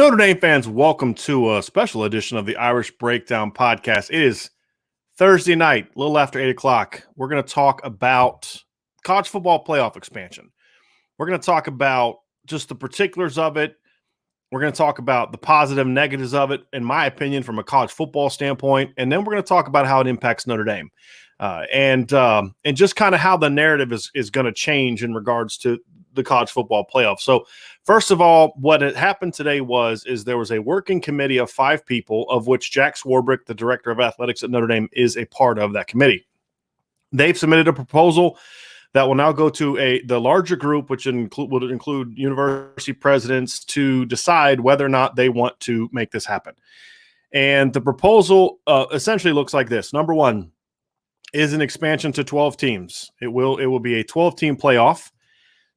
Notre Dame fans, welcome to a special edition of the Irish Breakdown podcast. It is Thursday night, a little after 8 o'clock. We're going to talk about college football playoff expansion. We're going to talk about just the particulars of it. We're going to talk about the positive and negatives of it, in my opinion, from a college football standpoint. And then we're going to talk about how it impacts Notre Dame and just kind of how the narrative is going to change in regards to the college football playoff. So first of all, what had happened today is there was a working committee of 5 people, of which Jack Swarbrick, the director of athletics at Notre Dame, is a part of that committee. They've submitted a proposal that will now go to the larger group, which would include university presidents, to decide whether or not they want to make this happen. And the proposal essentially looks like this. Number one is an expansion to 12 teams. It will be a 12-team playoff.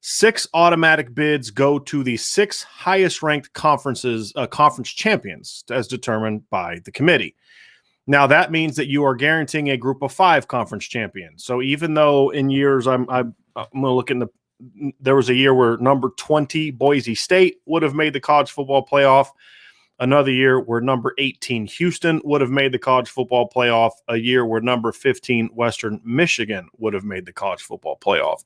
6 automatic bids go to the 6 highest-ranked conference champions, as determined by the committee. Now, that means that you are guaranteeing a group of 5 conference champions. So even though in years, I'm going to look in there was a year where number 20 Boise State would have made the college football playoff. Another year where number 18 Houston would have made the college football playoff. A year where number 15 Western Michigan would have made the college football playoff.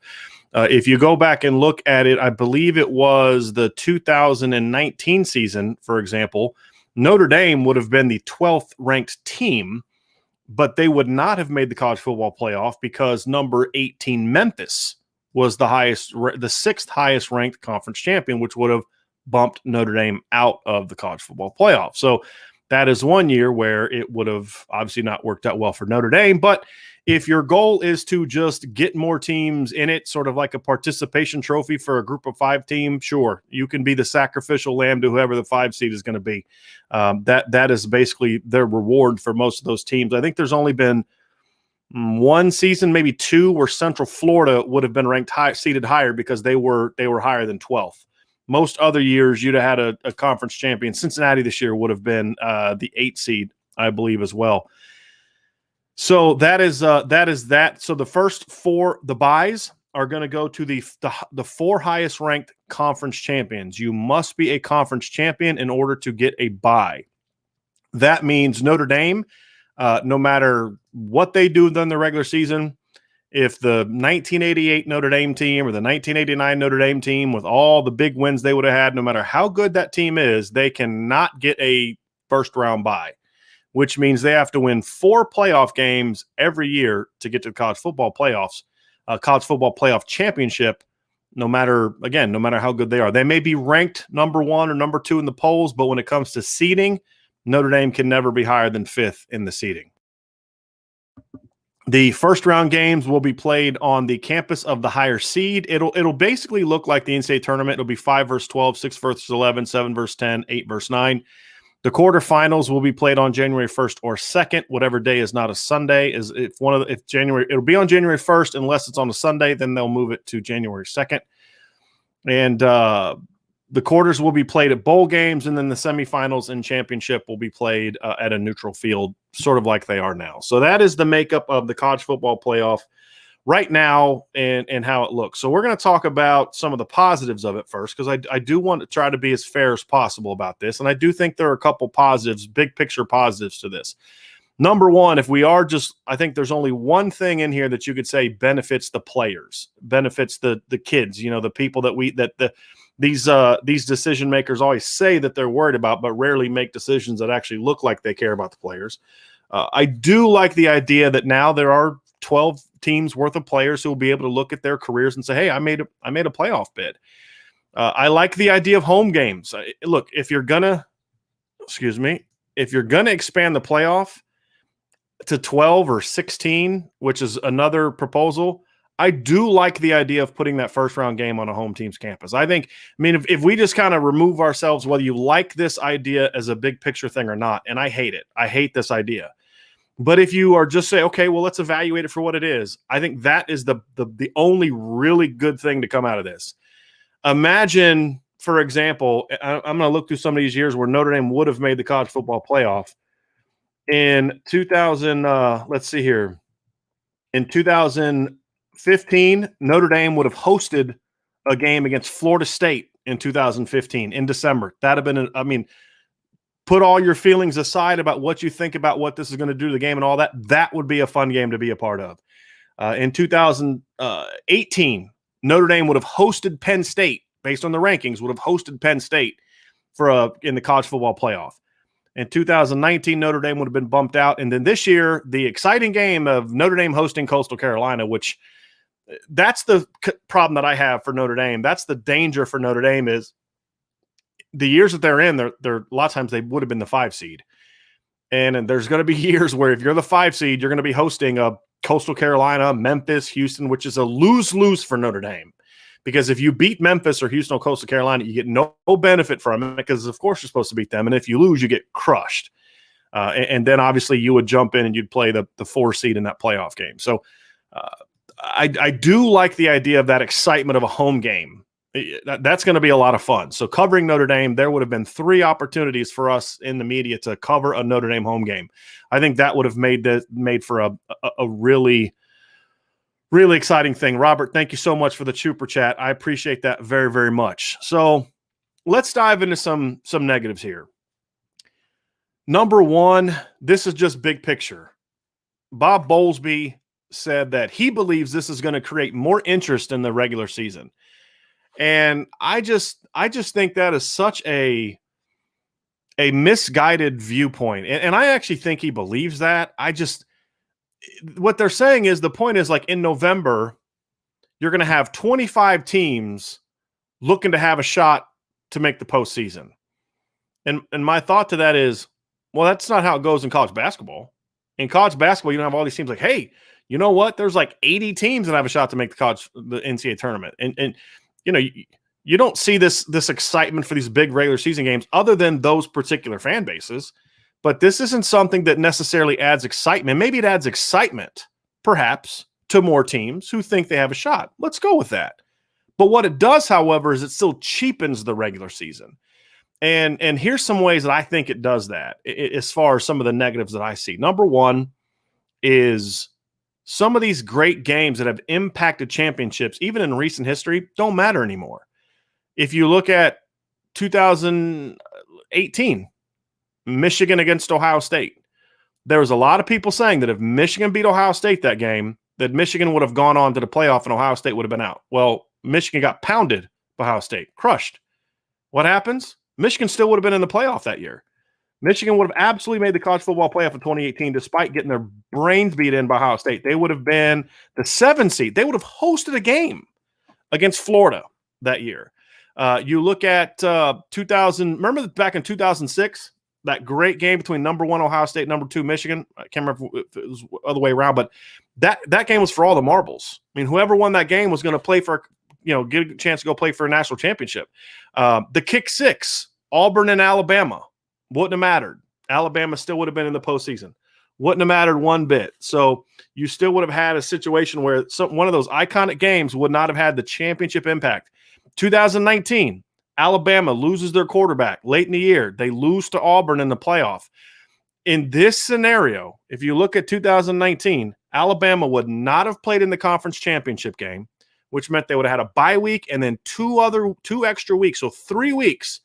If you go back and look at it, I believe it was the 2019 season, for example, Notre Dame would have been the 12th ranked team, but they would not have made the college football playoff because number 18 Memphis was the 6th highest ranked conference champion, which would have bumped Notre Dame out of the college football playoff. So that is one year where it would have obviously not worked out well for Notre Dame. But if your goal is to just get more teams in it, sort of like a participation trophy for a group of 5 team, sure, you can be the sacrificial lamb to whoever the 5 seed is going to be. That is basically their reward for most of those teams. I think there's only been one season, maybe 2, where Central Florida would have been seated higher because they were higher than 12th. Most other years, you'd have had a conference champion. Cincinnati this year would have been the 8th seed, I believe, as well. So that is that. So the first 4, the buys, are going to go to the 4 highest ranked conference champions. You must be a conference champion in order to get a buy. That means Notre Dame, no matter what they do during the regular season, if the 1988 Notre Dame team or the 1989 Notre Dame team, with all the big wins they would have had, no matter how good that team is, they cannot get a first-round bye, which means they have to win 4 playoff games every year to get to the college football playoffs, college football playoff championship, no matter how good they are. They may be ranked number 1 or number 2 in the polls, but when it comes to seeding, Notre Dame can never be higher than 5th in the seeding. The first round games will be played on the campus of the higher seed. It'll basically look like the NCAA tournament. It'll be 5 versus 12, 6 versus 11, 7 versus 10, 8 versus 9. The quarterfinals will be played on January 1st or 2nd, whatever day is not a Sunday. It'll be on January 1st unless it's on a Sunday, then they'll move it to January 2nd. And the quarters will be played at bowl games, and then the semifinals and championship will be played at a neutral field, sort of like they are now. So that is the makeup of the college football playoff right now and how it looks. So we're going to talk about some of the positives of it first, because I do want to try to be as fair as possible about this. And I do think there are a couple positives, big picture positives to this. Number one, I think there's only one thing in here that you could say benefits the players, benefits the kids, the people these decision makers always say that they're worried about, but rarely make decisions that actually look like they care about the players. I do like the idea that now there are 12 teams worth of players who will be able to look at their careers and say, hey, I made a playoff bid. I like the idea of home games. Look, if you're gonna expand the playoff to 12 or 16, which is another proposal, I do like the idea of putting that first round game on a home team's campus. If we just kind of remove ourselves, whether you like this idea as a big picture thing or not, and I hate it. I hate this idea. But if you are just say, okay, well, let's evaluate it for what it is, I think that is the only really good thing to come out of this. Imagine, for example, I'm going to look through some of these years where Notre Dame would have made the college football playoff. In 2000, let's see here. In 2015, Notre Dame would have hosted a game against Florida State in 2015 in December. That'd have been, put all your feelings aside about what you think about what this is going to do to the game and all that. That would be a fun game to be a part of. In 2018, Notre Dame would have hosted Penn State, based on the rankings, would have hosted Penn State in the college football playoff. In 2019, Notre Dame would have been bumped out. And then this year, the exciting game of Notre Dame hosting Coastal Carolina, which that's the problem that I have for Notre Dame. That's the danger for Notre Dame is the years that they're in, they're a lot of times they would have been the 5 seed. And there's going to be years where if you're the 5 seed, you're going to be hosting a Coastal Carolina, Memphis, Houston, which is a lose-lose for Notre Dame. Because if you beat Memphis or Houston or Coastal Carolina, you get no benefit from it because, of course, you're supposed to beat them. And if you lose, you get crushed. And then, obviously, you would jump in and you'd play the 4 seed in that playoff game. So I do like the idea of that excitement of a home game. That's going to be a lot of fun. So covering Notre Dame, there would have been 3 opportunities for us in the media to cover a Notre Dame home game. I think that would have made for a really, really exciting thing. Robert, thank you so much for the Super Chat. I appreciate that very, very much. So let's dive into some negatives here. Number 1, this is just big picture. Bob Bowlesby said that he believes this is going to create more interest in the regular season. And I just think that is such a misguided viewpoint. And I actually think he believes that. What they're saying is the point is like in November, you're going to have 25 teams looking to have a shot to make the postseason. And my thought to that is, well, that's not how it goes in college basketball. In college basketball, you don't have all these teams like, hey, you know what? There's like 80 teams that have a shot to make the NCAA tournament. And you know, you don't see this excitement for these big regular season games other than those particular fan bases. But this isn't something that necessarily adds excitement. Maybe it adds excitement, perhaps, to more teams who think they have a shot. Let's go with that. But what it does, however, is it still cheapens the regular season. And here's some ways that I think it does that as far as some of the negatives that I see. Number 1 is some of these great games that have impacted championships, even in recent history, don't matter anymore. If you look at 2018, Michigan against Ohio State, there was a lot of people saying that if Michigan beat Ohio State that game, that Michigan would have gone on to the playoff and Ohio State would have been out. Well, Michigan got pounded by Ohio State, crushed. What happens? Michigan still would have been in the playoff that year. Michigan would have absolutely made the college football playoff in 2018 despite getting their brains beat in by Ohio State. They would have been the 7 seed. They would have hosted a game against Florida that year. You look at 2000. Remember back in 2006, that great game between number 1 Ohio State, number 2 Michigan. I can't remember if it was the other way around, but that game was for all the marbles. I mean, whoever won that game was going to play for, get a chance to go play for a national championship. The kick 6, Auburn and Alabama. Wouldn't have mattered. Alabama still would have been in the postseason. Wouldn't have mattered one bit. So you still would have had a situation where one of those iconic games would not have had the championship impact. 2019, Alabama loses their quarterback late in the year. They lose to Auburn in the playoff. In this scenario, if you look at 2019, Alabama would not have played in the conference championship game, which meant they would have had a bye week and then 2 extra weeks. So 3 weeks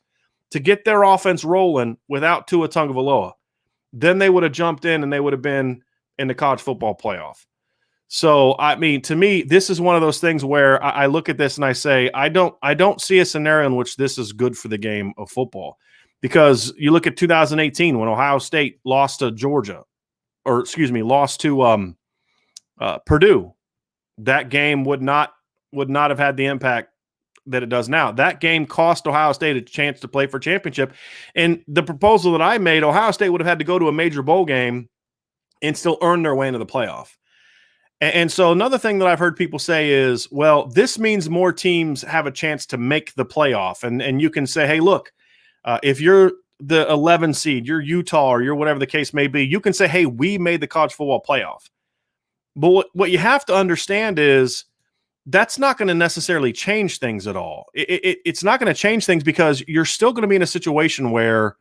to get their offense rolling without Tua Tagovailoa. Then they would have jumped in and they would have been in the college football playoff. So, I mean, to me, this is one of those things where I look at this and I say, I don't see a scenario in which this is good for the game of football. Because you look at 2018 when Ohio State lost to Georgia, lost to Purdue. That game would not have had the impact that it does now. That game cost Ohio State a chance to play for championship. And the proposal that I made, Ohio State would have had to go to a major bowl game and still earn their way into the playoff. And so another thing that I've heard people say is, well, this means more teams have a chance to make the playoff. And you can say, hey, look, if you're the 11 seed, you're Utah or you're whatever the case may be, you can say, hey, we made the college football playoff. But what you have to understand is that's not going to necessarily change things at all. It's not going to change things because you're still going to be in a situation where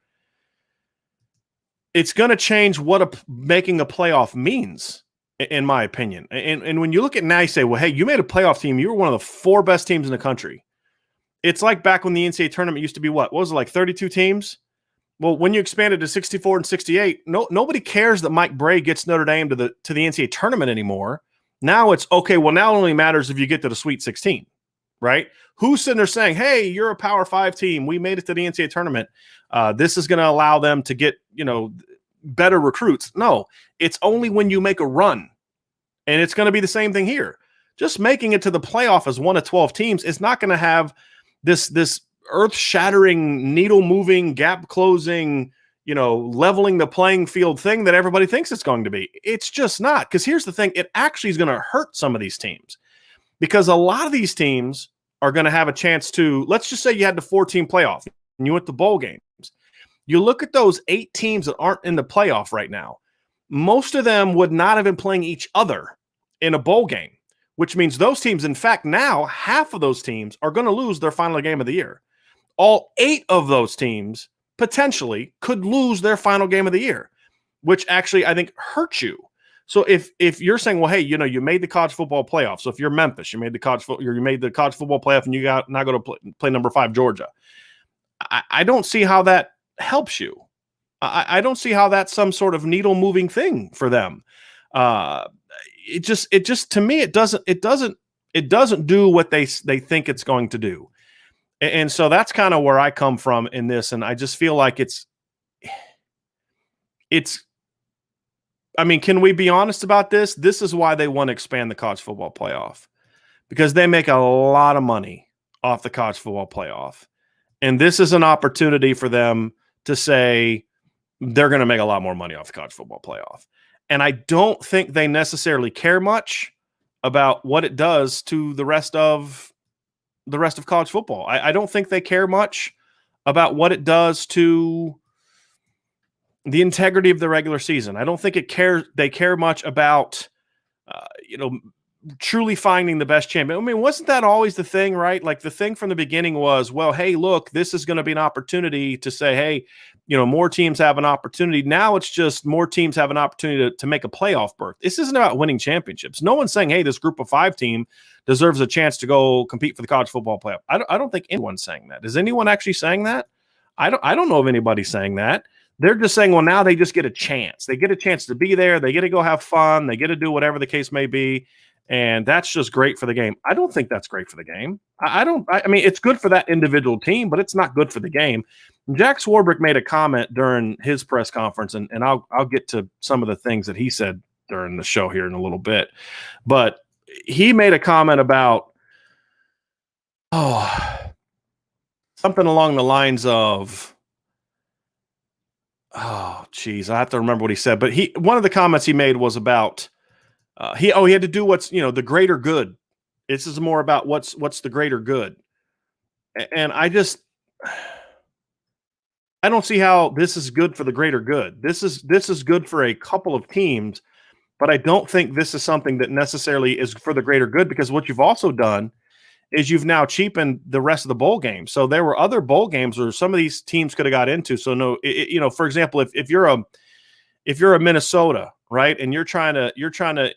it's going to change what making a playoff means, in my opinion. And when you look at now, you say, well, hey, you made a playoff team. You were one of the 4 best teams in the country. It's like back when the NCAA tournament used to be what was it, like 32 teams? Well, when you expanded to 64 and 68, nobody cares that Mike Bray gets Notre Dame to the NCAA tournament anymore. Now it's okay. Well, now it only matters if you get to the Sweet 16, right? Who's sitting there saying, "Hey, you're a Power 5 team. We made it to the NCAA tournament. This is going to allow them to get better recruits." No, it's only when you make a run, and it's going to be the same thing here. Just making it to the playoff as one of 12 teams is not going to have this earth-shattering, needle-moving, gap-closing, leveling the playing field thing that everybody thinks it's going to be. It's just not. Because here's the thing. It actually is going to hurt some of these teams. Because a lot of these teams are going to have a chance to, let's just say you had the 4-team playoff and you went to bowl games. You look at those 8 teams that aren't in the playoff right now. Most of them would not have been playing each other in a bowl game, which means those teams, in fact, now half of those teams are going to lose their final game of the year. All 8 of those teams potentially could lose their final game of the year, which actually I think hurts you. So if you're saying, well, hey, you made the college football playoff. So if you're Memphis, you made the college football playoff, and you got now go to play number 5 Georgia. I don't see how that helps you. I don't see how that's some sort of needle moving thing for them. It just to me it doesn't do what they think it's going to do. And so that's kind of where I come from in this. And I just feel like it's, I mean, can we be honest about this? This is why they want to expand the college football playoff, because they make a lot of money off the college football playoff. And this is an opportunity for them to say they're going to make a lot more money off the college football playoff. And I don't think they necessarily care much about what it does to the rest of college football. I don't think they care much about what it does to the integrity of the regular season. I don't think they care much about, truly finding the best champion. I mean, wasn't that always the thing, right? Like the thing from the beginning was, well, hey, look, this is going to be an opportunity to say, hey, more teams have an opportunity. Now it's just more teams have an opportunity to make a playoff berth. This isn't about winning championships. No one's saying, hey, this group of 5 team deserves a chance to go compete for the college football playoff. I don't think anyone's saying that. Is anyone actually saying that? I don't know of anybody saying that. They're just saying, well, now they just get a chance. They get a chance to be there. They get to go have fun. They get to do whatever the case may be. And that's just great for the game. I don't think that's great for the game. I mean, it's good for that individual team, but it's not good for the game. Jack Swarbrick made a comment during his press conference, and I'll get to some of the things that he said during the show here in a little bit. But he made a comment about, something along the lines of, I have to remember what he said. But one of the comments he made was about, he had to do what's, the greater good. This is more about what's the greater good. And I don't see how this is good for the greater good. This is good for a couple of teams, but I don't think this is something that necessarily is for the greater good, because what you've also done is you've now cheapened the rest of the bowl games. So there were other bowl games where some of these teams could have got into. So no, for example, if you're a Minnesota, right, and you're trying to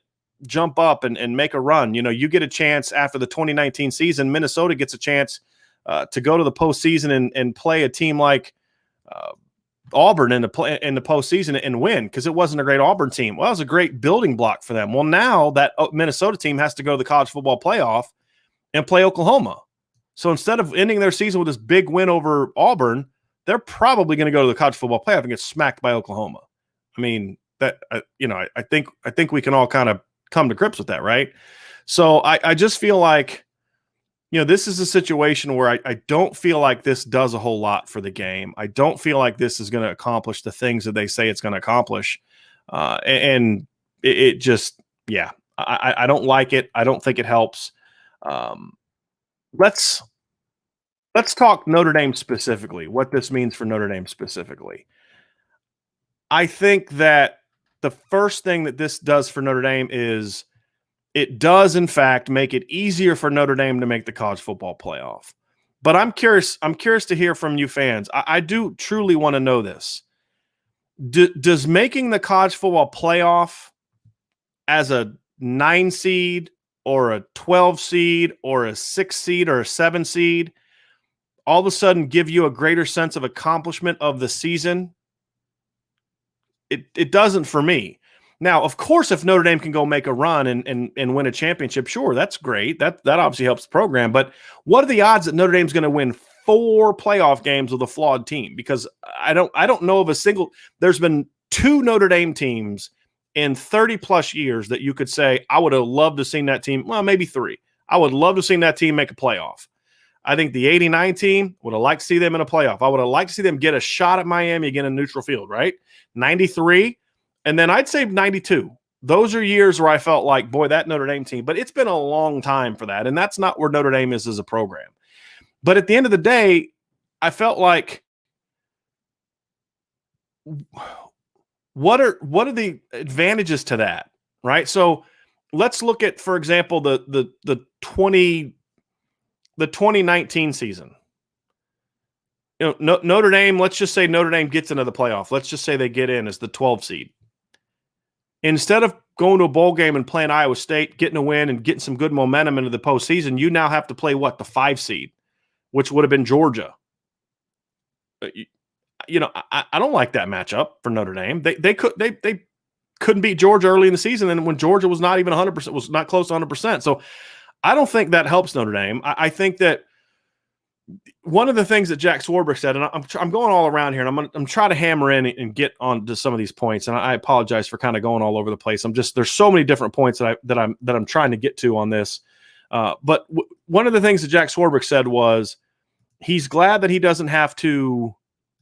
jump up and make a run, you get a chance after the 2019 season. Minnesota gets a chance to go to the postseason and play a team like Auburn in the postseason and win, because it wasn't a great Auburn team. Well, it was a great building block for them. Well, now that Minnesota team has to go to the college football playoff and play Oklahoma. So instead of ending their season with this big win over Auburn, they're probably going to go to the college football playoff and get smacked by Oklahoma. I mean, that I think we can all kind of come to grips with that, right? So I just feel like, this is a situation where I don't feel like this does a whole lot for the game. I don't feel like this is going to accomplish the things that they say it's going to accomplish. And it just, I don't like it. I don't think it helps. Let's talk Notre Dame specifically, what this means for Notre Dame specifically. I think that the first thing that this does for Notre Dame is it does, in fact, make it easier for Notre Dame to make the college football playoff. But I'm curious to hear from you fans. I do truly want to know this. Does making the college football playoff as a 9 seed or a 12 seed or a 6 seed or a 7 seed, all of a sudden give you a greater sense of accomplishment of the season? It doesn't for me. Now, of course, if Notre Dame can go make a run and win a championship, sure, that's great. That obviously helps the program. But what are the odds that Notre Dame's going to win 4 playoff games with a flawed team? Because I don't know of a single. There's been 2 Notre Dame teams in 30 plus years that you could say I would have loved to seen that team. Well, maybe 3. I would love to have seen that team make a playoff. I think the 89 team would have liked to see them in a playoff. I would have liked to see them get a shot at Miami again in neutral field, right? 93, and then I'd say 92. Those are years where I felt like, boy, that Notre Dame team. But it's been a long time for that, and that's not where Notre Dame is as a program. But at the end of the day, I felt like what are the advantages to that, right? So let's look at, for example, the 2019 season. You know, Notre Dame, let's just say Notre Dame gets into the playoff. Let's just say they get in as the 12 seed. Instead of going to a bowl game and playing Iowa State, getting a win and getting some good momentum into the postseason, you now have to play what? The 5 seed, which would have been Georgia. You know, I don't like that matchup for Notre Dame. They couldn't beat Georgia early in the season, and when Georgia was not even 100%, was not close to 100%. So I don't think that helps Notre Dame. I think that one of the things that Jack Swarbrick said, and I'm going all around here, and I'm trying to hammer in and get on to some of these points, and I apologize for kind of going all over the place. There's so many different points that I'm trying to get to on this. But one of the things that Jack Swarbrick said was he's glad that he doesn't have to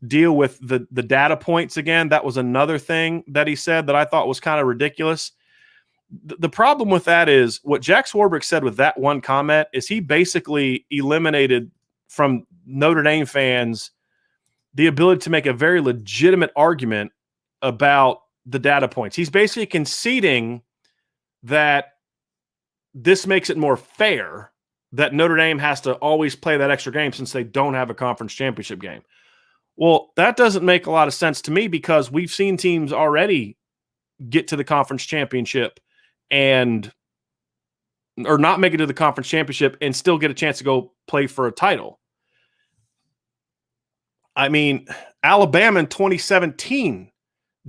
deal with the data points again. That was another thing that he said that I thought was kind of ridiculous. The problem with that is what Jack Swarbrick said with that one comment is he basically eliminated from Notre Dame fans the ability to make a very legitimate argument about the data points. He's basically conceding that this makes it more fair that Notre Dame has to always play that extra game since they don't have a conference championship game. Well, that doesn't make a lot of sense to me because we've seen teams already get to the conference championship or not make it to the conference championship and still get a chance to go play for a title. I mean, Alabama in 2017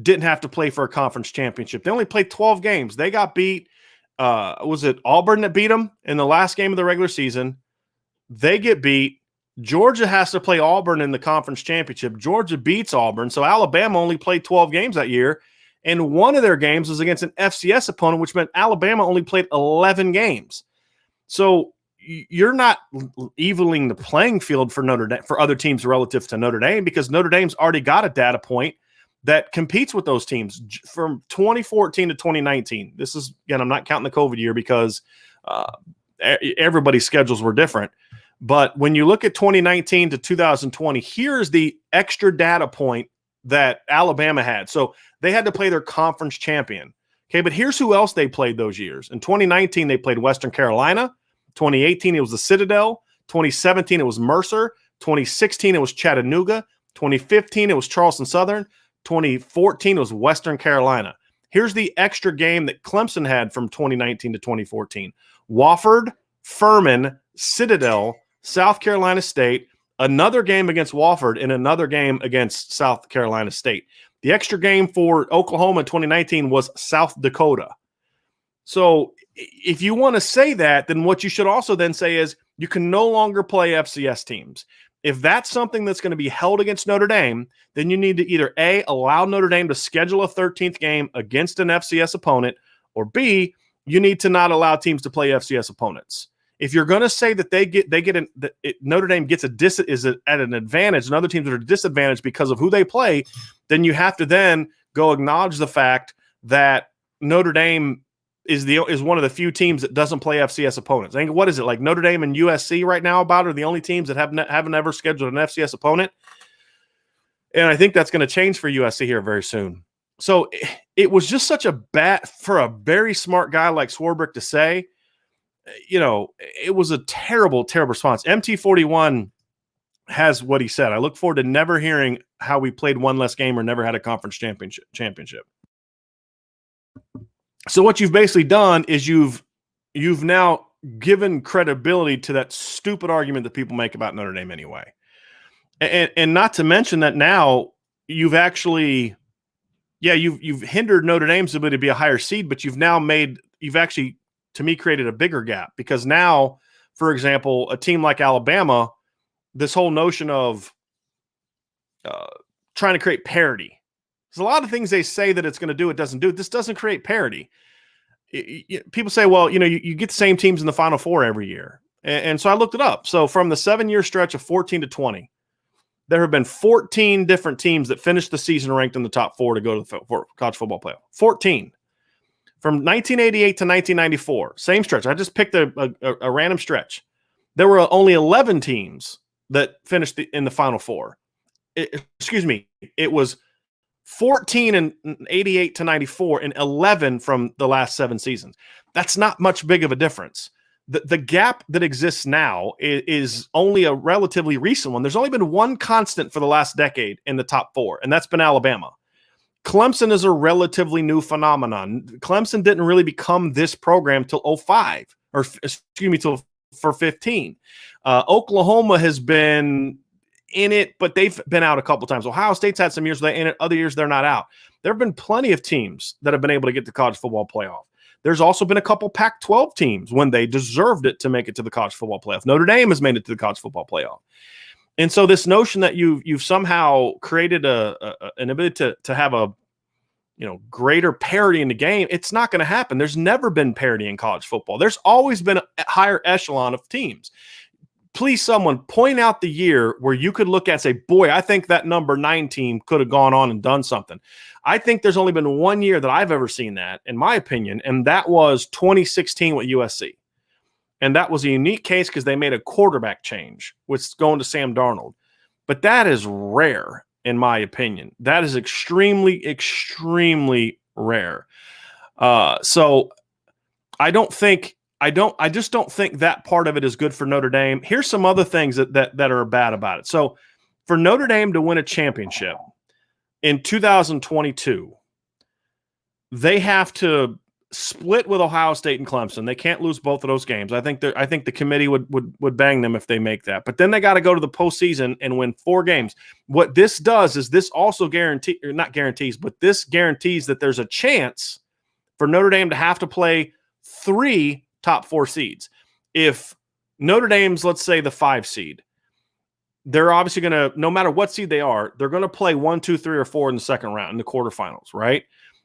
didn't have to play for a conference championship. They only played 12 games. They got beat. Was it Auburn that beat them in the last game of the regular season? They get beat. Georgia has to play Auburn in the conference championship. Georgia beats Auburn. So Alabama only played 12 games that year. And one of their games was against an FCS opponent, which meant Alabama only played 11 games. So you're not evening the playing field for Notre Dame, for other teams relative to Notre Dame, because Notre Dame's already got a data point that competes with those teams from 2014 to 2019. This is, again, I'm not counting the COVID year because everybody's schedules were different. But when you look at 2019 to 2020, here's the extra data point that Alabama had. So they had to play their conference champion. Okay, but here's who else they played those years. In 2019, they played Western Carolina. 2018, it was the Citadel. 2017, it was Mercer. 2016, it was Chattanooga. 2015, it was Charleston Southern. 2014, it was Western Carolina. Here's the extra game that Clemson had from 2019 to 2014. Wofford, Furman, Citadel, South Carolina State, another game against Wofford, and another game against South Carolina State. The extra game for Oklahoma in 2019 was South Dakota. So if you want to say that, then what you should also then say is you can no longer play FCS teams. If that's something that's going to be held against Notre Dame, then you need to either A, allow Notre Dame to schedule a 13th game against an FCS opponent, or B, you need to not allow teams to play FCS opponents. If you're going to say that Notre Dame gets is at an advantage and other teams are at a disadvantage because of who they play, then you have to then go acknowledge the fact that Notre Dame is one of the few teams that doesn't play FCS opponents. I think, what is it, like Notre Dame and USC right now are the only teams that haven't ever scheduled an FCS opponent. And I think that's going to change for USC here very soon. So it was just such a bad, for a very smart guy like Swarbrick to say, it was a terrible, terrible response. MT41 has what he said. I look forward to never hearing how we played one less game or never had a conference championship. So what you've basically done is you've now given credibility to that stupid argument that people make about Notre Dame anyway. And not to mention that now you've actually, you've hindered Notre Dame's ability to be a higher seed, but you've actually, to me, created a bigger gap because now, for example, a team like Alabama, this whole notion of trying to create parity. There's a lot of things they say that it's going to do, it doesn't do. This doesn't create parity. People say, well, you get the same teams in the Final Four every year. And so I looked it up. So from the 7-year stretch of 14 to 20, there have been 14 different teams that finished the season ranked in the top 4 to go to the college football playoff. 14. From 1988 to 1994, same stretch. I just picked a random stretch. There were only 11 teams that finished in the Final Four. It was 14 in 88 to 94 and 11 from the last 7 seasons. That's not much big of a difference. The gap that exists now is only a relatively recent one. There's only been one constant for the last decade in the top 4, and that's been Alabama. Clemson is a relatively new phenomenon. Clemson didn't really become this program till 05, or till for 15. Oklahoma has been in it, but they've been out a couple times. Ohio State's had some years where they're in it, other years they're not out. There have been plenty of teams that have been able to get to college football playoff. There's also been a couple Pac-12 teams when they deserved it to make it to the college football playoff. Notre Dame has made it to the college football playoff. And so this notion that you've somehow created an ability to have a greater parity in the game, it's not going to happen. There's never been parity in college football. There's always been a higher echelon of teams. Please, someone point out the year where you could look at and say, boy, I think that number 9 team could have gone on and done something. I think there's only been one year that I've ever seen that, in my opinion, and that was 2016 with USC. And that was a unique case because they made a quarterback change, which is going to Sam Darnold. But that is rare, in my opinion. That is extremely, extremely rare. So I just don't think that part of it is good for Notre Dame. Here's some other things that are bad about it. So for Notre Dame to win a championship in 2022, they have to split with Ohio State and Clemson. They can't lose both of those games. I think the committee would bang them if they make that. But then they got to go to the postseason and win 4 games. What this does is this also not guarantees, but this guarantees that there's a chance for Notre Dame to have to play 3 top 4 seeds. If Notre Dame's, let's say, the 5 seed, they're obviously going to, no matter what seed they are, they're going to play 1, 2, 3, or 4 in the second round, in the quarterfinals, right?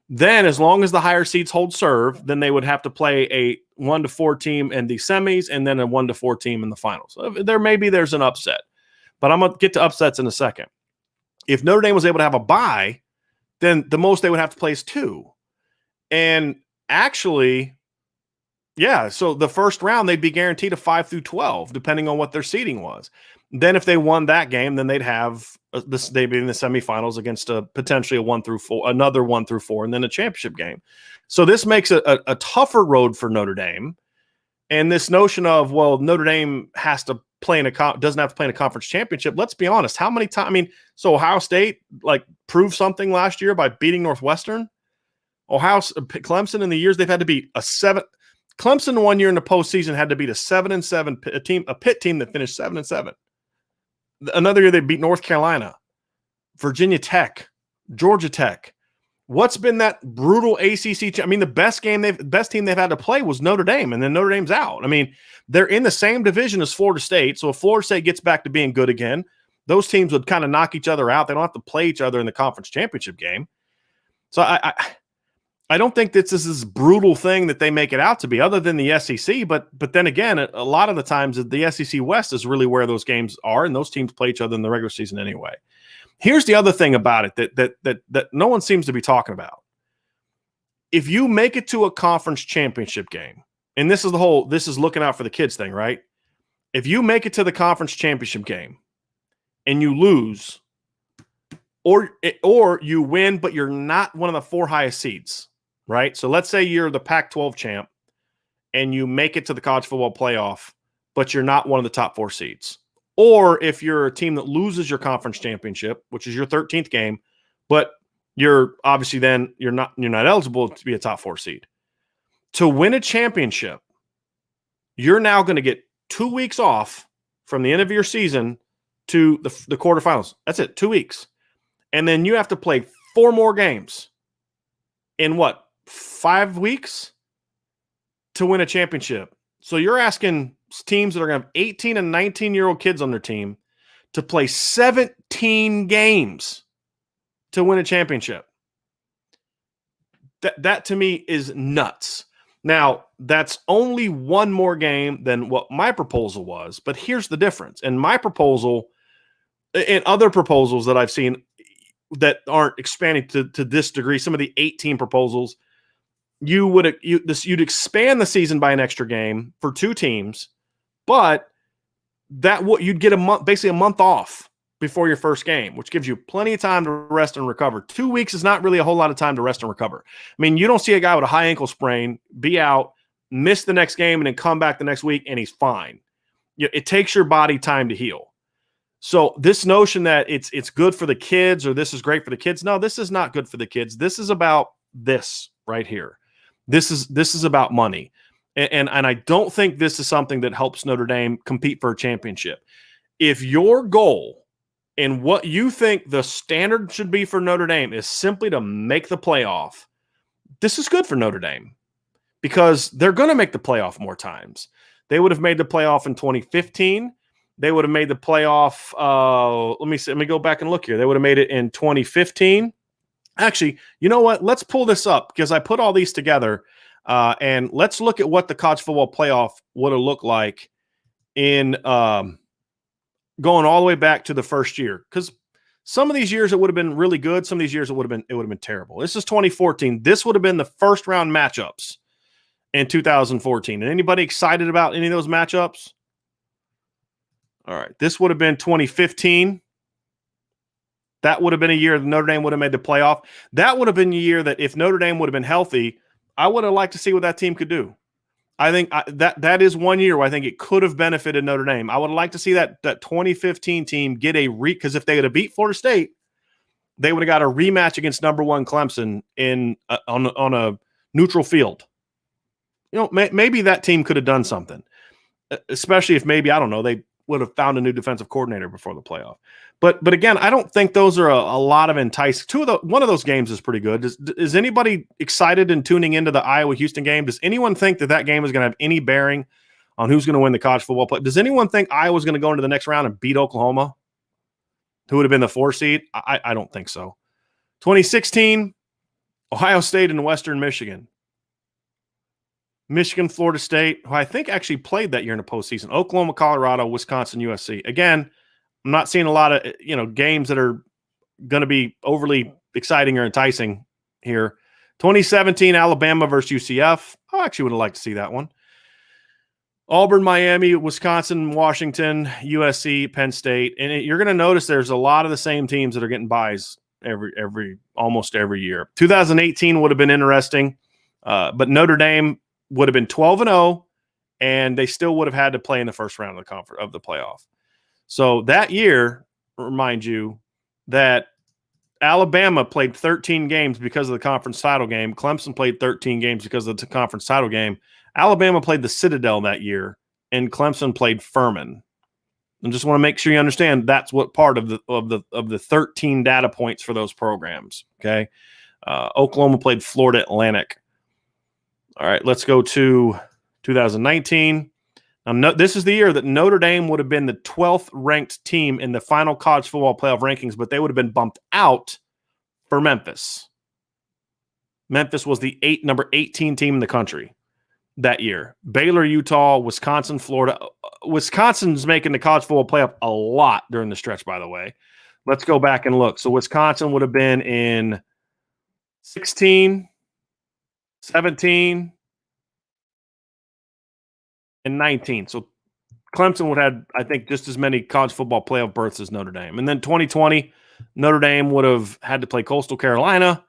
Then, as long as the higher seeds hold serve, then they would have to play a 1 to 4 team in the semis and then a 1 to 4 team in the finals. So there's an upset, but I'm going to get to upsets in a second. If Notre Dame was able to have a bye, then the most they would have to play is 2. And actually, so the first round, they'd be guaranteed a 5 through 12, depending on what their seeding was. Then if they won that game, then they'd be in the semifinals against potentially a 1 through 4, another 1 through 4, and then a championship game. So this makes a tougher road for Notre Dame. And this notion of, well, Notre Dame has to play doesn't have to play in a conference championship. Let's be honest. How many times? So Ohio State proved something last year by beating Northwestern. Clemson, in the years they've had to beat Clemson 1 year in the postseason had to beat a 7-7 a Pitt team that finished 7-7. Another year they beat North Carolina, Virginia Tech, Georgia Tech. What's been that brutal ACC? The best team they've had to play was Notre Dame, and then Notre Dame's out. They're in the same division as Florida State, so if Florida State gets back to being good again, those teams would kind of knock each other out. They don't have to play each other in the conference championship game. So I don't think this is this brutal thing that they make it out to be, other than the SEC. But then again, a lot of the times the SEC West is really where those games are, and those teams play each other in the regular season anyway. Here's the other thing about it that no one seems to be talking about. If you make it to a conference championship game, and this is looking out for the kids thing, right? If you make it to the conference championship game and you lose, or you win, but you're not one of the 4 highest seeds, right? So let's say you're the Pac-12 champ and you make it to the college football playoff, but you're not one of the top 4 seeds. Or if you're a team that loses your conference championship, which is your 13th game, but you're obviously then you're not eligible to be a top 4 seed. To win a championship, you're now going to get 2 weeks off from the end of your season to the quarterfinals. That's it, 2 weeks. And then you have to play 4 more games in 5 weeks to win a championship. So you're asking teams that are going to have 18 and 19-year-old kids on their team to play 17 games to win a championship. That to me is nuts. Now, that's only one more game than what my proposal was, but here's the difference. And my proposal and other proposals that I've seen that aren't expanding to this degree, some of the 18 proposals, you'd expand the season by an extra game for 2 teams, but you'd get basically a month off before your first game, which gives you plenty of time to rest and recover. 2 weeks is not really a whole lot of time to rest and recover. I mean, you don't see a guy with a high ankle sprain be out, miss the next game, and then come back the next week and he's fine. It takes your body time to heal. So this notion that it's good for the kids or this is great for the kids, no, this is not good for the kids. This is about this right here. This is about money. And I don't think this is something that helps Notre Dame compete for a championship. If your goal and what you think the standard should be for Notre Dame is simply to make the playoff, this is good for Notre Dame because they're going to make the playoff more times. They would have made the playoff in 2015. They would have made the playoff. Let me go back and look here. They would have made it in 2015. Actually, you know what? Let's pull this up because I put all these together, and let's look at what the college football playoff would have looked like in going all the way back to the first year. Because some of these years it would have been really good. Some of these years it would have been terrible. This is 2014. This would have been the first round matchups in 2014. And anybody excited about any of those matchups? All right. This would have been 2015. That would have been a year that Notre Dame would have made the playoff. That would have been a year that if Notre Dame would have been healthy, I would have liked to see what that team could do. I think that is one year where I think it could have benefited Notre Dame. I would like to see that 2015 team get because if they would have beat Florida State, they would have got a rematch against number 1 Clemson on a neutral field. Maybe that team could have done something, especially if maybe, I don't know, they would have found a new defensive coordinator before the playoff. But again, I don't think those are a lot of enticing. One of those games is pretty good. Is anybody excited in tuning into the Iowa-Houston game? Does anyone think that game is going to have any bearing on who's going to win the college football play? Does anyone think Iowa's going to go into the next round and beat Oklahoma, who would have been the 4 seed? I don't think so. 2016, Ohio State and Western Michigan. Michigan, Florida State, who I think actually played that year in the postseason. Oklahoma, Colorado, Wisconsin, USC. Again, I'm not seeing a lot of games that are going to be overly exciting or enticing here. 2017, Alabama versus UCF. I actually would have liked to see that one. Auburn, Miami, Wisconsin, Washington, USC, Penn State. And you're going to notice there's a lot of the same teams that are getting buys almost every year. 2018 would have been interesting, but Notre Dame would have been 12-0, and they still would have had to play in the first round of the playoff. So that year, remind you that Alabama played 13 games because of the conference title game. Clemson played 13 games because of the conference title game. Alabama played the Citadel that year, and Clemson played Furman. I just want to make sure you understand that's what part of the 13 data points for those programs. Okay, Oklahoma played Florida Atlantic. All right, let's go to 2019. Now, this is the year that Notre Dame would have been the 12th ranked team in the final college football playoff rankings, but they would have been bumped out for Memphis. Memphis was the number 18 team in the country that year. Baylor, Utah, Wisconsin, Florida. Wisconsin's making the college football playoff a lot during the stretch, by the way. Let's go back and look. So Wisconsin would have been in 16, 17, and 19. So Clemson would have, I think, just as many college football playoff berths as Notre Dame. And then 2020, Notre Dame would have had to play Coastal Carolina,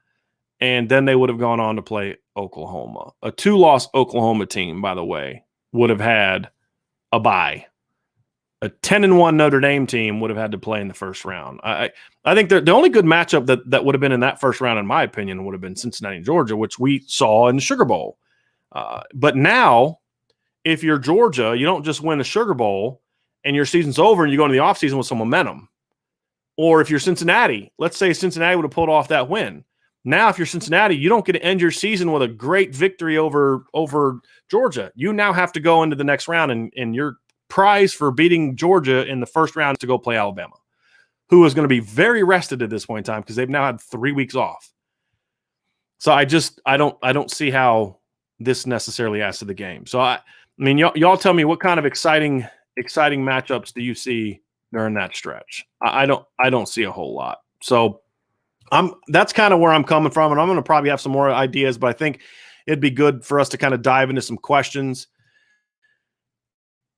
and then they would have gone on to play Oklahoma. A 2-loss Oklahoma team, by the way, would have had a bye. A 10-1 Notre Dame team would have had to play in the first round. I think the only good matchup that would have been in that first round, in my opinion, would have been Cincinnati and Georgia, which we saw in the Sugar Bowl. But now, if you're Georgia, you don't just win the Sugar Bowl and your season's over and you go into the offseason with some momentum. Or if you're Cincinnati, let's say Cincinnati would have pulled off that win. Now, if you're Cincinnati, you don't get to end your season with a great victory over Georgia. You now have to go into the next round, and your prize for beating Georgia in the first round is to go play Alabama, who is going to be very rested at this point in time because they've now had 3 weeks off. So I don't see how this necessarily adds to the game. So I mean, y'all tell me, what kind of exciting matchups do you see during that stretch? I don't see a whole lot. So that's kind of where I'm coming from, and I'm going to probably have some more ideas, but I think it'd be good for us to kind of dive into some questions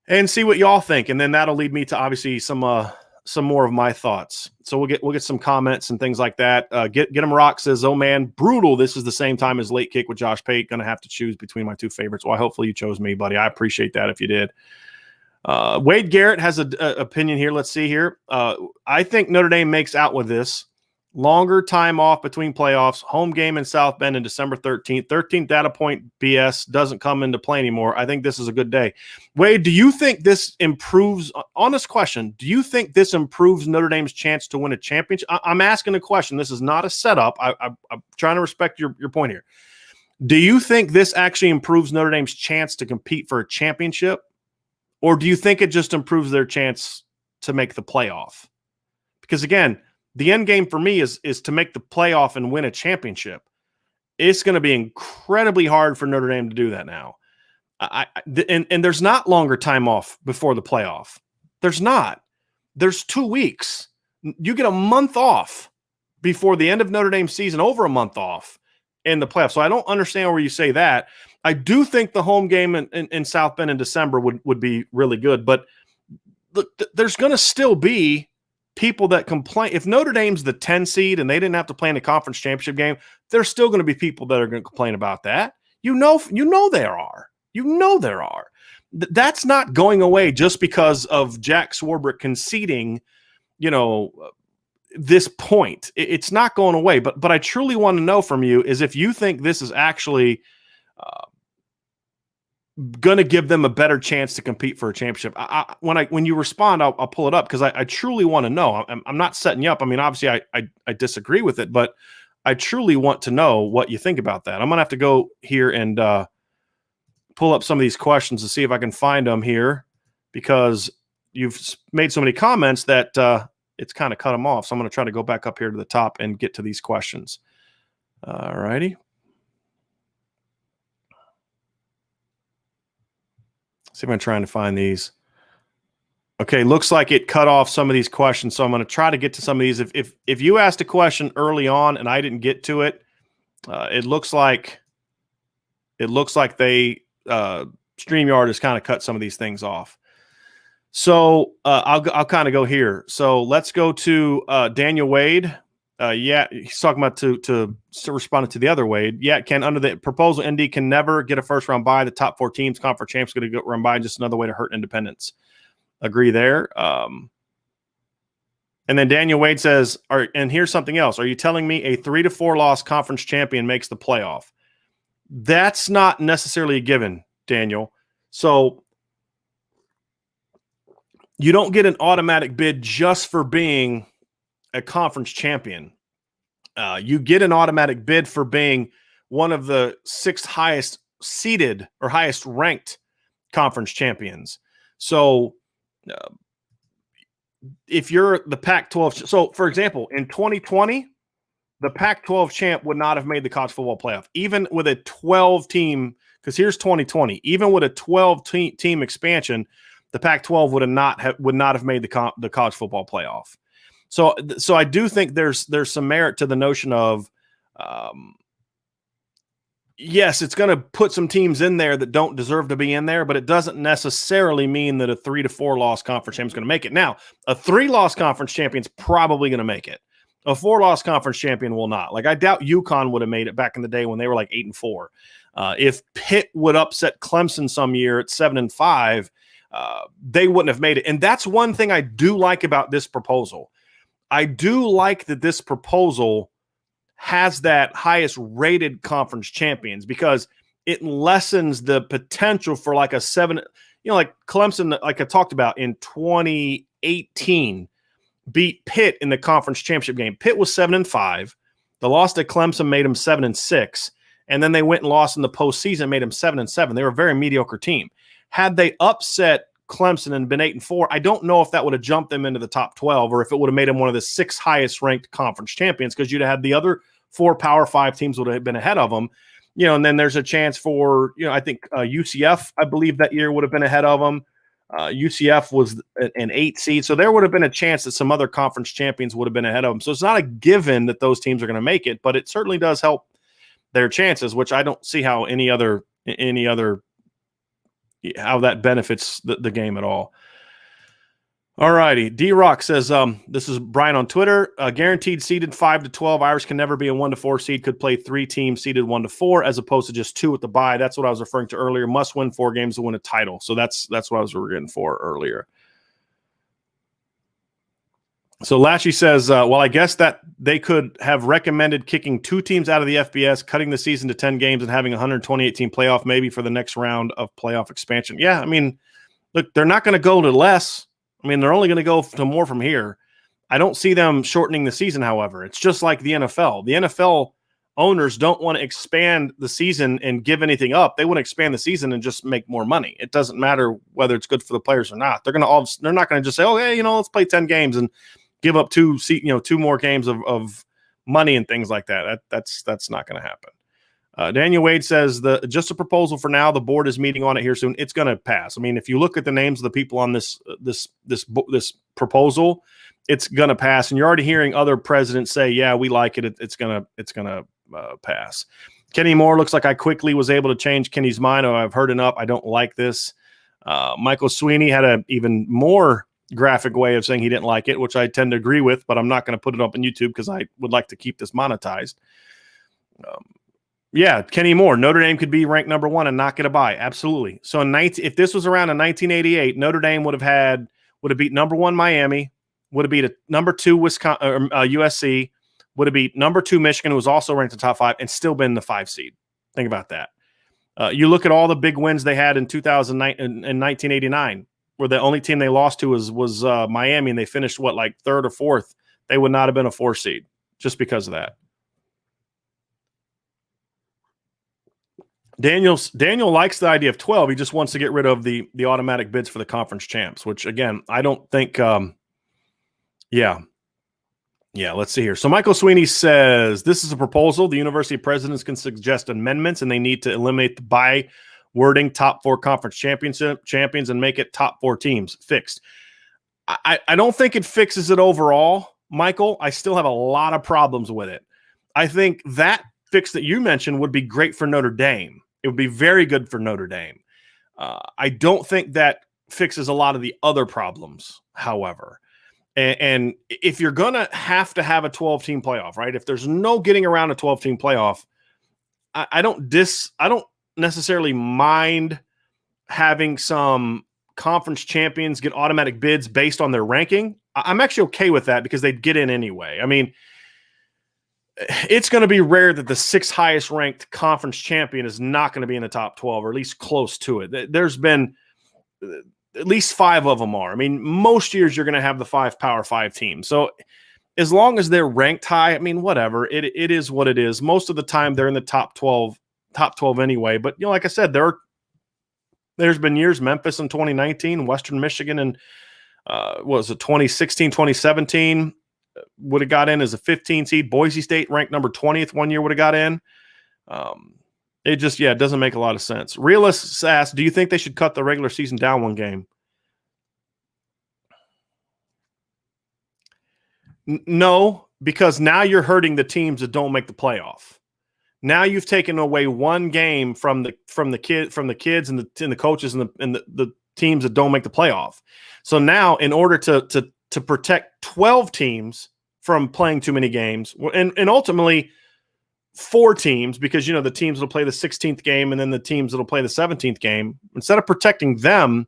and see what y'all think, and then that'll lead me to obviously some more of my thoughts. So we'll get some comments and things like that. Get them Rock says, "Oh man, brutal. This is the same time as Late Kick with Josh Pate. Going to have to choose between my two favorites." Well, hopefully you chose me, buddy. I appreciate that if you did. Wade Garrett has an opinion here. Let's see here. I think Notre Dame makes out with this. Longer time off between playoffs, home game in South Bend in December 13th. 13th data point BS doesn't come into play anymore. I think this is a good day. Wade, do you think this improves, honest question, do you think this improves Notre Dame's chance to win a championship? I'm asking a question. This is not a setup. I'm trying to respect your point here. Do you think this actually improves Notre Dame's chance to compete for a championship? Or do you think it just improves their chance to make the playoff? Because again, the end game for me is to make the playoff and win a championship. It's going to be incredibly hard for Notre Dame to do that now. And there's not longer time off before the playoff. There's not. There's 2 weeks. You get a month off before the end of Notre Dame's season, over a month off in the playoff. So I don't understand where you say that. I do think the home game in South Bend in December would be really good. But look, there's going to still be people that complain. If Notre Dame's the 10 seed and they didn't have to play in a conference championship game, there's still going to be people that are going to complain about that. You know there are. That's not going away just because of Jack Swarbrick conceding, this point. It's not going away. But I truly want to know from you is if you think this is actually going to give them a better chance to compete for a championship. When you respond, I'll pull it up because I truly want to know. I'm not setting you up. I mean, obviously I disagree with it, but I truly want to know what you think about that. I'm going to have to go here and pull up some of these questions to see if I can find them here because you've made so many comments that it's kind of cut them off. So I'm going to try to go back up here to the top and get to these questions. All righty. See if I'm trying to find these. Okay, looks like it cut off some of these questions, so I'm going to try to get to some of these. If you asked a question early on and I didn't get to it, it looks like they StreamYard has kind of cut some of these things off. So I'll kind of go here. So let's go to Daniel Wade. He's talking about to respond to the other Wade. Yeah, Ken, under the proposal, ND can never get a first round bye. The top 4 teams, conference champs, going to run by. Just another way to hurt independence. Agree there. And then Daniel Wade says, and here's something else. Are you telling me a 3 to 4 loss conference champion makes the playoff? That's not necessarily a given, Daniel. So you don't get an automatic bid just for being a conference champion. You get an automatic bid for being one of the 6 highest seeded or highest ranked conference champions. So if you're the Pac-12, so for example, in 2020, the Pac-12 champ would not have made the college football playoff, even with a 12 team, because here's 2020, even with a 12 team expansion, the Pac-12 would not have made the college football playoff. So I do think there's some merit to the notion of, yes, it's going to put some teams in there that don't deserve to be in there, but it doesn't necessarily mean that a 3 to 4 loss conference champion is going to make it. Now, a 3-loss conference champion is probably going to make it. A 4-loss conference champion will not. Like I doubt UConn would have made it back in the day when they were like 8-4. If Pitt would upset Clemson some year at 7-5, they wouldn't have made it. And that's one thing I do like about this proposal. I do like that this proposal has that highest rated conference champions because it lessens the potential for like a 7. like Clemson, like I talked about in 2018, beat Pitt in the conference championship game. Pitt was 7-5. The loss to Clemson made them 7-6. And then they went and lost in the postseason, made them 7-7. They were a very mediocre team. Had they upset Clemson and been 8-4, I don't know if that would have jumped them into the top 12 or if it would have made them one of the 6 highest ranked conference champions, because you'd have had the other 4 Power 5 teams would have been ahead of them. And then there's a chance for, I think UCF, I believe that year would have been ahead of them. UCF was an 8 seed. So there would have been a chance that some other conference champions would have been ahead of them. So it's not a given that those teams are going to make it, but it certainly does help their chances, which I don't see how how that benefits the game at all. All righty. D-Rock says, this is Brian on Twitter, guaranteed seeded 5-12. Irish can never be a 1-4 seed, could play 3 teams seeded 1-4 as opposed to just 2 at the bye. That's what I was referring to earlier. Must win 4 games to win a title. So that's what I was referring for earlier. So Latchy says, well, I guess that they could have recommended kicking 2 teams out of the FBS, cutting the season to 10 games and having a 128-team playoff maybe for the next round of playoff expansion. Yeah, I mean, look, they're not going to go to less. I mean, they're only going to go to more from here. I don't see them shortening the season, however. It's just like the NFL. The NFL owners don't want to expand the season and give anything up. They want to expand the season and just make more money. It doesn't matter whether it's good for the players or not. They're not going to just say, oh, hey, let's play 10 games and give up 2 more games of money and things like that. That's not going to happen. Daniel Wade says, just a proposal for now. The board is meeting on it here soon. It's going to pass. I mean, if you look at the names of the people on this proposal, it's going to pass. And you're already hearing other presidents say, yeah, we like it. It's going to pass. Kenny Moore looks like I quickly was able to change Kenny's mind. Oh, I've heard enough. I don't like this. Michael Sweeney had an even more graphic way of saying he didn't like it, which I tend to agree with, but I'm not going to put it up on YouTube because I would like to keep this monetized. Yeah, Kenny Moore, Notre Dame could be ranked number 1 and not get a bye. Absolutely. So if this was around in 1988, Notre Dame would have beat number 1 Miami, would have beat a number 2 USC, would have beat number 2 Michigan, who was also ranked in the top 5, and still been the 5 seed. Think about that. You look at all the big wins they had in 2009 and 1989, where the only team they lost to was Miami, and they finished like 3rd or 4th. They would not have been a 4 seed just because of that. Daniel likes the idea of 12. He just wants to get rid of the automatic bids for the conference champs, which again, I don't think. Yeah. Let's see here. So Michael Sweeney says this is a proposal. The university presidents can suggest amendments, and they need to eliminate the bye wording, top 4 conference champions, and make it top 4 teams. Fixed. I don't think it fixes it overall, Michael. I still have a lot of problems with it. I think that fix that you mentioned would be great for Notre Dame. It would be very good for Notre Dame. I don't think that fixes a lot of the other problems, however. And if you're going to have a 12-team playoff, right? If there's no getting around a 12-team playoff, I don't necessarily mind having some conference champions get automatic bids based on their ranking. I'm actually okay with that because they'd get in anyway. I mean, it's going to be rare that the 6th highest ranked conference champion is not going to be in the top 12, or at least close to it. There's been at least 5 of them are. I mean, most years you're going to have the 5 Power 5 teams. So as long as they're ranked high, I mean, whatever, it is what it is. Most of the time they're in the top 12 anyway. But like I said, there's been years, Memphis in 2019, Western Michigan in 2016, 2017. Would have got in as a 15 seed. Boise State ranked number 20th one year would have got in. It just, it doesn't make a lot of sense. Realist asks, do you think they should cut the regular season down 1 game? No, because now you're hurting the teams that don't make the playoff. Now you've taken away 1 game from the kids and the coaches and the teams that don't make the playoff. So now, in order to protect 12 teams from playing too many games, and ultimately 4 teams, because the teams will play the 16th game and then the teams that'll play the 17th game. Instead of protecting them,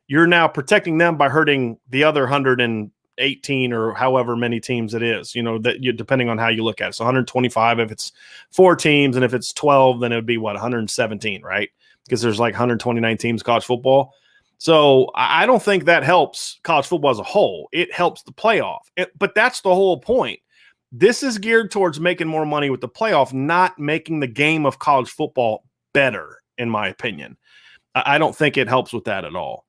you're now protecting them by hurting the other 118 or however many teams it is. Depending on how you look at it. So 125 if it's 4 teams, and if it's 12, then it would be 117, right? Because there's like 129 teams college football. So I don't think that helps college football as a whole. It helps the playoff. But that's the whole point. This is geared towards making more money with the playoff, not making the game of college football better, in my opinion. I don't think it helps with that at all.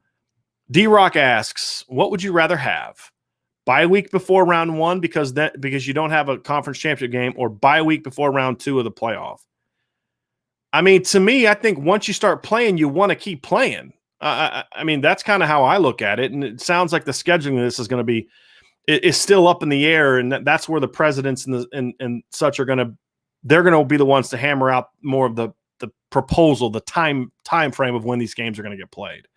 D-Rock asks, what would you rather have? Bye week before round one because you don't have a conference championship game, or bye week before round two of the playoff? I mean, to me, I think once you start playing, you want to keep playing. I mean, that's kind of how I look at it. And it sounds like the scheduling of this is going to be is still up in the air. And that's where the presidents and such are they're going to be the ones to hammer out more of the proposal, the time frame of when these games are going to get played.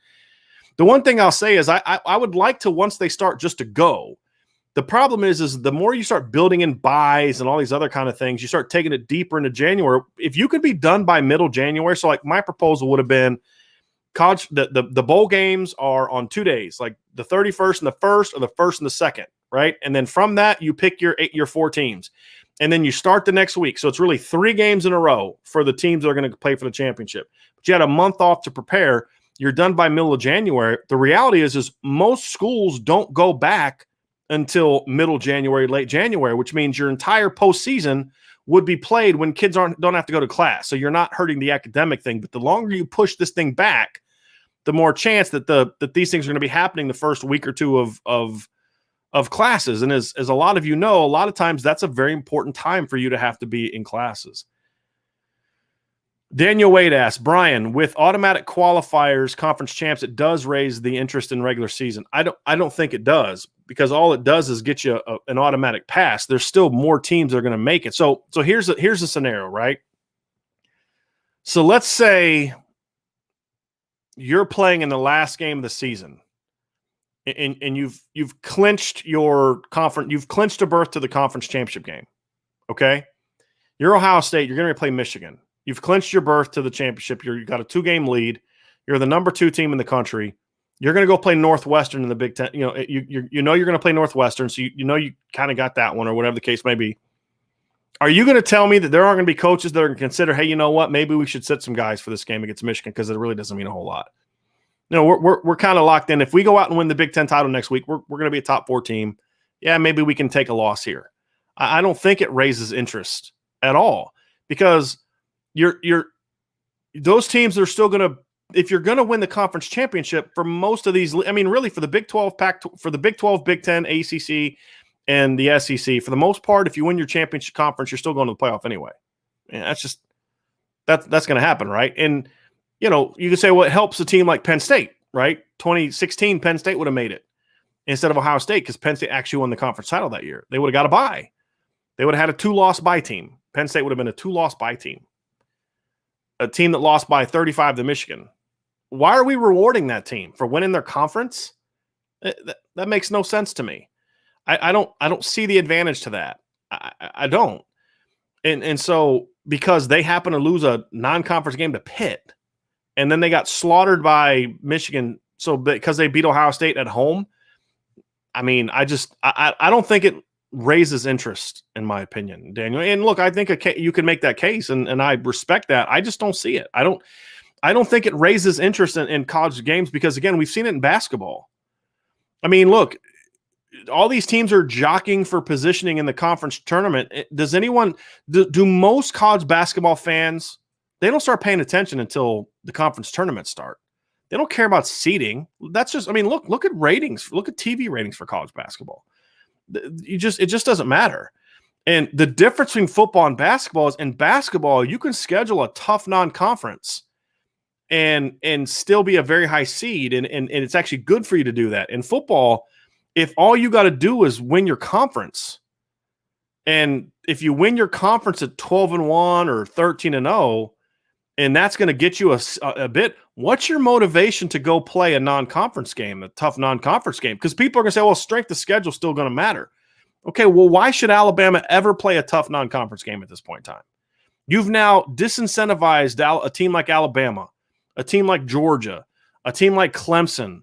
The one thing I'll say is I would like to, once they start, just to go. The problem is the more you start building in buys and all these other kind of things, you start taking it deeper into January. If you could be done by middle January, so like my proposal would have been college, the bowl games are on 2 days, like the 31st and the 1st, or the 1st and the 2nd, right? And then from that, you pick your 4 teams. And then you start the next week. So it's really 3 games in a row for the teams that are going to play for the championship. But you had a month off to prepare. You're done by middle of January. The reality is most schools don't go back until middle January, late January, which means your entire postseason would be played when kids don't have to go to class. So you're not hurting the academic thing. But the longer you push this thing back, the more chance that these things are going to be happening the first week or two of classes. And as a lot of you know, a lot of times that's a very important time for you to have to be in classes. Daniel Wade asks, Brian, with automatic qualifiers, conference champs, it does raise the interest in regular season. I don't think it does, because all it does is get you an automatic pass. There's still more teams that are going to make it. So here's a scenario, right? So let's say you're playing in the last game of the season, and you've clinched your conference, you've clinched a berth to the conference championship game. Okay, you're Ohio State. You're going to play Michigan. You've clinched your berth to the championship. You've got a 2-game lead. You're the number 2 team in the country. You're going to go play Northwestern in the Big Ten. You know, you're going to play Northwestern, so you kind of got that one, or whatever the case may be. Are you going to tell me that there aren't going to be coaches that are going to consider, hey, you know what, maybe we should sit some guys for this game against Michigan, because it really doesn't mean a whole lot? You know, we're kind of locked in. If we go out and win the Big Ten title next week, we're going to be a top 4 team. Yeah, maybe we can take a loss here. I don't think it raises interest at all, because those teams are still going to, if you're going to win the conference championship for most of these, I mean, really for the Big 12, for the Big 12, Big 10, ACC, and the SEC, for the most part, if you win your championship conference, you're still going to the playoff anyway. And that's going to happen, right? And you know, you can say, well, it helps a team like Penn State, right? 2016, Penn State would have made it instead of Ohio State, because Penn State actually won the conference title that year. They would have got a bye. They would have had a 2-loss bye team. Penn State would have been a 2-loss bye team. A team that lost by 35 to Michigan. Why are we rewarding that team for winning their conference? That makes no sense to me. I don't see the advantage to that. I don't. And so because they happen to lose a non-conference game to Pitt, and then they got slaughtered by Michigan, so because they beat Ohio State at home, I mean, I don't think it raises interest, in my opinion, Daniel. And look, I think you can make that case, and I respect that. I just don't see it. I don't think it raises interest in college games, because, again, we've seen it in basketball. I mean, look, all these teams are jockeying for positioning in the conference tournament. Do most college basketball fans, they don't start paying attention until the conference tournaments start. They don't care about seeding. That's just, I mean, look at ratings. Look at TV ratings for college basketball. It just doesn't matter. And the difference between football and basketball is, in basketball, you can schedule a tough non-conference and still be a very high seed, and it's actually good for you to do that. In football, if all you got to do is win your conference, and if you win your conference at 12-1 or 13-0, and that's going to get you a bit, what's your motivation to go play a non-conference game, a tough non-conference game? Because people are going to say, well, strength of schedule is still going to matter. Okay, well, why should Alabama ever play a tough non-conference game at this point in time? You've now disincentivized a team like Alabama, a team like Georgia, a team like Clemson,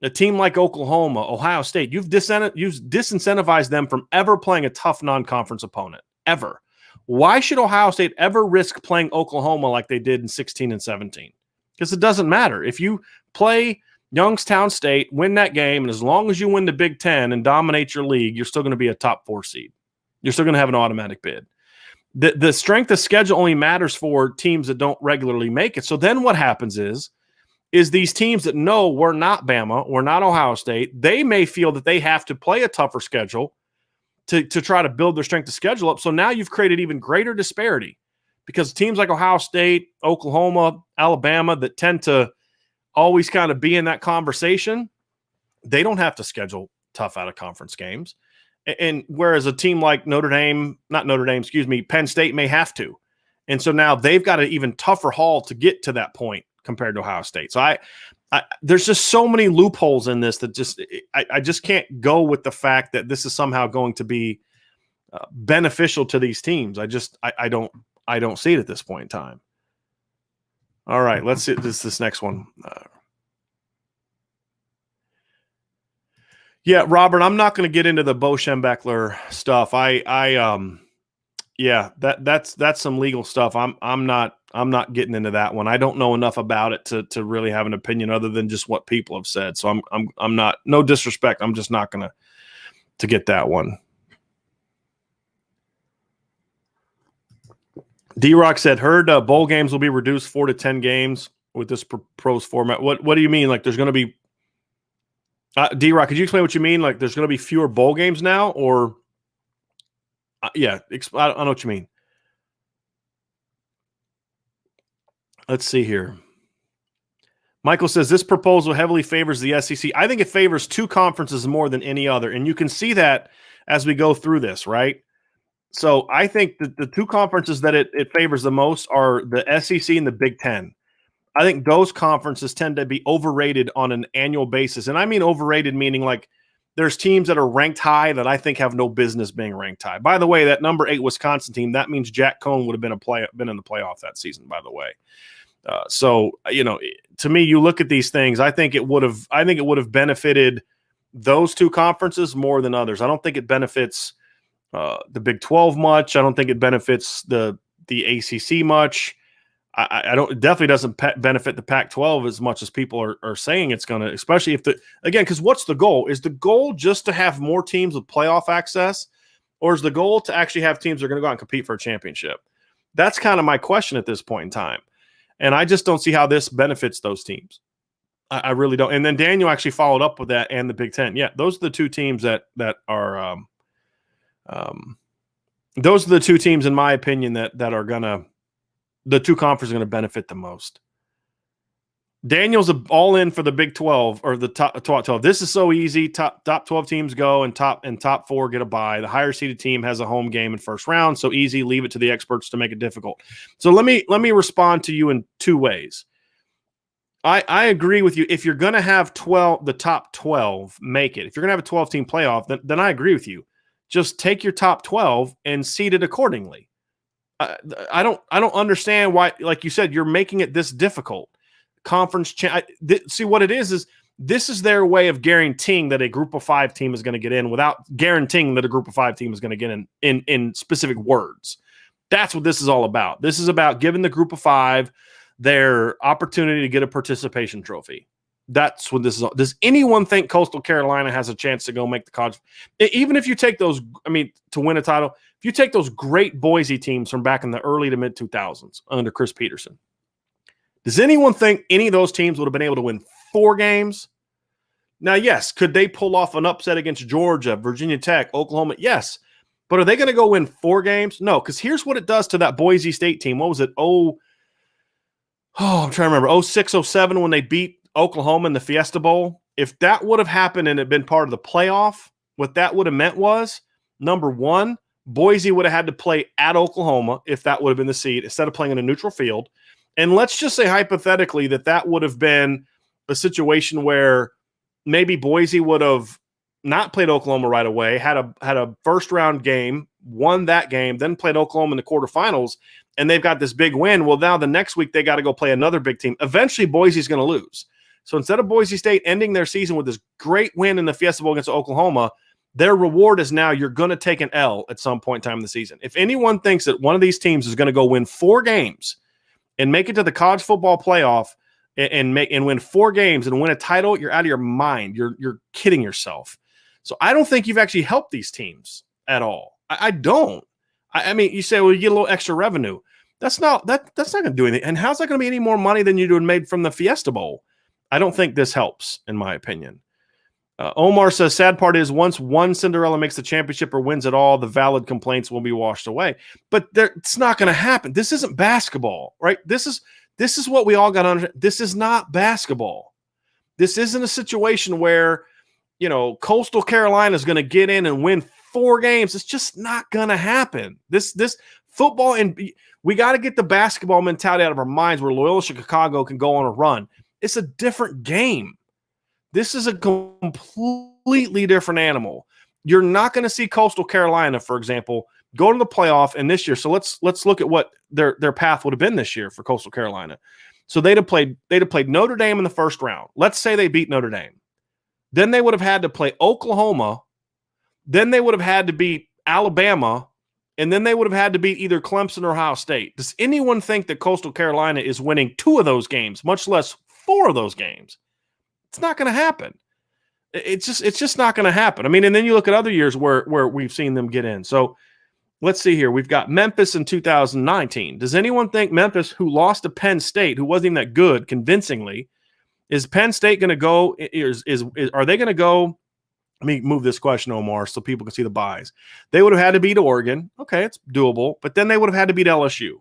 a team like Oklahoma, Ohio State. You've disincentivized them from ever playing a tough non-conference opponent, ever. Why should Ohio State ever risk playing Oklahoma like they did in 16 and 17? Because it doesn't matter. If you play Youngstown State, win that game, and as long as you win the Big Ten and dominate your league, you're still going to be a top 4 seed. You're still going to have an automatic bid. The strength of schedule only matters for teams that don't regularly make it. So then what happens is these teams that know we're not Bama, we're not Ohio State, they may feel that they have to play a tougher schedule to try to build their strength of schedule up. So now you've created even greater disparity because teams like Ohio State, Oklahoma, Alabama that tend to always kind of be in that conversation, they don't have to schedule tough out of conference games. And whereas a team like Penn State may have to. And so now they've got an even tougher haul to get to that point compared to Ohio State. So there's just so many loopholes in this that I just can't go with the fact that this is somehow going to be beneficial to these teams. I don't see it at this point in time. All right, let's see this next one. Yeah, Robert, I'm not going to get into the Bo Schembechler stuff. That's some legal stuff. I'm not getting into that one. I don't know enough about it to really have an opinion other than just what people have said. So I'm not, no disrespect. I'm just not going to get that one. D-Rock said, heard bowl games will be reduced 4 to 10 games with this proposed format. What do you mean? Like there's going to be D-Rock, could you explain what you mean? Like there's going to be fewer bowl games now or I don't know what you mean. Let's see here. Michael says this proposal heavily favors the SEC. I think it favors 2 conferences more than any other. And you can see that as we go through this, right? So I think that the 2 conferences that it favors the most are the SEC and the Big Ten. I think those conferences tend to be overrated on an annual basis. And I mean overrated meaning like there's teams that are ranked high that I think have no business being ranked high. By the way, that number 8 Wisconsin team, that means Jack Cohn would have been in the playoff that season, by the way. So, to me, you look at these things, I think it would have benefited those 2 conferences more than others. I don't think it benefits the Big 12 much. I don't think it benefits the ACC much. It definitely doesn't benefit the Pac-12 as much as people are saying it's going to, especially because what's the goal? Is the goal just to have more teams with playoff access, or is the goal to actually have teams that are going to go out and compete for a championship? That's kind of my question at this point in time. And I just don't see how this benefits those teams. I really don't. And then Daniel actually followed up with that and the Big Ten. Yeah, those are the 2 teams that are those are the 2 teams, in my opinion, that are going to, the 2 conferences are going to benefit the most. Daniel's all in for the Big 12 or the top 12. This is so easy. Top 12 teams go and top 4 get a bye. The higher seeded team has a home game in first round. So easy. Leave it to the experts to make it difficult. So let me respond to you in 2 ways. I agree with you. If you're going to have the top 12 make it, if you're going to have a 12-team playoff, then I agree with you. Just take your top 12 and seed it accordingly. I don't understand why, like you said, you're making it this difficult. See what it is this is their way of guaranteeing that a group of 5 team is going to get in without guaranteeing that a group of 5 team is going to get in specific words. That's what this is all about. This is about giving the group of 5 their opportunity to get a participation trophy. That's what this is. Does anyone think Coastal Carolina has a chance to go make the college? Even if you take those, to win a title, if you take those great Boise teams from back in the early to mid 2000s under Chris Peterson, does anyone think any of those teams would have been able to win 4 games? Now, yes, could they pull off an upset against Georgia, Virginia Tech, Oklahoma? Yes. But are they going to go win 4 games? No, because here's what it does to that Boise State team. What was it? I'm trying to remember. 06, 07 when they beat Oklahoma in the Fiesta Bowl. If that would have happened and it had been part of the playoff, what that would have meant was, number 1, Boise would have had to play at Oklahoma if that would have been the seed instead of playing in a neutral field. And let's just say hypothetically that would have been a situation where maybe Boise would have not played Oklahoma right away, had a first round game, won that game, then played Oklahoma in the quarterfinals, and they've got this big win. Well, now the next week they got to go play another big team. Eventually, Boise's going to lose. So instead of Boise State ending their season with this great win in the Fiesta Bowl against Oklahoma, their reward is now you're going to take an L at some point in time in the season. If anyone thinks that one of these teams is going to go win 4 games and make it to the college football playoff, and win 4 games and win a title, you're out of your mind. You're kidding yourself. So I don't think you've actually helped these teams at all. I don't. I mean, you say, well, you get a little extra revenue. That's not going to do anything. And how's that going to be any more money than you'd have made from the Fiesta Bowl? I don't think this helps, in my opinion. Omar says, sad part is once one Cinderella makes the championship or wins it all, the valid complaints will be washed away. But it's not going to happen. This isn't basketball, right? This is what we all got to understand. This is not basketball. This isn't a situation where, Coastal Carolina is going to get in and win 4 games. It's just not going to happen. This football, and we got to get the basketball mentality out of our minds where Loyola Chicago can go on a run. It's a different game. This is a completely different animal. You're not going to see Coastal Carolina, for example, go to the playoff and this year. So let's look at what their path would have been this year for Coastal Carolina. So they'd have played Notre Dame in the first round. Let's say they beat Notre Dame. Then they would have had to play Oklahoma. Then they would have had to beat Alabama. And then they would have had to beat either Clemson or Ohio State. Does anyone think that Coastal Carolina is winning 2 of those games, much less 4 of those games? It's not going to happen. It's just not going to happen. I mean, and then you look at other years where we've seen them get in. So let's see here. We've got Memphis in 2019. Does anyone think Memphis, who lost to Penn State, who wasn't even that good convincingly, is Penn State going to go? Are they going to go? Let me move this question, Omar, so people can see the buys. They would have had to beat Oregon. Okay, it's doable. But then they would have had to beat LSU.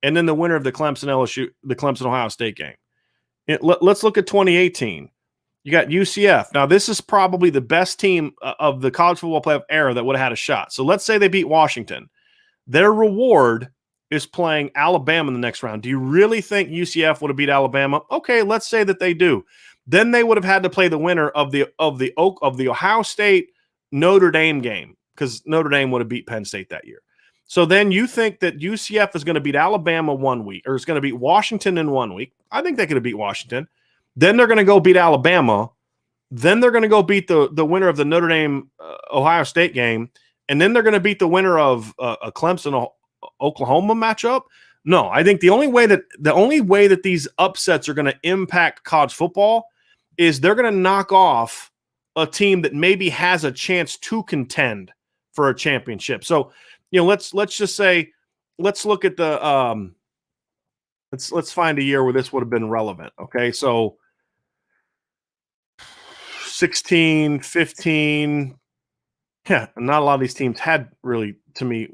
And then the winner of the Clemson Ohio State game. Let's look at 2018. You got UCF. Now, this is probably the best team of the college football playoff era that would have had a shot. So let's say they beat Washington. Their reward is playing Alabama in the next round. Do you really think UCF would have beat Alabama? Okay, let's say that they do. Then they would have had to play the winner of the Ohio State Notre Dame game because Notre Dame would have beat Penn State that year. So then you think that UCF is going to beat Alabama 1 week, or it's going to beat Washington in 1 week. I think they could have beat Washington. Then they're going to go beat Alabama. Then they're going to go beat the winner of the Notre Dame Ohio State game. And then they're going to beat the winner of a Clemson Oklahoma matchup. No, I think the only way that these upsets are going to impact college football is they're going to knock off a team that maybe has a chance to contend for a championship. So, let's just say, let's look at the let's find a year where this would have been relevant. Okay, so 16, 15. Yeah, not a lot of these teams had really, to me,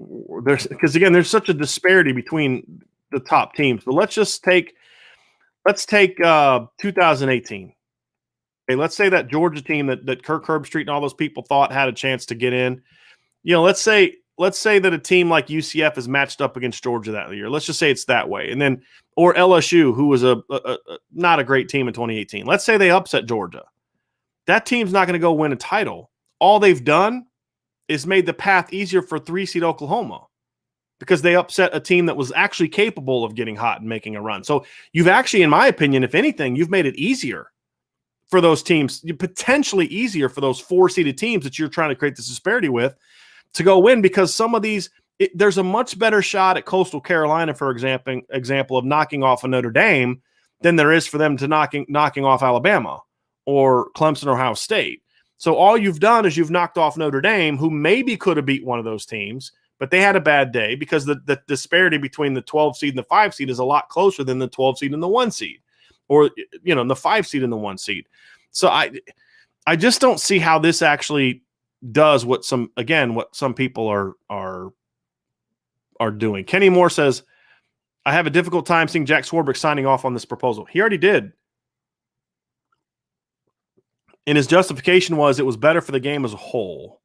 because again, there's such a disparity between the top teams. But let's take 2018. Okay, let's say that Georgia team that Kirk Herbstreit and all those people thought had a chance to get in. Let's say that a team like UCF is matched up against Georgia that year. Let's just say it's that way, and then or LSU, who was a not a great team in 2018. Let's say they upset Georgia. That team's not going to go win a title. All they've done is made the path easier for 3-seed Oklahoma because they upset a team that was actually capable of getting hot and making a run. So you've actually, in my opinion, if anything, you've made it easier for those teams, potentially easier for those 4-seeded teams that you're trying to create this disparity with to go win, because some of these, there's a much better shot at Coastal Carolina, for example, of knocking off a Notre Dame than there is for them to knocking off Alabama or Clemson or Ohio State. So all you've done is you've knocked off Notre Dame, who maybe could have beat one of those teams, but they had a bad day because the disparity between the 12 seed and the 5 seed is a lot closer than the 12 seed and the 1 seed, or the 5 seed and the 1 seed. So I just don't see how this actually does what some people are doing. Kenny Moore says, I have a difficult time seeing Jack Swarbrick signing off on this proposal. He already did. And his justification was it was better for the game as a whole.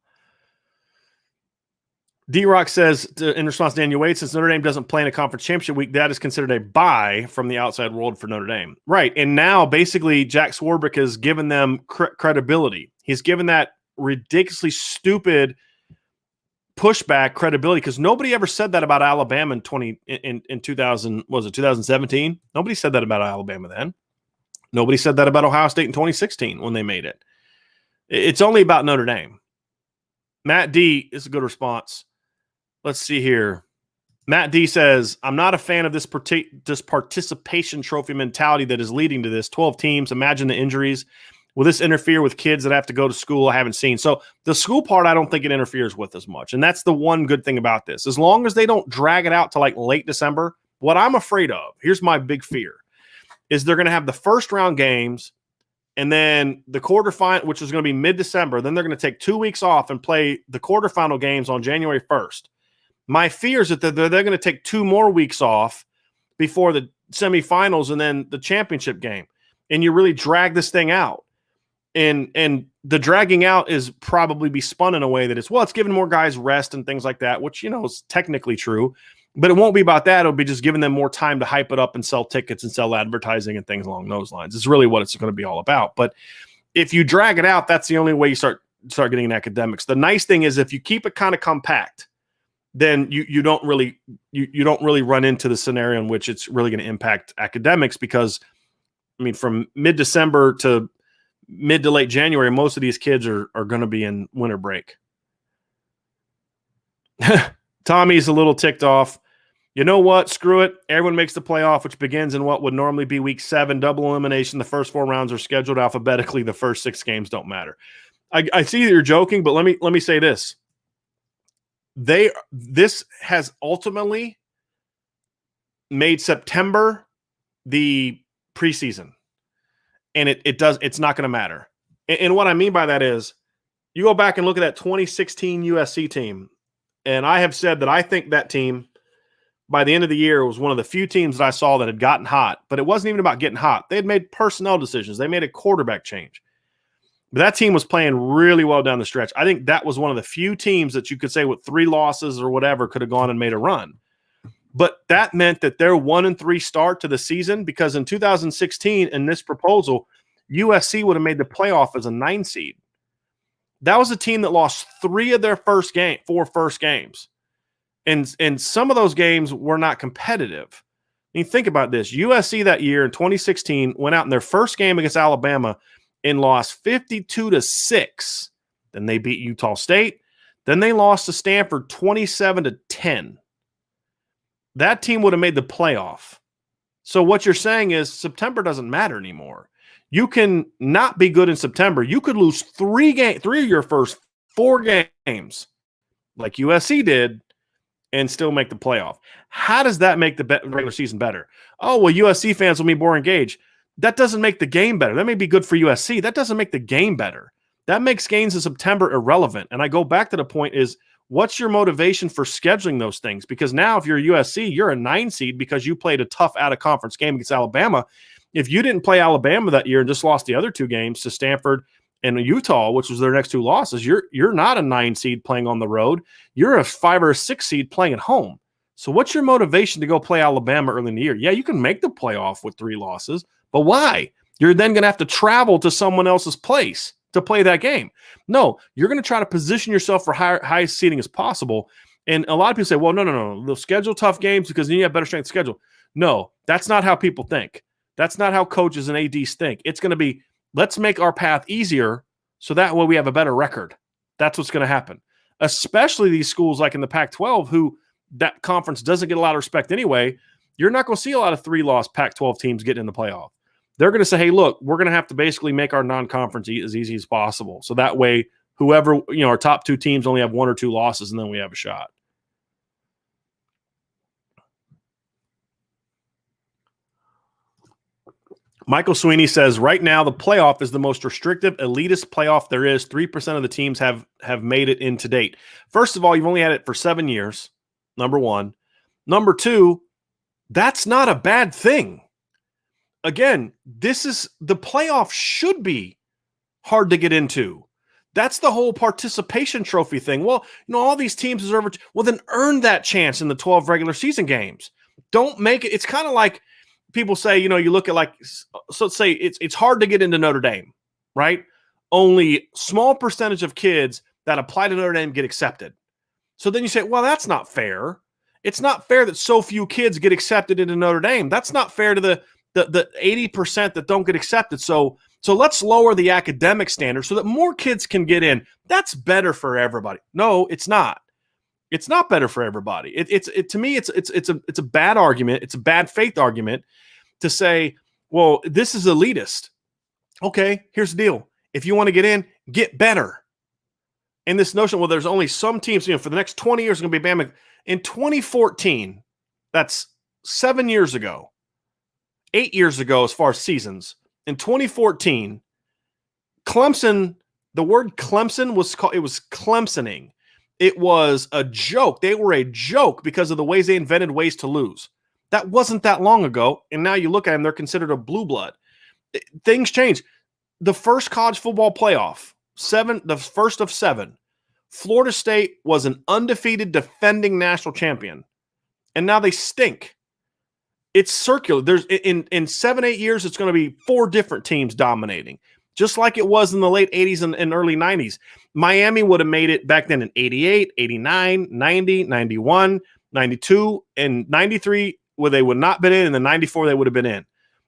D-Rock says, in response to Daniel Wade, since Notre Dame doesn't play in a conference championship week, that is considered a bye from the outside world for Notre Dame. Right. And now basically Jack Swarbrick has given them credibility. He's given that ridiculously stupid pushback credibility, because nobody ever said that about Alabama in 2017? Nobody said that about Alabama then. Nobody said that about Ohio State in 2016 when they made it. It's only about Notre Dame. Matt D is a good response. Let's see here. Matt D says, I'm not a fan of this participation trophy mentality that is leading to this. 12 teams, imagine the injuries. Will this interfere with kids that have to go to school? I haven't seen. So the school part, I don't think it interferes with as much. And that's the one good thing about this. As long as they don't drag it out to like late December, what I'm afraid of, here's my big fear, is they're going to have the first round games and then the quarterfinal, which is going to be mid-December. Then they're going to take 2 weeks off and play the quarterfinal games on January 1st. My fear is that they're going to take 2 more weeks off before the semifinals and then the championship game. And you really drag this thing out. And the dragging out is probably be spun in a way that it's giving more guys rest and things like that, which, is technically true. But it won't be about that. It'll be just giving them more time to hype it up and sell tickets and sell advertising and things along those lines. It's really what it's going to be all about. But if you drag it out, that's the only way you start getting in academics. The nice thing is if you keep it kind of compact, then you don't really run into the scenario in which it's really going to impact academics because, from mid-December to mid to late January, most of these kids are going to be in winter break. Tommy's a little ticked off. You know what? Screw it. Everyone makes the playoff, which begins in what would normally be week 7, double elimination. The first 4 rounds are scheduled alphabetically. The first 6 games don't matter. I see that you're joking, but let me say this. This has ultimately made September the preseason. And it's not going to matter. And what I mean by that is you go back and look at that 2016 USC team. And I have said that I think that team by the end of the year was one of the few teams that I saw that had gotten hot, but it wasn't even about getting hot. They had made personnel decisions. They made a quarterback change. But that team was playing really well down the stretch. I think that was one of the few teams that you could say with 3 losses or whatever could have gone and made a run. But that meant that their 1-3 start to the season, because in 2016, in this proposal, USC would have made the playoff as a 9 seed. That was a team that lost 3 of their 4 first games. And some of those games were not competitive. Think about this. USC that year in 2016 went out in their first game against Alabama and lost 52-6. Then they beat Utah State. Then they lost to Stanford 27-10. That team would have made the playoff. So what you're saying is September doesn't matter anymore. You can not be good in September. You could lose 3 of your first 4 games like USC did and still make the playoff. How does that make the regular season better? Oh, well, USC fans will be more engaged. That doesn't make the game better. That may be good for USC. That doesn't make the game better. That makes games in September irrelevant. And I go back to the point is, what's your motivation for scheduling those things? Because now if you're USC, you're a 9 seed because you played a tough out-of-conference game against Alabama. If you didn't play Alabama that year and just lost the other 2 games to Stanford and Utah, which was their next 2 losses, you're not a 9 seed playing on the road. You're a 5 or a 6 seed playing at home. So what's your motivation to go play Alabama early in the year? Yeah, you can make the playoff with 3 losses, but why? You're then going to have to travel to someone else's place to play that game. No, you're going to try to position yourself for highest seeding as possible. And a lot of people say, well, no. They'll schedule tough games because then you have better strength schedule. No, that's not how people think. That's not how coaches and ADs think. It's going to be, let's make our path easier so that way we have a better record. That's what's going to happen. Especially these schools like in the Pac-12 who that conference doesn't get a lot of respect anyway. You're not going to see a lot of 3-loss Pac-12 teams getting in the playoff. They're going to say, hey, look, we're going to have to basically make our non-conference as easy as possible. So that way, whoever, our top 2 teams only have 1 or 2 losses, and then we have a shot. Michael Sweeney says, right now, the playoff is the most restrictive, elitist playoff there is. 3% of the teams have made it in to date. First of all, you've only had it for 7 years, number 1. Number 2, that's not a bad thing. Again, the playoff should be hard to get into. That's the whole participation trophy thing. Well, all these teams deserve it. Well, then earn that chance in the 12 regular season games. Don't make it. It's kind of like people say, you look at so let's say it's hard to get into Notre Dame, right? Only small percentage of kids that apply to Notre Dame get accepted. So then you say, well, that's not fair. It's not fair that so few kids get accepted into Notre Dame. That's not fair to the 80% that don't get accepted. So let's lower the academic standard so that more kids can get in. That's better for everybody. No, it's not. It's not better for everybody. To me, it's a bad argument. It's a bad faith argument to say, well, this is elitist. Okay, here's the deal. If you want to get in, get better. And this notion, well, there's only some teams, for the next 20 years, going to be Bama. In 2014, that's 7 years ago, 8 years ago, as far as seasons. In 2014, Clemson, the word Clemson was called, it was Clemsoning. It was a joke. They were a joke because of the ways they invented ways to lose. That wasn't that long ago. And now you look at them, they're considered a blue blood. Things change. The first college football playoff, the first of 7, Florida State was an undefeated defending national champion. And now they stink. It's circular. There's in 7-8 years, it's going to be 4 different teams dominating, just like it was in the late 80s and early 90s. Miami would have made it back then in 88, 89, 90, 91, 92, and 93, where they would not have been in, and then 94 they would have been in.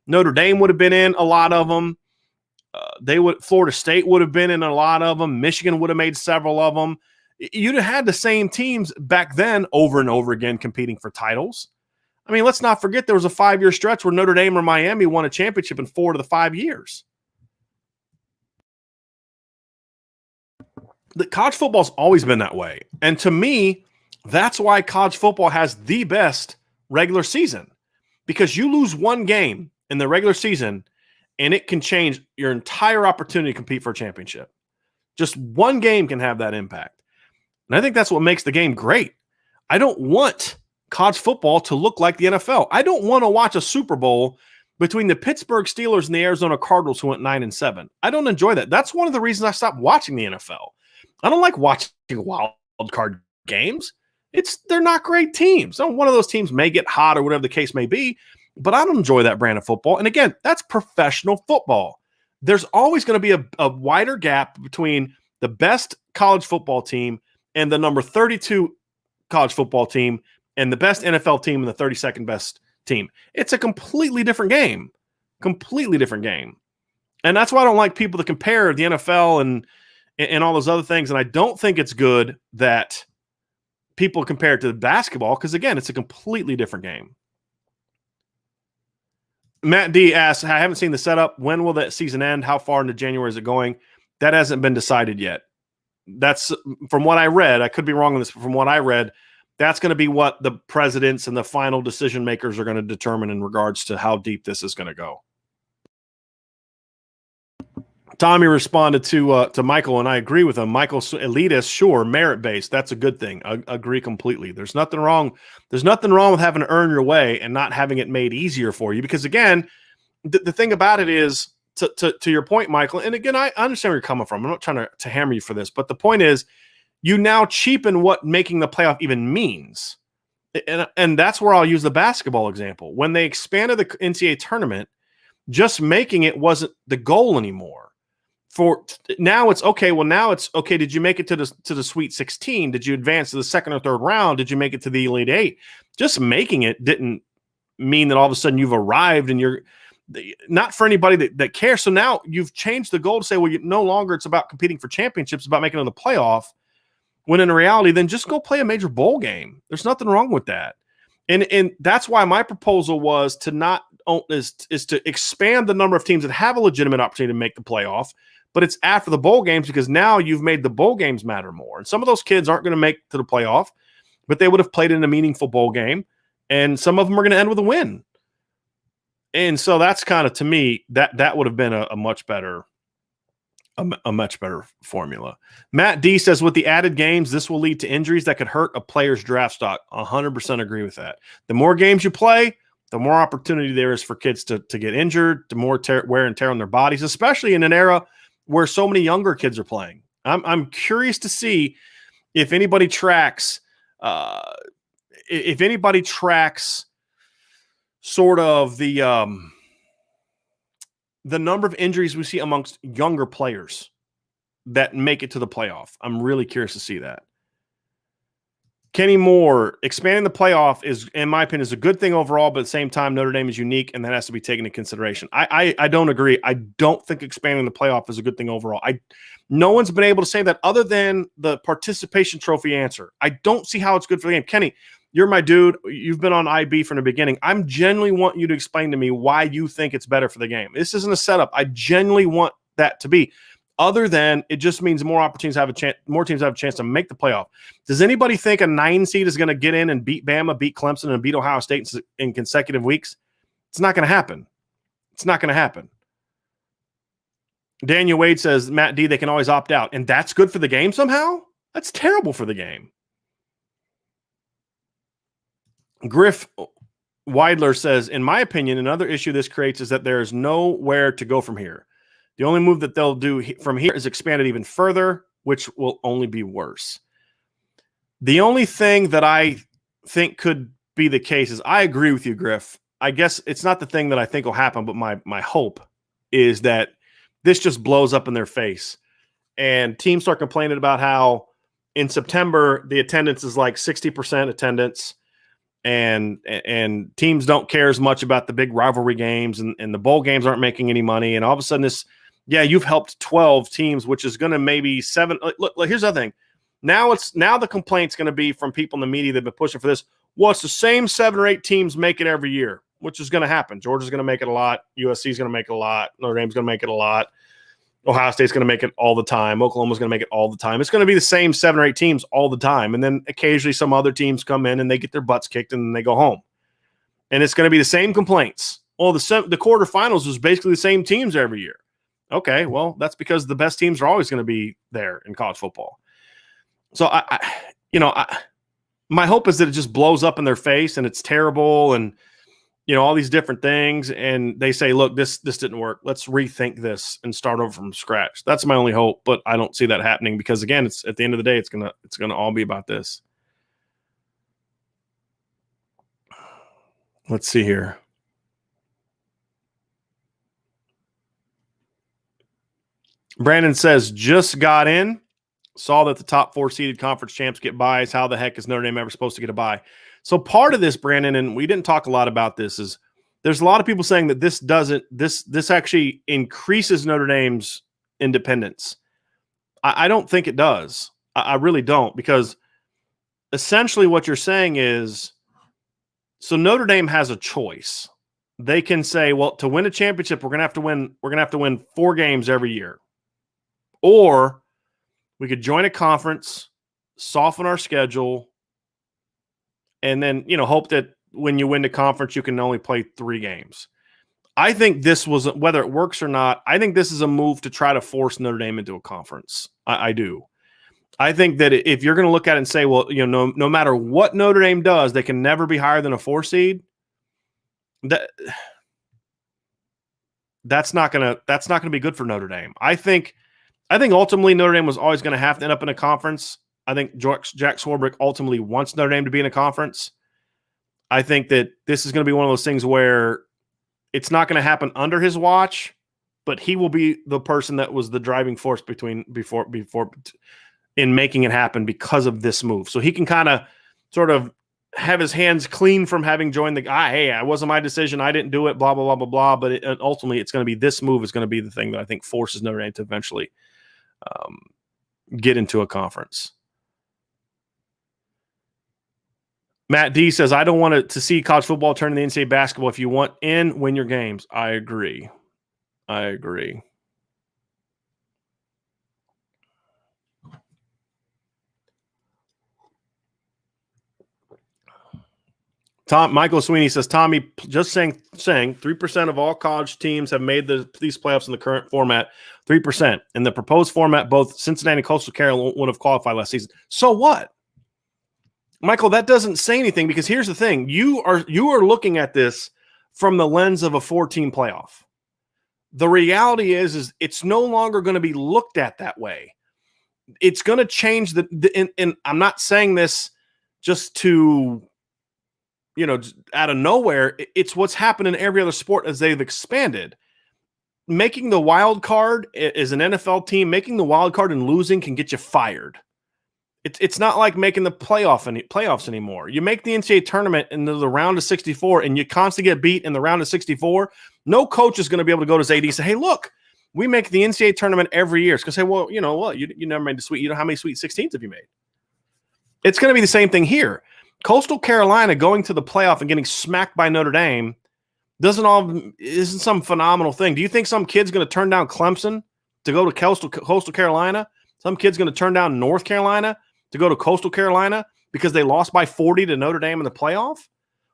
Notre Dame would have been in a lot of them. Florida State would have been in a lot of them. Michigan would have made several of them. You'd have had the same teams back then over and over again competing for titles. I mean, let's not forget there was a 5-year stretch where Notre Dame or Miami won a championship in 4 of the 5 years. The college football's always been that way. And to me, that's why college football has the best regular season, because you lose one game in the regular season and it can change your entire opportunity to compete for a championship. Just one game can have that impact. And I think that's what makes the game great. I don't want college football to look like the NFL. I don't want to watch a Super Bowl between the Pittsburgh Steelers and the Arizona Cardinals, who went 9-7. I don't enjoy that. That's one of the reasons I stopped watching the NFL. I don't like watching wild card games. They're not great teams. So one of those teams may get hot or whatever the case may be, but I don't enjoy that brand of football. And again, that's professional football. There's always going to be a wider gap between the best college football team and the number 32 college football team and the best NFL team and the 32nd best team. It's a completely different game. Completely different game. And that's why I don't like people to compare the NFL and all those other things. And I don't think it's good that people compare it to the basketball, because, again, it's a completely different game. Matt D asks, I haven't seen the setup. When will that season end? How far into January is it going? That hasn't been decided yet. That's from what I read. I could be wrong on this, but from what I read, that's going to be what the presidents and the final decision makers are going to determine in regards to how deep this is going to go. Tommy responded to Michael, and I agree with him. Michael's elitist, sure, merit-based. That's a good thing. I agree completely. There's nothing wrong. There's nothing wrong with having to earn your way and not having it made easier for you. Because, again, the thing about it is, to your point, Michael, and again, I understand where you're coming from. I'm not trying to hammer you for this, but the point is, you now cheapen what making the playoff even means. And that's where I'll use the basketball example. When they expanded the NCAA tournament, just making it wasn't the goal anymore. For now, it's okay. Well, now it's okay. Did you make it to the Sweet 16? Did you advance to the second or third round? Did you make it to the Elite 8? Just making it didn't mean that all of a sudden you've arrived, and you're not for anybody that cares. So now you've changed the goal to say, well, no longer it's about competing for championships, it's about making it in the playoff. When in reality, then just go play a major bowl game. There's nothing wrong with that. And that's why my proposal was to not is to expand the number of teams that have a legitimate opportunity to make the playoff. But it's after the bowl games, because now you've made the bowl games matter more. And some of those kids aren't going to make to the playoff, but they would have played in a meaningful bowl game. And some of them are going to end with a win. And so that's kind of, to me, that would have been a much better formula. Matt D says, with the added games, this will lead to injuries that could hurt a player's draft stock. 100% agree with that. The more games you play, the more opportunity there is for kids to get injured, the more wear and tear on their bodies, especially in an era where so many younger kids are playing. I'm curious to see if anybody tracks sort of the number of injuries we see amongst younger players that make it to the playoff. I'm really curious to see that. Kenny Moore, expanding the playoff is, in my opinion, is a good thing overall, but at the same time, Notre Dame is unique, and that has to be taken into consideration. I don't agree. I don't think expanding the playoff is a good thing overall. No one's been able to say that other than the participation trophy answer. I don't see how it's good for the game. Kenny, you're my dude. You've been on IB from the beginning. I'm genuinely want you to explain to me why you think it's better for the game. This isn't a setup. I genuinely want that to be. Other than it just means more opportunities have a chance, more teams have a chance to make the playoff. Does anybody think a 9 seed is going to get in and beat Bama, beat Clemson, and beat Ohio State in consecutive weeks? It's not going to happen. It's not going to happen. Daniel Wade says, Matt D, they can always opt out. And that's good for the game somehow? That's terrible for the game. Griff Weidler says, in my opinion, another issue this creates is that there's nowhere to go from here. The only move that they'll do from here is expand it even further, which will only be worse. The only thing that I think could be the case is I agree with you, Griff. I guess it's not the thing that I think will happen, but my hope is that this just blows up in their face. And teams start complaining about how in September the attendance is like 60% attendance. And teams don't care as much about the big rivalry games, and the bowl games aren't making any money. And all of a sudden you've helped 12 teams, which is going to maybe 7. Look, here's the other thing. Now the complaint's going to be from people in the media that have been pushing for this. Well, it's the same 7 or 8 teams make it every year, which is going to happen. Georgia's going to make it a lot. USC's going to make it a lot. Notre Dame's going to make it a lot. Ohio State's going to make it all the time. Oklahoma's going to make it all the time. It's going to be the same 7 or 8 teams all the time. And then occasionally some other teams come in and they get their butts kicked and then they go home. And it's going to be the same complaints. Well, the quarterfinals is basically the same teams every year. Okay, well, that's because the best teams are always going to be there in college football. So, my hope is that it just blows up in their face and it's terrible and, all these different things. And they say, look, this didn't work. Let's rethink this and start over from scratch. That's my only hope, but I don't see that happening because, again, it's at the end of the day, it's gonna all be about this. Let's see here. Brandon says, just got in, saw that the top 4 seeded conference champs get buys. How the heck is Notre Dame ever supposed to get a bye? So part of this, Brandon, and we didn't talk a lot about this, is there's a lot of people saying that this actually increases Notre Dame's independence. I don't think it does. I really don't, because essentially what you're saying is, so Notre Dame has a choice. They can say, well, to win a championship, we're gonna have to win 4 games every year. Or we could join a conference, soften our schedule, and then, hope that when you win the conference, you can only play 3 games. I think this was, whether it works or not, I think this is a move to try to force Notre Dame into a conference. I do. I think that if you're going to look at it and say, well, no matter what Notre Dame does, they can never be higher than a 4 seed. That's not going to be good for Notre Dame. I think ultimately Notre Dame was always going to have to end up in a conference. I think Jack Swarbrick ultimately wants Notre Dame to be in a conference. I think that this is going to be one of those things where it's not going to happen under his watch, but he will be the person that was the driving force before in making it happen because of this move. So he can kind of sort of have his hands clean from having joined the guy. Hey, it wasn't my decision. I didn't do it, blah, blah, blah, blah, blah. But ultimately, it's going to be this move is going to be the thing that I think forces Notre Dame to eventually get into a conference. Matt D says, I don't want to see college football turn into the NCAA basketball. If you want in, win your games. I agree. Michael Sweeney says, Tommy, just saying 3% of all college teams have made these playoffs in the current format. 3%. In the proposed format, both Cincinnati and Coastal Carolina would have qualified last season. So what? Michael, that doesn't say anything, because here's the thing. You are looking at this from the lens of a 4-team playoff. The reality is it's no longer going to be looked at that way. It's going to change and I'm not saying this just to, out of nowhere. It's what's happened in every other sport as they've expanded. Making the wild card as an NFL team, making the wild card and losing can get you fired. It's not like making the playoffs anymore. You make the NCAA tournament into the round of 64 and you constantly get beat in the round of 64. No coach is going to be able to go to his AD and say, hey, look, we make the NCAA tournament every year. It's going to say, well, you know what? You never made the Sweet. You know how many Sweet 16s have you made? It's going to be the same thing here. Coastal Carolina going to the playoff and getting smacked by Notre Dame isn't some phenomenal thing. Do you think some kid's going to turn down Clemson to go to Coastal Carolina? Some kid's going to turn down North Carolina to go to Coastal Carolina because they lost by 40 to Notre Dame in the playoff?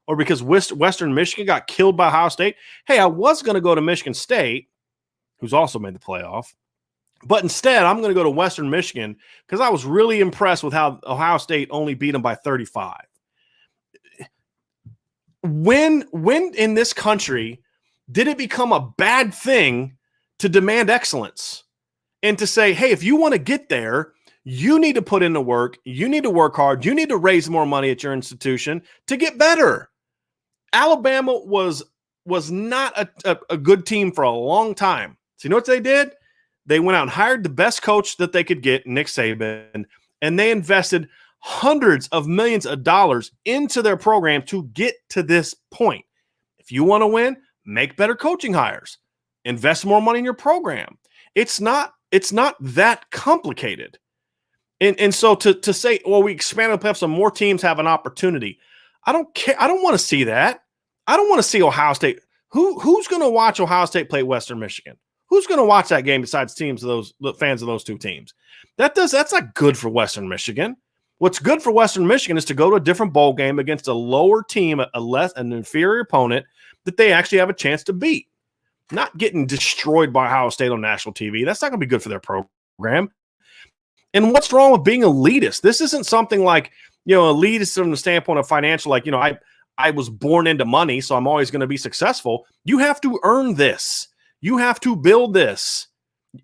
Or because Western Michigan got killed by Ohio State? Hey, I was going to go to Michigan State, who's also made the playoff. But instead, I'm going to go to Western Michigan because I was really impressed with how Ohio State only beat them by 35. When in this country did it become a bad thing to demand excellence and to say, hey, if you want to get there, you need to put in the work, you need to work hard, you need to raise more money at your institution to get better? Alabama was not a good team for a long time. So you know what they did? They went out and hired the best coach that they could get, Nick Saban, and they invested hundreds of millions of dollars into their program to get to this point. If you want to win, make better coaching hires, invest more money in your program. It's not that complicated. And so to say, well, we expanded the playoffs so more teams have an opportunity. I don't care. I don't want to see that. I don't want to see Ohio State. Who's going to watch Ohio State play Western Michigan? Who's going to watch that game besides fans of those two teams? That's not good for Western Michigan. What's good for Western Michigan is to go to a different bowl game against a lower team, an inferior opponent that they actually have a chance to beat. Not getting destroyed by Ohio State on national TV. That's not going to be good for their program. And what's wrong with being elitist? This isn't something like, elitist from the standpoint of financial, like, I was born into money, so I'm always going to be successful. You have to earn this. You have to build this.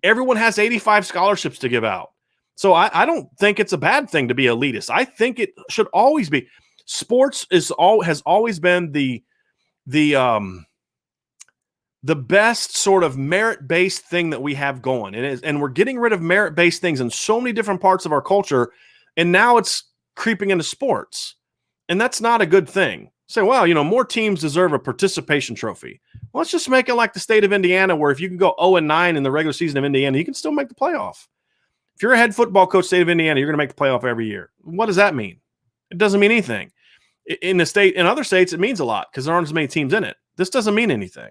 Everyone has 85 scholarships to give out. So I don't think it's a bad thing to be elitist. I think it should always be. Sports has always been the best sort of merit-based thing that we have going. And we're getting rid of merit-based things in so many different parts of our culture, and now it's creeping into sports. And that's not a good thing. Say, well, more teams deserve a participation trophy. Well, let's just make it like the state of Indiana, where if you can go 0-9 in the regular season of Indiana, you can still make the playoff. If you're a head football coach, state of Indiana, you're going to make the playoff every year. What does that mean? It doesn't mean anything. In other states, it means a lot because there aren't as many teams in it. This doesn't mean anything.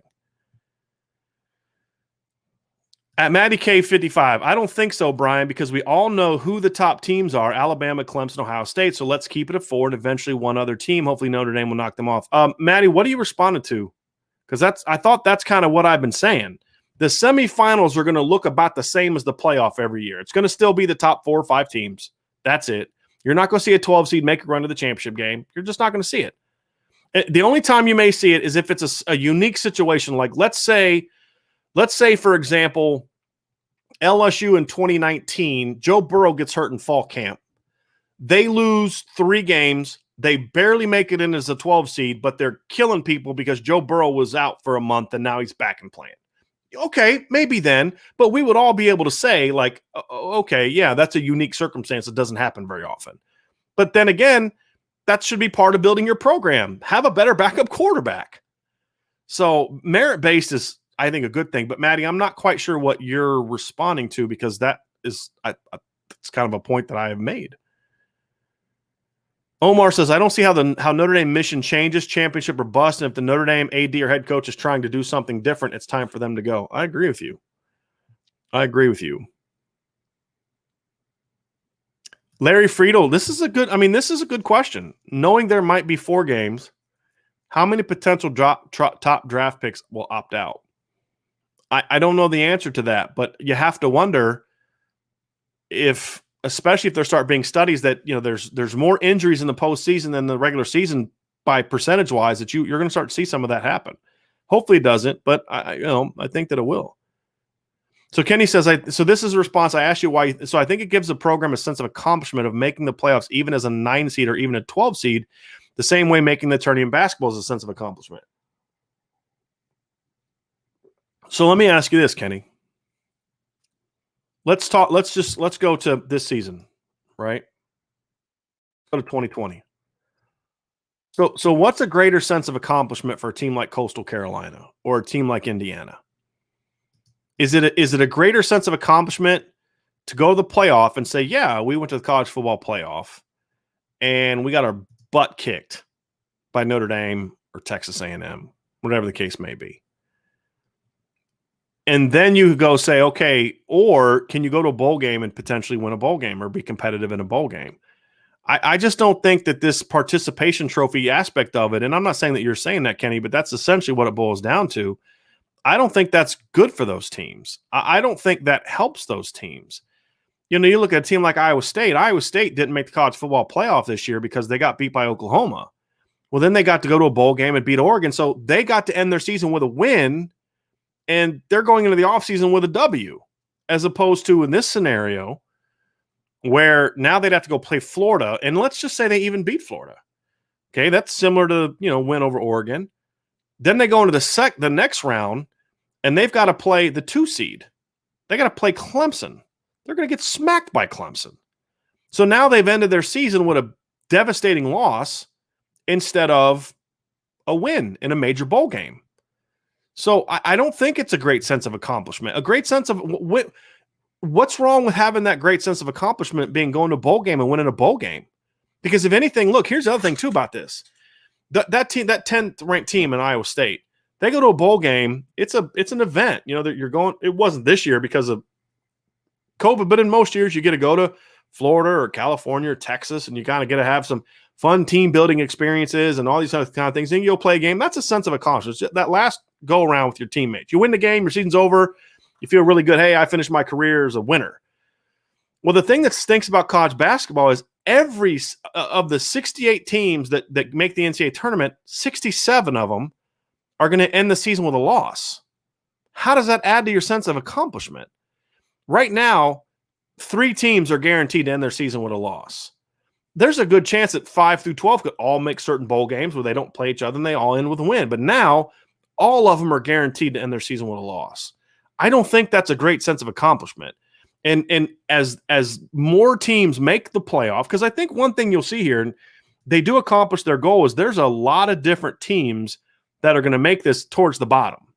At Matty K55, I don't think so, Brian, because we all know who the top teams are: Alabama, Clemson, Ohio State. So let's keep it at 4 and eventually one other team. Hopefully Notre Dame will knock them off. Matty, what are you responding to? Because I thought that's kind of what I've been saying. The semifinals are going to look about the same as the playoff every year. It's going to still be the top 4 or 5 teams. That's it. You're not going to see a 12 seed make a run to the championship game. You're just not going to see it. The only time you may see it is if it's a unique situation. Like let's say, for example, LSU in 2019, Joe Burrow gets hurt in fall camp. They lose 3 games. They barely make it in as a 12 seed, but they're killing people because Joe Burrow was out for a month and now he's back and playing. Okay, maybe then, but we would all be able to say, like, okay, yeah, that's a unique circumstance that doesn't happen very often. But then again, that should be part of building your program. Have a better backup quarterback. So merit-based is, I think, a good thing. But, Maddie, I'm not quite sure what you're responding to because that is it's kind of a point that I have made. Omar says, I don't see how Notre Dame mission changes, championship or bust, and if the Notre Dame AD or head coach is trying to do something different, it's time for them to go. I agree with you. Larry Friedel, this is a good question. Knowing there might be 4 games, how many potential top draft picks will opt out? I don't know the answer to that, but you have to wonder if, especially if there start being studies that, there's more injuries in the postseason than the regular season by percentage wise, that you're going to start to see some of that happen. Hopefully it doesn't, but I think that it will. So Kenny says, so this is a response. I asked you why. So I think it gives the program a sense of accomplishment of making the playoffs, even as a 9 seed or even a 12 seed, the same way making the tourney in basketball is a sense of accomplishment. So let me ask you this, Kenny. Let's go to this season, right? Go to 2020. So what's a greater sense of accomplishment for a team like Coastal Carolina or a team like Indiana? Is it a greater sense of accomplishment to go to the playoff and say, yeah, we went to the college football playoff and we got our butt kicked by Notre Dame or Texas A&M, whatever the case may be? And then you go say, okay, or can you go to a bowl game and potentially win a bowl game or be competitive in a bowl game? I just don't think that this participation trophy aspect of it, and I'm not saying that you're saying that, Kenny, but that's essentially what it boils down to. I don't think that's good for those teams. I don't think that helps those teams. You know, you look at a team like Iowa State. Iowa State didn't make the college football playoff this year because they got beat by Oklahoma. Well, then they got to go to a bowl game and beat Oregon. So they got to end their season with a win, and they're going into the offseason with a W, as opposed to in this scenario where now they'd have to go play Florida. And let's just say they even beat Florida. Okay, that's similar to, win over Oregon. Then they go into the next round, and they've got to play the 2 seed. They got to play Clemson. They're going to get smacked by Clemson. So now they've ended their season with a devastating loss instead of a win in a major bowl game. So I don't think it's a great sense of accomplishment. A great sense of what's wrong with having that great sense of accomplishment being going to a bowl game and winning a bowl game? Because if anything, look, here's the other thing too about this. That team, that 10th ranked team in Iowa State, they go to a bowl game. It's an event. That you're going. It wasn't this year because of COVID, but in most years you get to go to Florida or California or Texas, and you kind of get to have some fun team building experiences and all these other kind of things. Then you'll play a game. That's a sense of accomplishment. That last go around with your teammates. You win the game, your season's over. You feel really good. Hey, I finished my career as a winner. Well, the thing that stinks about college basketball is every of the 68 teams that make the NCAA tournament, 67 of them are going to end the season with a loss. How does that add to your sense of accomplishment? Right now, 3 teams are guaranteed to end their season with a loss. There's a good chance that 5 through 12 could all make certain bowl games where they don't play each other and they all end with a win. But now, all of them are guaranteed to end their season with a loss. I don't think that's a great sense of accomplishment. And as more teams make the playoff, because I think one thing you'll see here, and they do accomplish their goal, is there's a lot of different teams that are going to make this towards the bottom.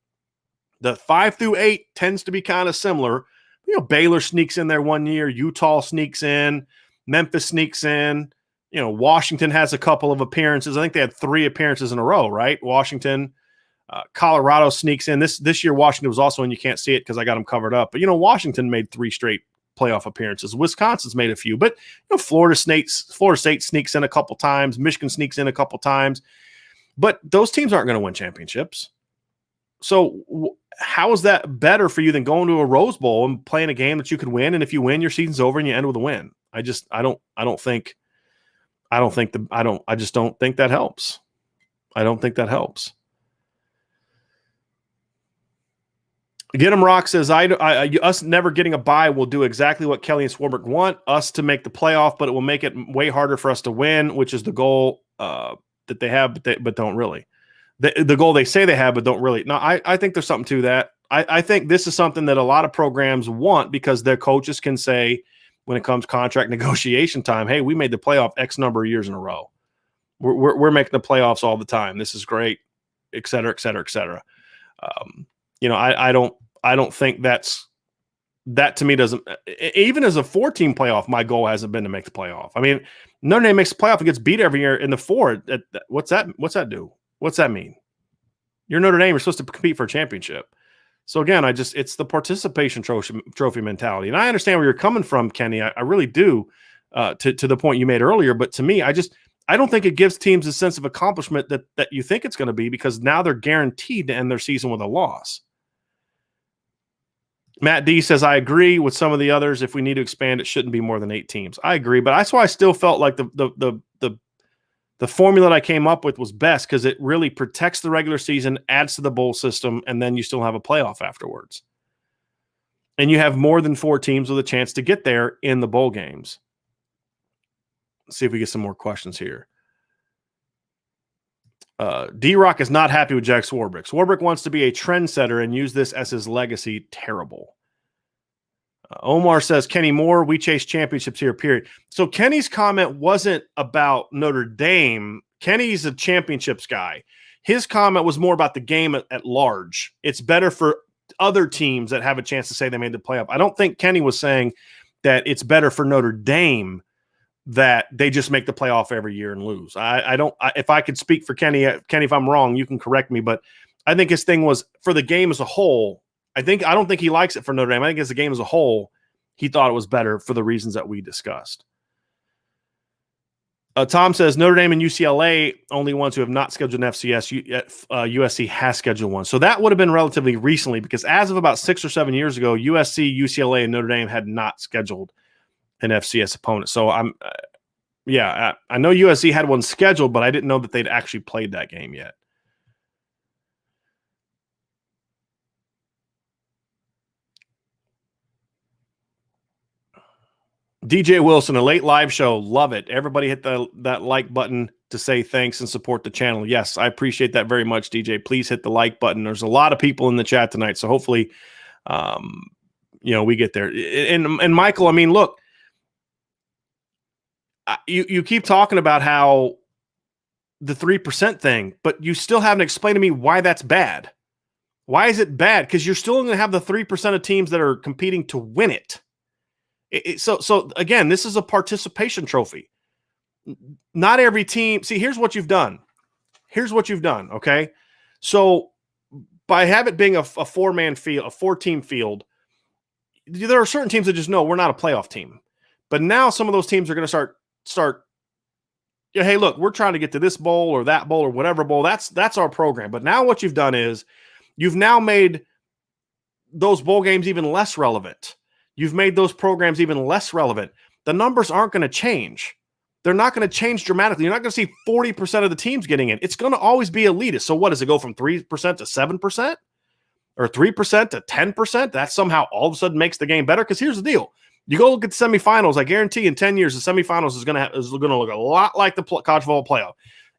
The 5 through 8 tends to be kind of similar. Baylor sneaks in there one year, Utah sneaks in, Memphis sneaks in. Washington has a couple of appearances. I think they had 3 appearances in a row, right? Washington. Colorado sneaks in. This year, Washington was also in. You can't see it because I got them covered up. But, Washington made 3 straight playoff appearances. Wisconsin's made a few. But, Florida State sneaks in a couple times. Michigan sneaks in a couple times. But those teams aren't going to win championships. So how is that better for you than going to a Rose Bowl and playing a game that you could win? And if you win, your season's over and you end with a win. I just don't think that helps. I don't think that helps. Get 'em Rock says, us never getting a bye will do exactly what Kelly and Swarbrick want, us to make the playoff, but it will make it way harder for us to win, which is the goal that they have, but don't really. The goal they say they have, but don't really. No, I think there's something to that. I think this is something that a lot of programs want because their coaches can say when it comes contract negotiation time, hey, we made the playoff X number of years in a row. We're making the playoffs all the time. This is great, et cetera, et cetera, et cetera. I don't think that to me doesn't, even as a 4-team playoff, my goal hasn't been to make the playoff. I mean, Notre Dame makes the playoff and gets beat every year in the 4. What's that do? What's that mean? You're Notre Dame. You're supposed to compete for a championship. So again, it's the participation trophy mentality. And I understand where you're coming from, Kenny. I really do, to the point you made earlier. But to me, I don't think it gives teams a sense of accomplishment that you think it's going to be, because now they're guaranteed to end their season with a loss. Matt D says, I agree with some of the others. If we need to expand, it shouldn't be more than 8 teams. I agree, but that's why I still felt like the formula that I came up with was best, because it really protects the regular season, adds to the bowl system, and then you still have a playoff afterwards. And you have more than 4 teams with a chance to get there in the bowl games. Let's see if we get some more questions here. D-Rock is not happy with Jack Swarbrick. Swarbrick wants to be a trendsetter and use this as his legacy. Terrible. Omar says, Kenny Moore, we chase championships here, period. So Kenny's comment wasn't about Notre Dame. Kenny's a championships guy. His comment was more about the game at large. It's better for other teams that have a chance to say they made the playoff. I don't think Kenny was saying that it's better for Notre Dame that they just make the playoff every year and lose. If I could speak for Kenny, if I'm wrong, you can correct me, but I think his thing was for the game as a whole. I don't think he likes it for Notre Dame. I think as a game as a whole, he thought it was better for the reasons that we discussed. Tom says Notre Dame and UCLA only ones who have not scheduled an FCS. USC has scheduled one. So that would have been relatively recently because as of about 6 or 7 years ago, USC, UCLA, and Notre Dame had not scheduled an FCS opponent. So I know USC had one scheduled, but I didn't know that they'd actually played that game yet. DJ Wilson, a late live show. Love it. Everybody hit that like button to say thanks and support the channel. Yes, I appreciate that very much, DJ. Please hit the like button. There's a lot of people in the chat tonight, so hopefully, we get there. And Michael, I mean, look, you keep talking about how the 3% thing, but you still haven't explained to me why that's bad. Why is it bad? Because you're still going to have the 3% of teams that are competing to win it. So again, this is a participation trophy. Not every team. See, here's what you've done. Okay. So by it being a 4-man field, a 4-team field, there are certain teams that just know we're not a playoff team. But now some of those teams are going to start. Hey, look, we're trying to get to this bowl or that bowl or whatever bowl. That's our program. But now what you've done is you've now made those bowl games even less relevant. You've made those programs even less relevant. The numbers aren't going to change. They're not going to change dramatically. You're not going to see 40% of the teams getting in. It's going to always be elitist. So what does it go from 3% to 7% or 3% to 10%? That somehow all of a sudden makes the game better. Because here's the deal. You go look at the semifinals. I guarantee in 10 years, the semifinals is going to look a lot like the college football playoff.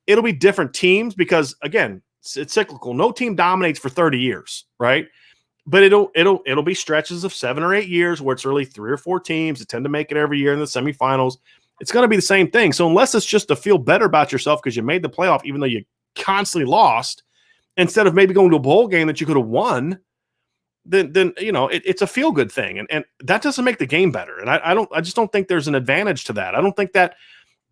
It'll be different teams because, again, it's cyclical. No team dominates for 30 years, right? But it'll be stretches of 7 or 8 years where it's really 3 or 4 teams that tend to make it every year in the semifinals. It's going to be the same thing. So unless it's just to feel better about yourself because you made the playoff, even though you constantly lost, instead of maybe going to a bowl game that you could have won, then it's a feel good thing, and that doesn't make the game better. And I just don't think there's an advantage to that. I don't think that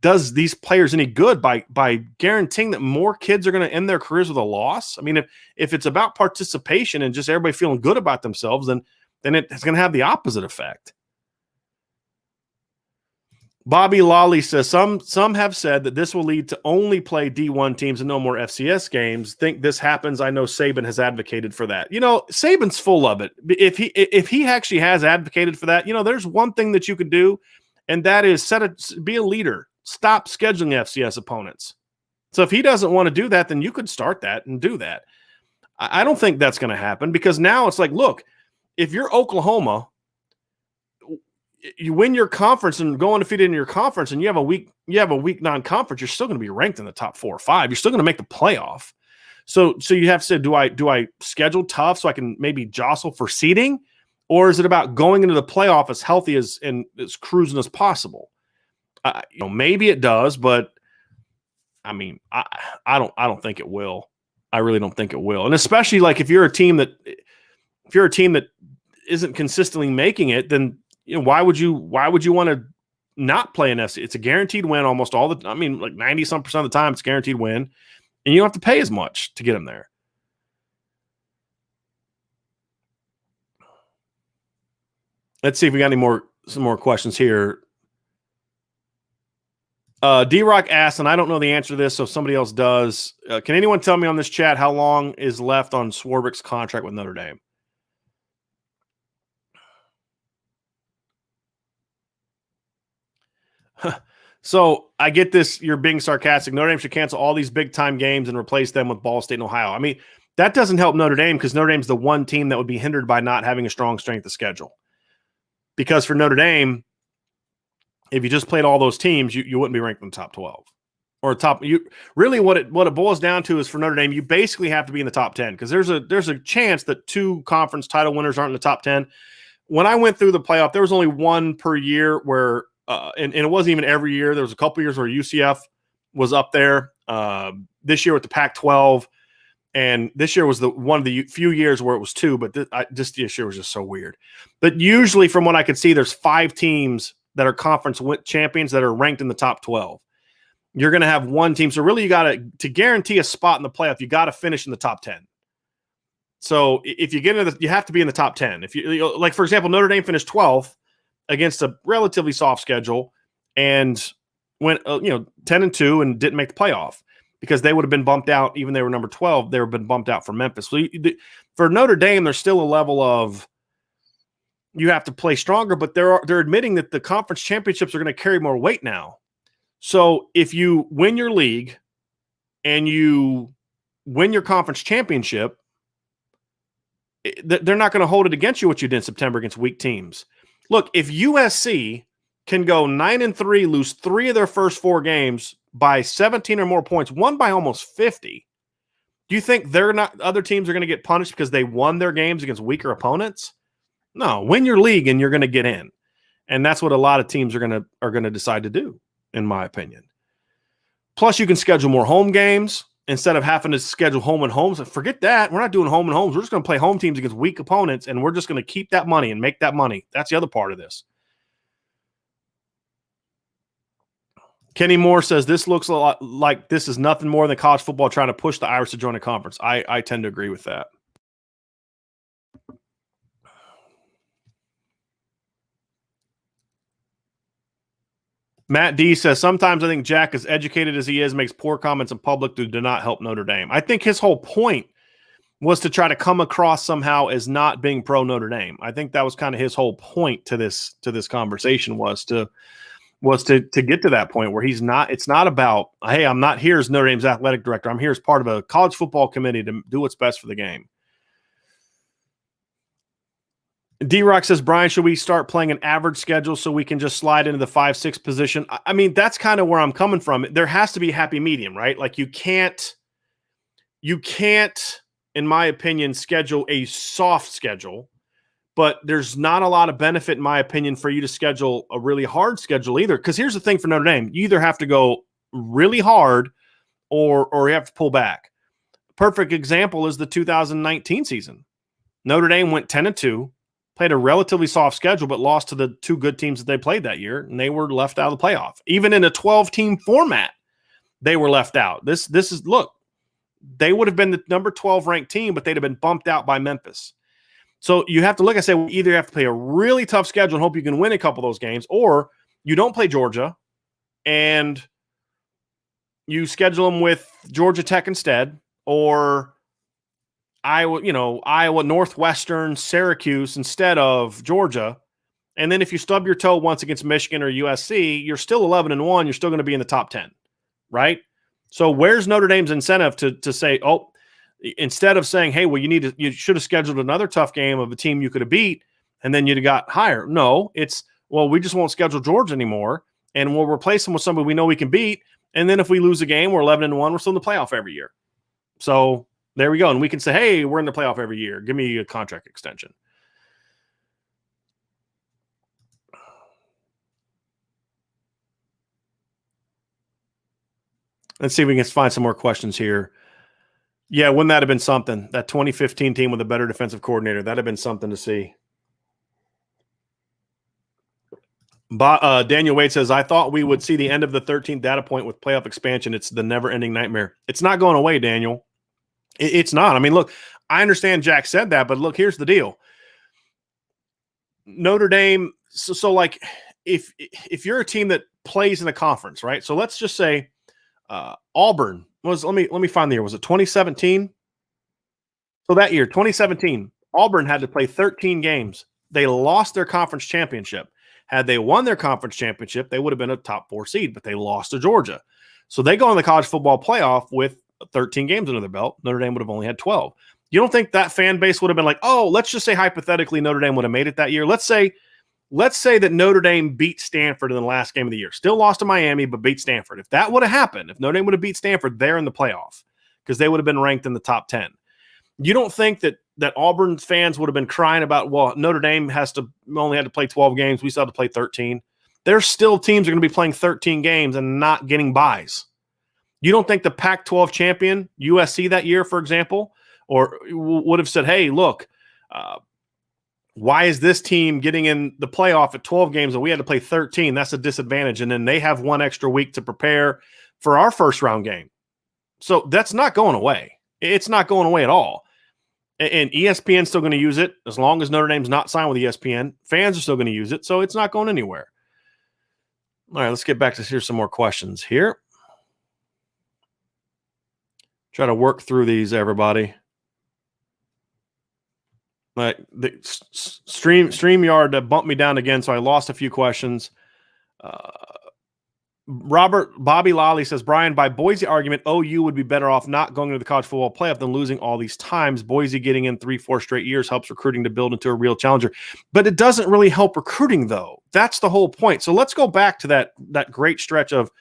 does these players any good by guaranteeing that more kids are going to end their careers with a loss. I mean, if it's about participation and just everybody feeling good about themselves, then it's going to have the opposite effect. Bobby Lawley says some have said that this will lead to only play D1 teams and no more FCS games. Think this happens? I know Saban has advocated for that. Saban's full of it. If he actually has advocated for that, there's one thing that you could do, and that is be a leader. Stop scheduling FCS opponents. So if he doesn't want to do that, then you could start that and do that. I don't think that's going to happen because now it's like, look, if you're Oklahoma, you win your conference and go undefeated in your conference, and you have a weak non-conference, you're still going to be ranked in the top 4 or 5. You're still going to make the playoff. So you have to say, do I schedule tough so I can maybe jostle for seeding, or is it about going into the playoff as healthy and as cruising as possible? Maybe it does, but I mean, I don't think it will. I really don't think it will. And especially like if you're a team that isn't consistently making it, then why would you want to not play an FC? It's a guaranteed win almost all the. I mean, like 90% of the time, it's a guaranteed win, and you don't have to pay as much to get them there. Let's see if we got some more questions here. D-Rock asks, and I don't know the answer to this, so if somebody else does, can anyone tell me on this chat how long is left on Swarbrick's contract with Notre Dame? So I get this. You're being sarcastic. Notre Dame should cancel all these big-time games and replace them with Ball State and Ohio. I mean, that doesn't help Notre Dame because Notre Dame's the one team that would be hindered by not having a strong strength of schedule. Because for Notre Dame, if you just played all those teams, you wouldn't be ranked in the top 12 or top. You really what it boils down to is for Notre Dame, you basically have to be in the top 10 because there's a chance that 2 conference title winners aren't in the top 10. when I went through the playoff, there was only one per year where, and it wasn't even every year. There was a couple years where UCF was up there. This year with the Pac-12, and this year was one of the few years where it was two, but this year was just so weird. But usually, from what I could see, there's 5 teams that are conference champions that are ranked in the top 12. You're going to have one team. So really, you got to guarantee a spot in the playoff, you got to finish in the top 10. So if you get into you have to be in the top 10. If you, like, for example, Notre Dame finished 12th against a relatively soft schedule and went 10-2 and didn't make the playoff because they would have been bumped out. Even they were number 12, they would have been bumped out from Memphis. So for Notre Dame, there's still a level of you have to play stronger, but they're admitting that the conference championships are going to carry more weight now. So if you win your league and you win your conference championship, they're not going to hold it against you what you did in September against weak teams. Look, if USC can go 9-3, lose 3 of their first 4 games by 17 or more points, won by almost 50, do you think other teams are going to get punished because they won their games against weaker opponents? No, win your league and you're going to get in. And that's what a lot of teams are going to decide to do, in my opinion. Plus, you can schedule more home games instead of having to schedule home and homes. Forget that. We're not doing home and homes. We're just going to play home teams against weak opponents, and we're just going to keep that money and make that money. That's the other part of this. Kenny Moore says this looks a lot like this is nothing more than college football trying to push the Irish to join a conference. I tend to agree with that. Matt D says, sometimes I think Jack, as educated as he is, makes poor comments in public that do not help Notre Dame. I think his whole point was to try to come across somehow as not being pro Notre Dame. I think that was kind of his whole point to this conversation was to get to that point where he's not. It's not about, hey, I'm not here as Notre Dame's athletic director. I'm here as part of a college football committee to do what's best for the game. D-Rock says, Brian, should we start playing an average schedule so we can just slide into the 5-6 position? I mean, that's kind of where I'm coming from. There has to be a happy medium, right? Like you can't, in my opinion, schedule a soft schedule, but there's not a lot of benefit, in my opinion, for you to schedule a really hard schedule either. Because here's the thing for Notre Dame. You either have to go really hard or you have to pull back. Perfect example is the 2019 season. Notre Dame went 10-2. Played a relatively soft schedule, but lost to the 2 good teams that they played that year, and they were left out of the playoff. Even in a 12-team format, they were left out. This is, look, they would have been the number 12 ranked team, but they'd have been bumped out by Memphis. So you have to look, I say, we either have to play a really tough schedule and hope you can win a couple of those games, or you don't play Georgia and you schedule them with Georgia Tech instead, or Iowa, Northwestern, Syracuse instead of Georgia. And then if you stub your toe once against Michigan or USC, you're still 11-1. You're still going to be in the top 10, right? So where's Notre Dame's incentive to say, oh, instead of saying, hey, well, you should have scheduled another tough game of a team you could have beat, and then you'd have got higher. No, it's, well, we just won't schedule Georgia anymore, and we'll replace them with somebody we know we can beat. And then if we lose a game, we're 11-1. We're still in the playoff every year. So there we go. And we can say, hey, we're in the playoff every year. Give me a contract extension. Let's see if we can find some more questions here. Yeah, wouldn't that have been something? That 2015 team with a better defensive coordinator, that'd have been something to see. Daniel Wade says, I thought we would see the end of the 13th data point with playoff expansion. It's the never-ending nightmare. It's not going away, Daniel. It's not. I mean, look, I understand Jack said that, but look, here's the deal. Notre Dame, so like if you're a team that plays in a conference, right? So let's just say Auburn was, let me find the year. Was it 2017? So that year, 2017, Auburn had to play 13 games. They lost their conference championship. Had they won their conference championship, they would have been a top 4 seed, but they lost to Georgia. So they go in the college football playoff with 13 games under their belt. Notre Dame would have only had 12. You don't think that fan base would have been like, oh, let's just say hypothetically Notre Dame would have made it that year. Let's say that Notre Dame beat Stanford in the last game of the year. Still lost to Miami, but beat Stanford. If that would have happened, if Notre Dame would have beat Stanford, they're in the playoff because they would have been ranked in the top 10. You don't think that Auburn fans would have been crying about, well, Notre Dame only had to play 12 games. We still have to play 13. There's still teams are going to be playing 13 games and not getting buys. You don't think the Pac-12 champion, USC that year, for example, or would have said, hey, look, why is this team getting in the playoff at 12 games and we had to play 13? That's a disadvantage. And then they have one extra week to prepare for our first round game. So that's not going away. It's not going away at all. And ESPN's still going to use it as long as Notre Dame's not signed with ESPN. Fans are still going to use it, so it's not going anywhere. All right, let's get back to here's some more questions here. Try to work through these, everybody. The StreamYard bumped me down again, so I lost a few questions. Bobby Lally says, Brian, by Boise argument, OU would be better off not going to the college football playoff than losing all these times. Boise getting in 3-4 straight years helps recruiting to build into a real challenger. But it doesn't really help recruiting, though. That's the whole point. So let's go back to that great stretch of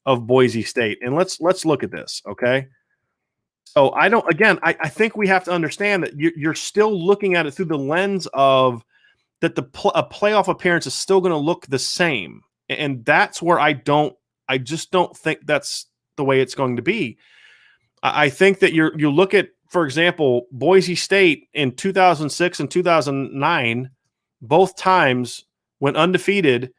Boise State, and let's look at this, okay? So I think we have to understand that you're still looking at it through the lens of that a playoff appearance is still going to look the same. And that's where I just don't think that's the way it's going to be. I think that you look at, for example, Boise State in 2006 and 2009, both times went undefeated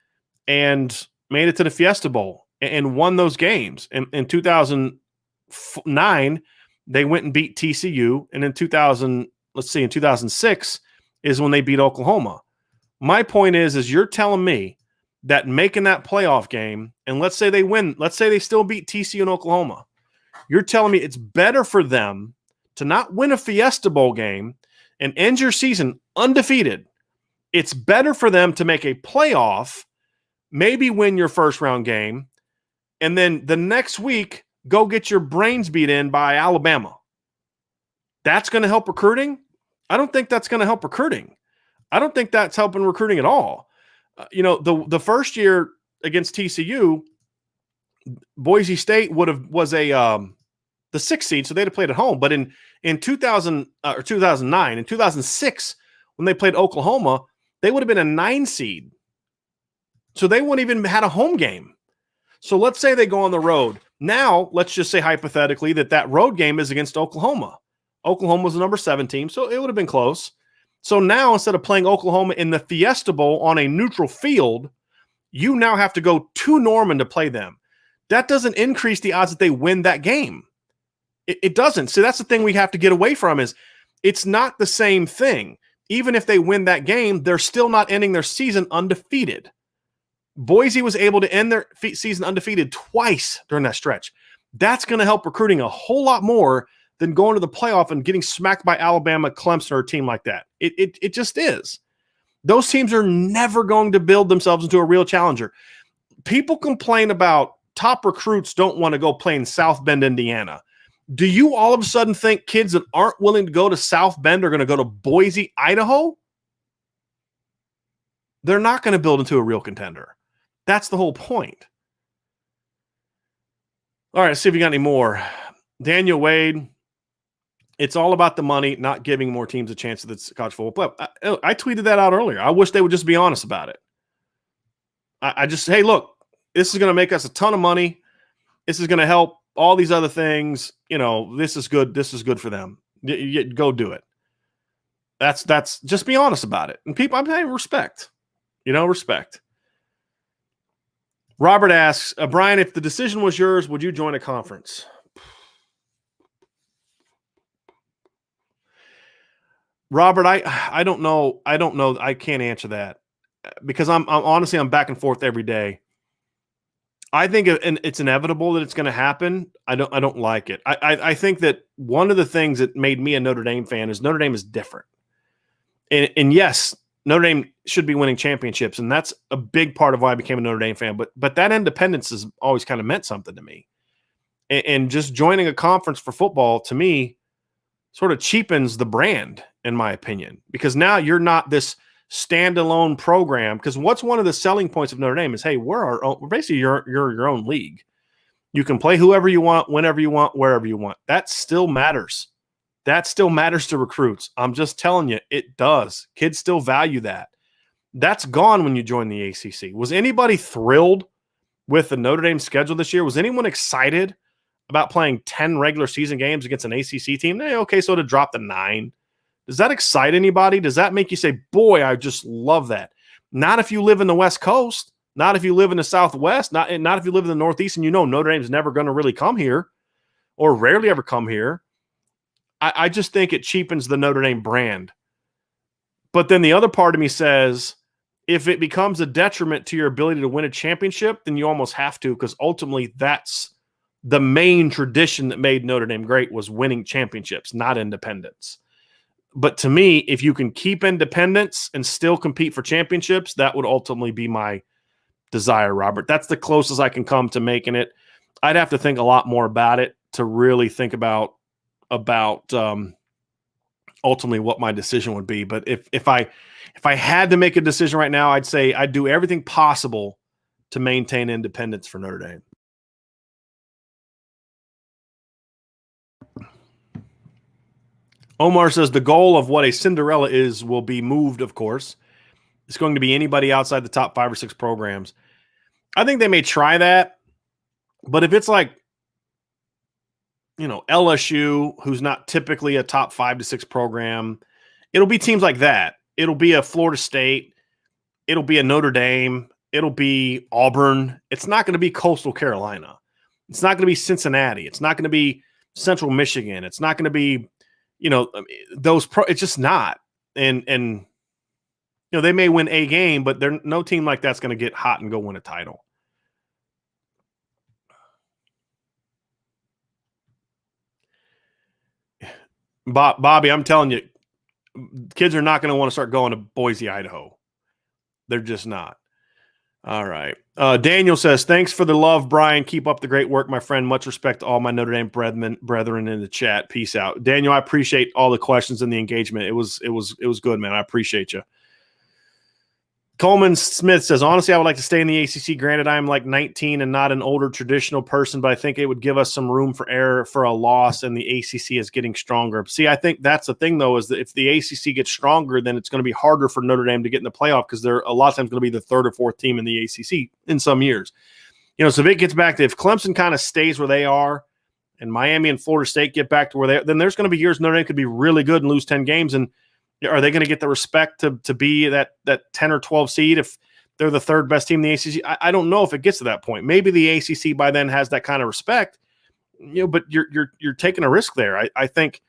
and made it to the Fiesta Bowl and won those games. In 2009, they went and beat TCU. And in 2006 is when they beat Oklahoma. My point is you're telling me that making that playoff game, and let's say they win, let's say they still beat TCU and Oklahoma, you're telling me it's better for them to not win a Fiesta Bowl game and end your season undefeated. It's better for them to make a playoff, maybe win your first round game, and then the next week go get your brains beat in by Alabama. That's going to help recruiting? I don't think that's going to help recruiting. I don't think that's helping recruiting at all. The first year against TCU, Boise State was the 6th seed, so they'd have played at home. But in 2000 or 2009, in 2006, when they played Oklahoma, they would have been a 9 seed. So they wouldn't even had a home game. So let's say they go on the road. Now, let's just say hypothetically that road game is against Oklahoma. Oklahoma was the number 7 team, so it would have been close. So now, instead of playing Oklahoma in the Fiesta Bowl on a neutral field, you now have to go to Norman to play them. That doesn't increase the odds that they win that game. It doesn't. So that's the thing we have to get away from is it's not the same thing. Even if they win that game, they're still not ending their season undefeated. Boise was able to end their season undefeated twice during that stretch. That's going to help recruiting a whole lot more than going to the playoff and getting smacked by Alabama, Clemson, or a team like that. It just is. Those teams are never going to build themselves into a real challenger. People complain about top recruits don't want to go play in South Bend, Indiana. Do you all of a sudden think kids that aren't willing to go to South Bend are going to go to Boise, Idaho? They're not going to build into a real contender. That's the whole point. All right, let's see if you got any more. Daniel Wade, it's all about the money, not giving more teams a chance at the college football playoff. I tweeted that out earlier. I wish they would just be honest about it. I just, hey, look, this is going to make us a ton of money. This is going to help all these other things. This is good. This is good for them. Go do it. That's just be honest about it. And people, I'm saying respect. Respect. Robert asks, Brian, if the decision was yours, would you join a conference? Robert, I don't know. I can't answer that because I'm honestly, I'm back and forth every day. I think it's inevitable that it's going to happen. I don't like it. I think that one of the things that made me a Notre Dame fan is Notre Dame is different. And yes, Notre Dame should be winning championships, and that's a big part of why I became a Notre Dame fan. But that independence has always kind of meant something to me. And just joining a conference for football, to me, sort of cheapens the brand, in my opinion, because now you're not this standalone program. Because what's one of the selling points of Notre Dame is, hey, we're basically you're your own league. You can play whoever you want, whenever you want, wherever you want. That still matters. That still matters to recruits. I'm just telling you, it does. Kids still value that. That's gone when you join the ACC. Was anybody thrilled with the Notre Dame schedule this year? Was anyone excited about playing 10 regular season games against an ACC team? Okay, so to drop to 9. Does that excite anybody? Does that make you say, boy, I just love that? Not if you live in the West Coast, not if you live in the Southwest, not if you live in the Northeast and you know Notre Dame's never going to really come here or rarely ever come here. I just think it cheapens the Notre Dame brand. But then the other part of me says, if it becomes a detriment to your ability to win a championship, then you almost have to, because ultimately that's the main tradition that made Notre Dame great, was winning championships, not independence. But to me, if you can keep independence and still compete for championships, that would ultimately be my desire, Robert. That's the closest I can come to making it. I'd have to think a lot more about it to really think about ultimately what my decision would be. But if I had to make a decision right now, I'd say I'd do everything possible to maintain independence for Notre Dame. Omar says the goal of what a Cinderella is will be moved, of course. It's going to be anybody outside the top 5 or 6 programs. I think they may try that, but if it's like, LSU, who's not typically a top 5 to 6 program, it'll be teams like that. It'll be a Florida State. It'll be a Notre Dame. It'll be Auburn. It's not going to be Coastal Carolina. It's not going to be Cincinnati. It's not going to be Central Michigan. It's not going to be, it's just not. And they may win a game, but no team like that's going to get hot and go win a title. Bobby, I'm telling you, kids are not going to want to start going to Boise, Idaho. They're just not. All right. Daniel says, thanks for the love, Brian. Keep up the great work, my friend. Much respect to all my Notre Dame brethren in the chat. Peace out. Daniel, I appreciate all the questions and the engagement. It was good, man. I appreciate you. Coleman Smith says, honestly, I would like to stay in the ACC. Granted, I'm like 19 and not an older traditional person, but I think it would give us some room for error for a loss, and the ACC is getting stronger. See, I think that's the thing, though, is that if the ACC gets stronger, then it's going to be harder for Notre Dame to get in the playoff, because they're a lot of times going to be the 3rd or 4th team in the ACC in some years. So if it gets back to, if Clemson kind of stays where they are and Miami and Florida State get back to where they are, then there's going to be years Notre Dame could be really good and lose 10 games, and are they going to get the respect to be that 10 or 12 seed if they're the 3rd best team in the ACC? I don't know if it gets to that point. Maybe the ACC by then has that kind of respect, but you're taking a risk there. I think,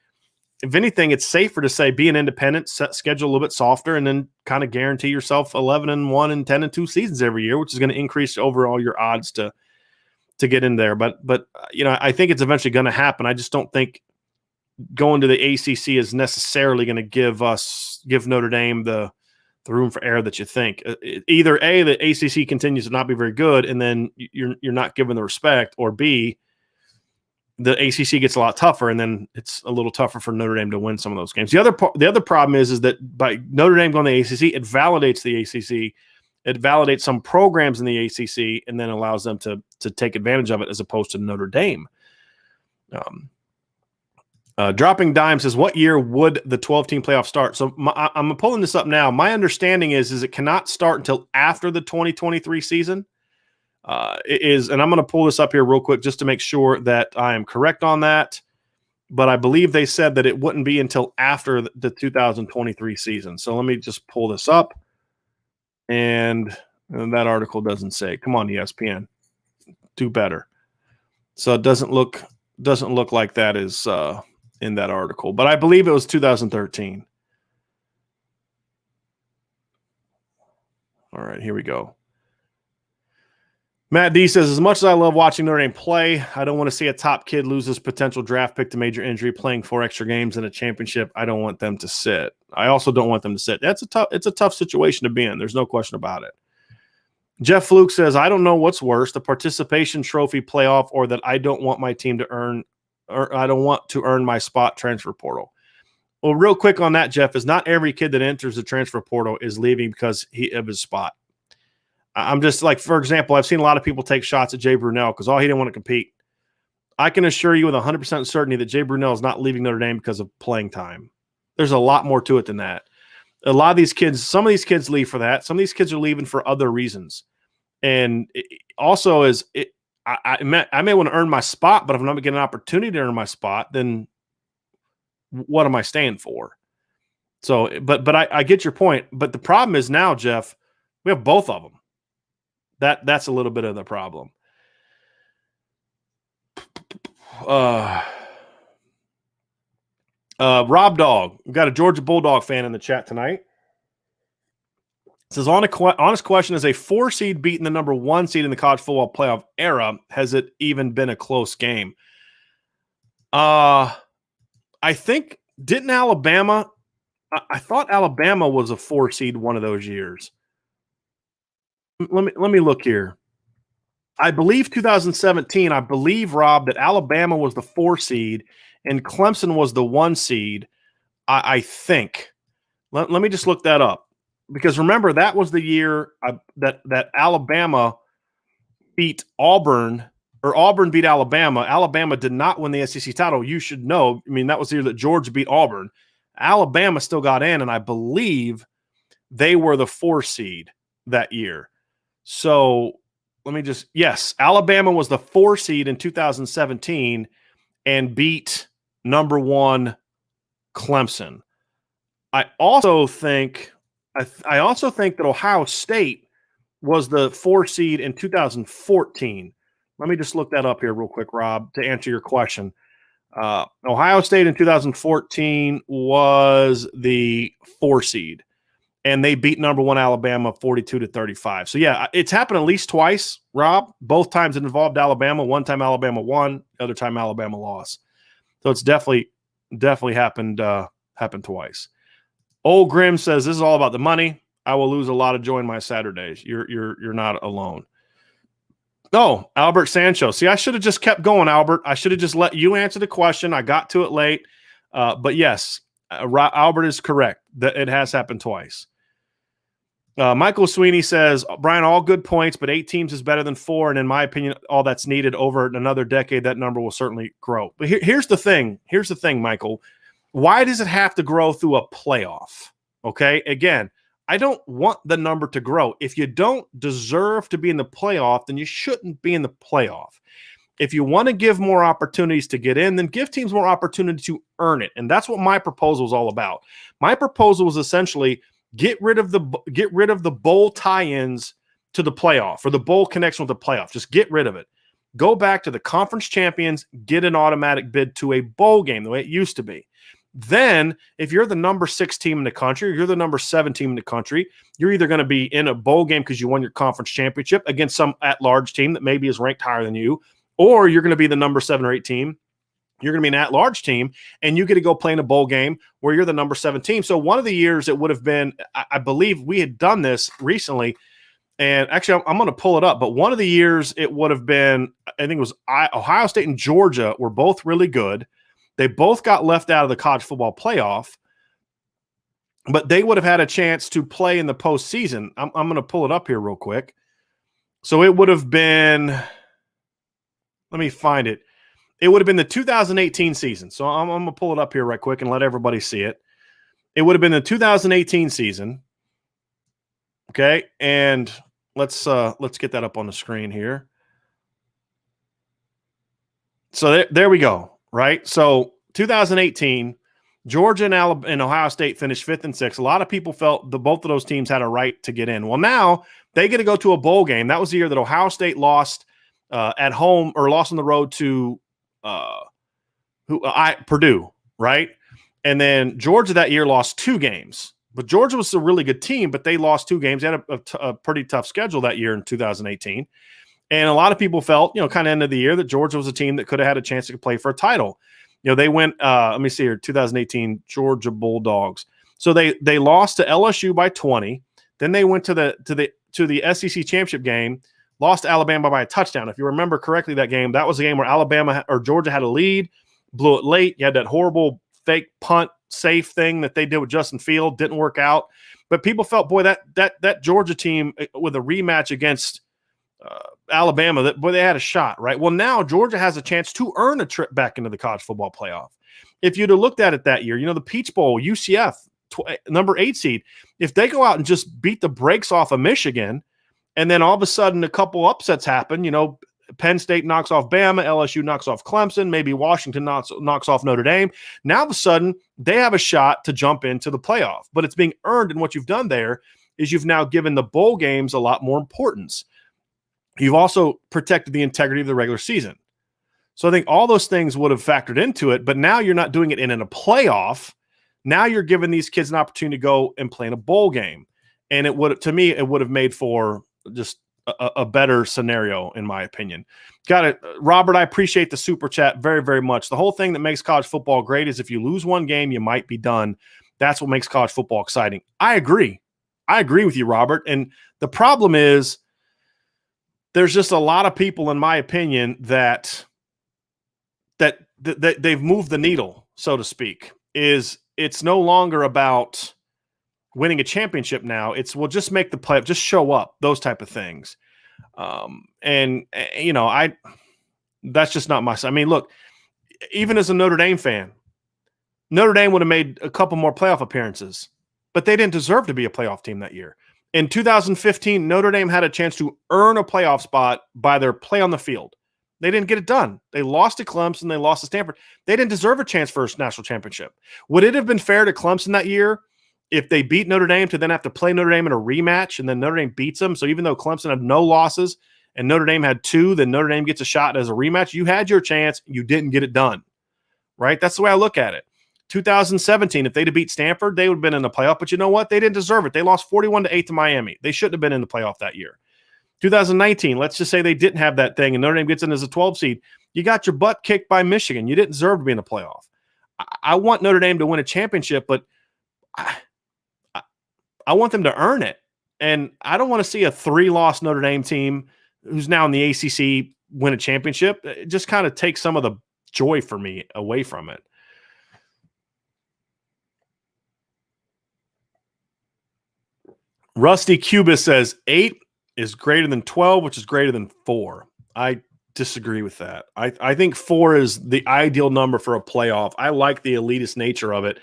if anything, it's safer to say be an independent, set schedule a little bit softer, and then kind of guarantee yourself 11-1 and 10-2 seasons every year, which is going to increase overall your odds to get in there. But I think it's eventually going to happen. I just don't think going to the ACC is necessarily going to give Notre Dame the room for error that you think. Either A, the ACC continues to not be very good, and then you're not given the respect, or B, the ACC gets a lot tougher, and then it's a little tougher for Notre Dame to win some of those games. The other problem is that by Notre Dame going to the ACC, it validates the ACC. It validates some programs in the ACC, and then allows them to take advantage of it, as opposed to Notre Dame. Dropping Dime says, what year would the 12-team playoff start? So I'm pulling this up now. My understanding is it cannot start until after the 2023 season. And I'm going to pull this up here real quick just to make sure that I am correct on that. But I believe they said that it wouldn't be until after the 2023 season. So let me just pull this up. And that article doesn't say. Come on, ESPN. Do better. So it doesn't look like that is in that article, but I believe it was 2013. All right, here we go. Matt D says, as much as I love watching Notre Dame play, I don't want to see a top kid lose his potential draft pick to major injury playing 4 extra games in a championship. I don't want them to sit. I also don't want them to sit. It's a tough situation to be in. There's no question about it. Jeff Fluke says, I don't know what's worse, the participation trophy playoff, or that I don't want my team to earn, or I don't want to earn my spot transfer portal. Well, real quick on that, Jeff, is not every kid that enters the transfer portal is leaving because of his spot. I'm just like, for example, I've seen a lot of people take shots at Jay Brunell because, he didn't want to compete. I can assure you with 100% certainty that Jay Brunell is not leaving Notre Dame because of playing time. There's a lot more to it than that. A lot of these kids, some of these kids leave for that. Some of these kids are leaving for other reasons. And also I may want to earn my spot, but if I'm not getting an opportunity to earn my spot, then what am I staying for? So, but I get your point. But the problem is now, Jeff, we have both of them. That's a little bit of the problem. Rob Dog, we've got a Georgia Bulldog fan in the chat tonight. It says, honest question, is a 4 seed beating the number 1 seed in the college football playoff era? Has it even been a close game? I think, didn't Alabama? I thought Alabama was a 4 seed one of those years. Let me look here. I believe 2017, I believe, Rob, that Alabama was the 4 seed and Clemson was the 1 seed, I think. Let me just look that up. Because remember, that was the year that Alabama beat Auburn, or Auburn beat Alabama. Alabama did not win the SEC title. You should know. I mean, that was the year that Georgia beat Auburn. Alabama still got in, and I believe they were the 4 seed that year. So yes, Alabama was the 4 seed in 2017 and beat number 1 Clemson. I also think that Ohio State was the 4 seed in 2014. Let me just look that up here real quick, Rob, to answer your question. Ohio State in 2014 was the 4 seed, and they beat number 1 Alabama 42-35. So, yeah, it's happened at least twice, Rob. Both times it involved Alabama. One time Alabama won, the other time Alabama lost. So it's definitely happened twice. Old Grim says, this is all about the money. I will lose a lot of joy in my Saturdays. You're not alone. Oh, Albert Sancho. See, I should have just kept going, Albert. I should have just let you answer the question. I got to it late. But yes, Albert is correct. That it has happened twice. Michael Sweeney says, Brian, all good points, but 8 teams is better than 4. And in my opinion, all that's needed over another decade, that number will certainly grow. But here's the thing. Here's the thing, Michael. Why does it have to grow through a playoff? Okay. Again, I don't want the number to grow. If you don't deserve to be in the playoff, then you shouldn't be in the playoff. If you want to give more opportunities to get in, then give teams more opportunity to earn it. And that's what my proposal is all about. My proposal was essentially get rid of the bowl tie-ins to the playoff, or the bowl connection with the playoff. Just get rid of it. Go back to the conference champions, get an automatic bid to a bowl game the way it used to be. Then, if you're the number 6 team in the country, or you're the number 7 team in the country, you're either going to be in a bowl game because you won your conference championship against some at-large team that maybe is ranked higher than you, or you're going to be the number 7 or 8 team. You're going to be an at-large team, and you get to go play in a bowl game where you're the number 7 team. So one of the years it would have been, I believe we had done this recently, and actually I'm going to pull it up, but one of the years it would have been, I think it was Ohio State and Georgia were both really good. They both got left out of the college football playoff, but they would have had a chance to play in the postseason. I'm going to pull it up here real quick. So it would have been, let me find it. It would have been the 2018 season. So I'm going to pull it up here right quick and let everybody see it. It would have been the 2018 season. Okay, and let's get that up on the screen here. So there we go. Right. So 2018, Georgia and Ohio State finished 5th and 6th. A lot of people felt both of those teams had a right to get in. Well, now they get to go to a bowl game. That was the year that Ohio State lost at home, or lost on the road to Purdue. Right. And then Georgia that year lost 2 games. But Georgia was a really good team, but they lost 2 games. They had a pretty tough schedule that year in 2018. And a lot of people felt, kind of end of the year, that Georgia was a team that could have had a chance to play for a title. They went, let me see here, 2018 Georgia Bulldogs. So they lost to LSU by 20. Then they went to the SEC championship game, lost to Alabama by a touchdown. If you remember correctly, that was a game where Georgia had a lead, blew it late. You had that horrible fake punt safe thing that they did with Justin Field, didn't work out. But people felt, boy, that Georgia team with a rematch against Alabama, they had a shot, right? Well, now Georgia has a chance to earn a trip back into the college football playoff. If you'd have looked at it that year, the Peach Bowl, UCF, number 8 seed, if they go out and just beat the brakes off of Michigan, and then all of a sudden a couple upsets happen, Penn State knocks off Bama, LSU knocks off Clemson, maybe Washington knocks off Notre Dame. Now all of a sudden they have a shot to jump into the playoff, but it's being earned. And what you've done there is you've now given the bowl games a lot more importance. You've also protected the integrity of the regular season. So I think all those things would have factored into it, but now you're not doing it in a playoff. Now you're giving these kids an opportunity to go and play in a bowl game. And it would have made for just a better scenario, in my opinion. Got it. Robert, I appreciate the super chat very, very much. The whole thing that makes college football great is if you lose one game, you might be done. That's what makes college football exciting. I agree. I agree with you, Robert. And the problem is there's just a lot of people, in my opinion, that they've moved the needle, so to speak. It's no longer about winning a championship now. It's, we'll just make the play, just show up, those type of things. That's just not my, look, even as a Notre Dame fan, Notre Dame would have made a couple more playoff appearances, but they didn't deserve to be a playoff team that year. In 2015, Notre Dame had a chance to earn a playoff spot by their play on the field. They didn't get it done. They lost to Clemson. They lost to Stanford. They didn't deserve a chance for a national championship. Would it have been fair to Clemson that year if they beat Notre Dame to then have to play Notre Dame in a rematch and then Notre Dame beats them? So even though Clemson had no losses and Notre Dame had 2, then Notre Dame gets a shot as a rematch. You had your chance. You didn't get it done, right? That's the way I look at it. 2017, if they'd have beat Stanford, they would have been in the playoff. But you know what? They didn't deserve it. They lost 41-8 to Miami. They shouldn't have been in the playoff that year. 2019, let's just say they didn't have that thing and Notre Dame gets in as a 12 seed. You got your butt kicked by Michigan. You didn't deserve to be in the playoff. I want Notre Dame to win a championship, but I want them to earn it. And I don't want to see a 3-loss Notre Dame team who's now in the ACC win a championship. It just kind of takes some of the joy for me away from it. Rusty Cubis says 8 is greater than 12, which is greater than 4. I disagree with that. I think 4 is the ideal number for a playoff. I like the elitist nature of it.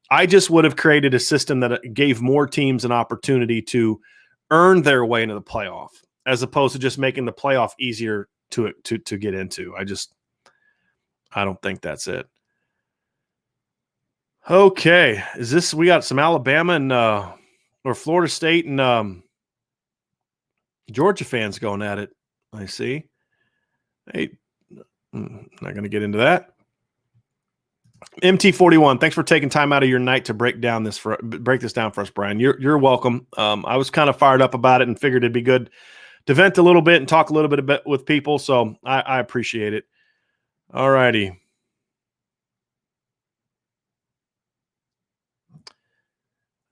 I just would have created a system that gave more teams an opportunity to earn their way into the playoff, as opposed to just making the playoff easier to get into. I don't think that's it. Okay, we got some Alabama and or Florida State and Georgia fans going at it. I see. Hey, not going to get into that. MT41, thanks for taking time out of your night to break this down for us, Brian. You're welcome. I was kind of fired up about it and figured it'd be good to vent a little bit and talk a little bit with people, so I appreciate it. All righty.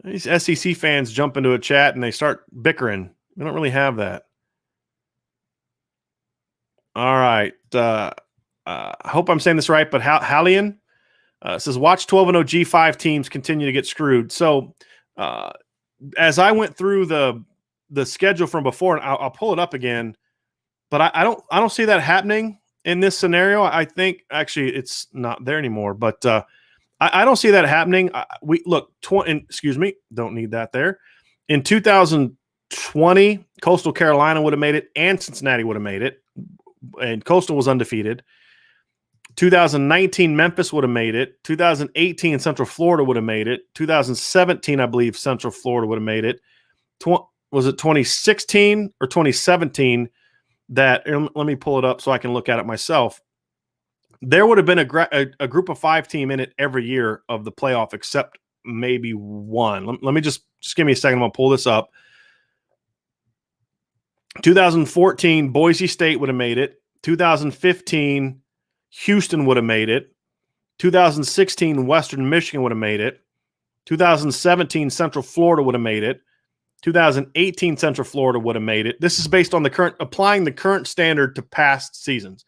These SEC fans jump into a chat and they start bickering. We don't really have that. All right. I hope I'm saying this right, but Hallian says, watch 12-0 G5 teams continue to get screwed. So as I went through the schedule from before, and I'll pull it up again, but I don't see that happening in this scenario. I think actually it's not there anymore, but I don't see that happening. Don't need that there. In 2020, Coastal Carolina would have made it and Cincinnati would have made it, and Coastal was undefeated. 2019, Memphis would have made it. 2018, Central Florida would have made it. 2017, I believe Central Florida would have made it. Was it 2016 or 2017 that, let me pull it up so I can look at it myself. There would have been a group of 5 team in it every year of the playoff, except maybe one. Let me just give me a second. I'm going to pull this up. 2014, Boise State would have made it. 2015, Houston would have made it. 2016, Western Michigan would have made it. 2017, Central Florida would have made it. 2018, Central Florida would have made it. This is based on applying the current standard to past seasons.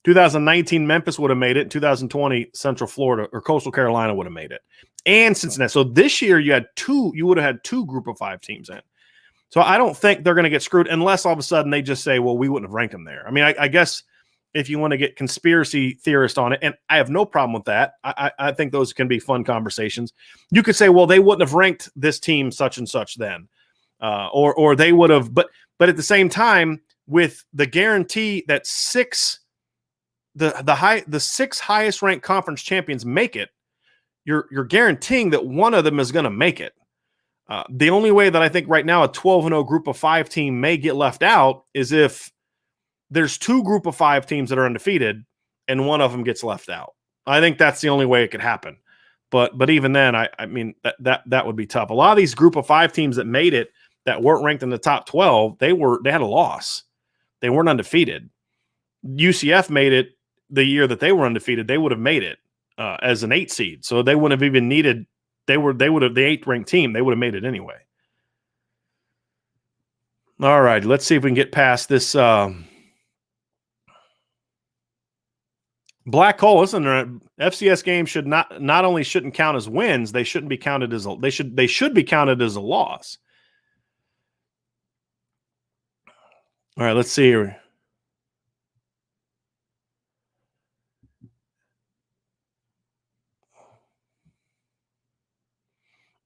2019, Memphis would have made it. 2020, Central Florida or Coastal Carolina would have made it. And Cincinnati. So this year you would have had 2 group of 5 teams in. So I don't think they're going to get screwed unless all of a sudden they just say, well, we wouldn't have ranked them there. I mean, I guess if you want to get conspiracy theorist on it, and I have no problem with that. I think those can be fun conversations. You could say, well, they wouldn't have ranked this team such and such then, or they would have. But at the same time, with the guarantee that the six highest ranked conference champions make it, you're guaranteeing that one of them is going to make it. The only way that I think right now a 12-0 group of 5 team may get left out is if there's 2 group of 5 teams that are undefeated and one of them gets left out. I think that's the only way it could happen. But even then, I mean that would be tough. A lot of these group of 5 teams that made it that weren't ranked in the top 12, they had a loss. They weren't undefeated. UCF made it the year that they were undefeated. They would have made it as an 8 seed, so they wouldn't have even needed. They would have the 8th ranked team. They would have made it anyway. All right, let's see if we can get past this. Black hole, listen, FCS games should not only shouldn't count as wins, they shouldn't be counted as they should be counted as a loss. All right, let's see here.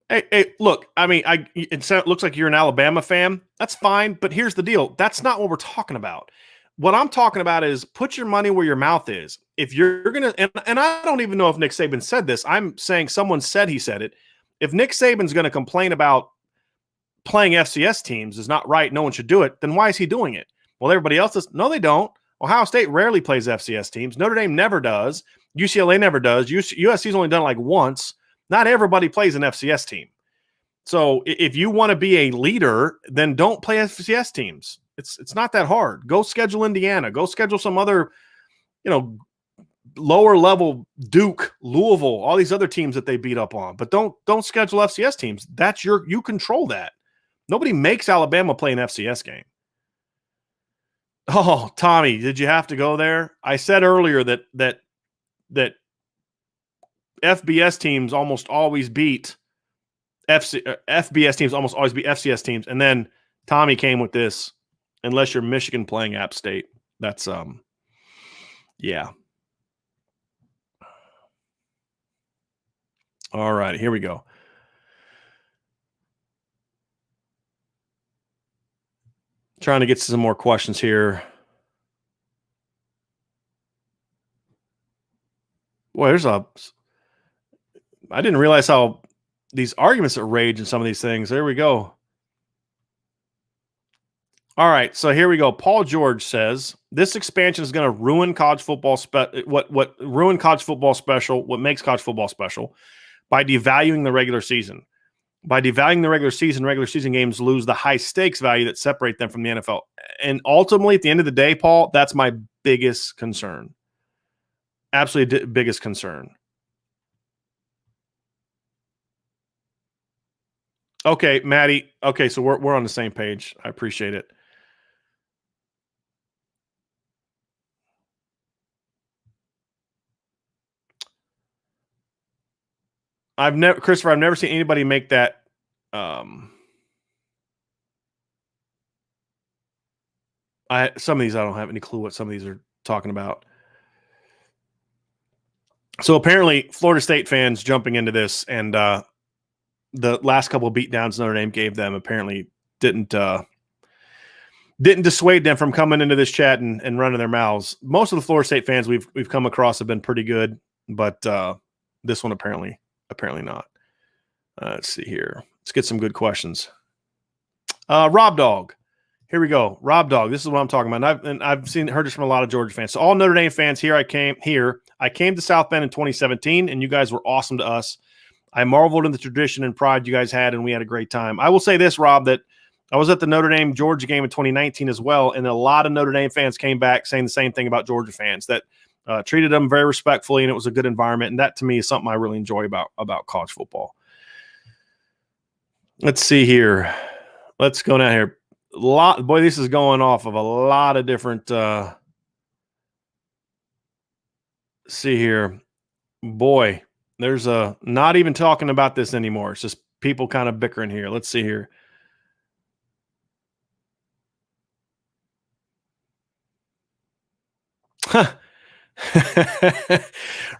Hey, look, I mean, it looks like you're an Alabama fan. That's fine, but here's the deal. That's not what we're talking about. What I'm talking about is put your money where your mouth is. If you're going to, and I don't even know if Nick Saban said this. I'm saying someone said he said it. If Nick Saban's going to complain about playing FCS teams is not right, no one should do it, then why is he doing it? Well, everybody else does. No, they don't. Ohio State rarely plays FCS teams. Notre Dame never does. UCLA never does. USC's only done it like once. Not everybody plays an FCS team. So if you want to be a leader, then don't play FCS teams. It's not that hard. Go schedule Indiana. Go schedule some other, lower level Duke, Louisville, all these other teams that they beat up on. But don't schedule FCS teams. That's you control that. Nobody makes Alabama play an FCS game. Oh, Tommy, did you have to go there? I said earlier that FBS teams almost always beat FBS teams almost always beat FCS teams, and then Tommy came with this. Unless you're Michigan playing App State, that's yeah. All right, here we go. Trying to get some more questions here. Well, I didn't realize how these arguments that rage in some of these things. There we go. All right, so here we go. Paul George says this expansion is going to ruin college football. What ruin college football special? What makes college football special? By devaluing the regular season. By devaluing the regular season games lose the high stakes value that separate them from the NFL. And ultimately, at the end of the day, Paul, that's my biggest concern. Absolutely biggest concern. Okay, Maddie. Okay, so we're on the same page. I appreciate it. Christopher, I've never seen anybody make that. Some of these I don't have any clue what some of these are talking about. So apparently, Florida State fans jumping into this, and the last couple of beatdowns Notre Dame gave them apparently didn't dissuade them from coming into this chat and running their mouths. Most of the Florida State fans we've come across have been pretty good, but this one apparently not. Let's see here. Let's get some good questions. Rob Dog. Here we go. Rob Dog. This is what I'm talking about. And I've heard this from a lot of Georgia fans. So all Notre Dame fans here. I came to South Bend in 2017, and you guys were awesome to us. I marveled in the tradition and pride you guys had, and we had a great time. I will say this, Rob, that I was at the Notre Dame Georgia game in 2019 as well, and a lot of Notre Dame fans came back saying the same thing about Georgia fans, that treated them very respectfully, and it was a good environment. And that, to me, is something I really enjoy about college football. Let's see here. Let's go down here. This is going off of a lot of different. See here, boy. There's not even talking about this anymore. It's just people kind of bickering here. Let's see here.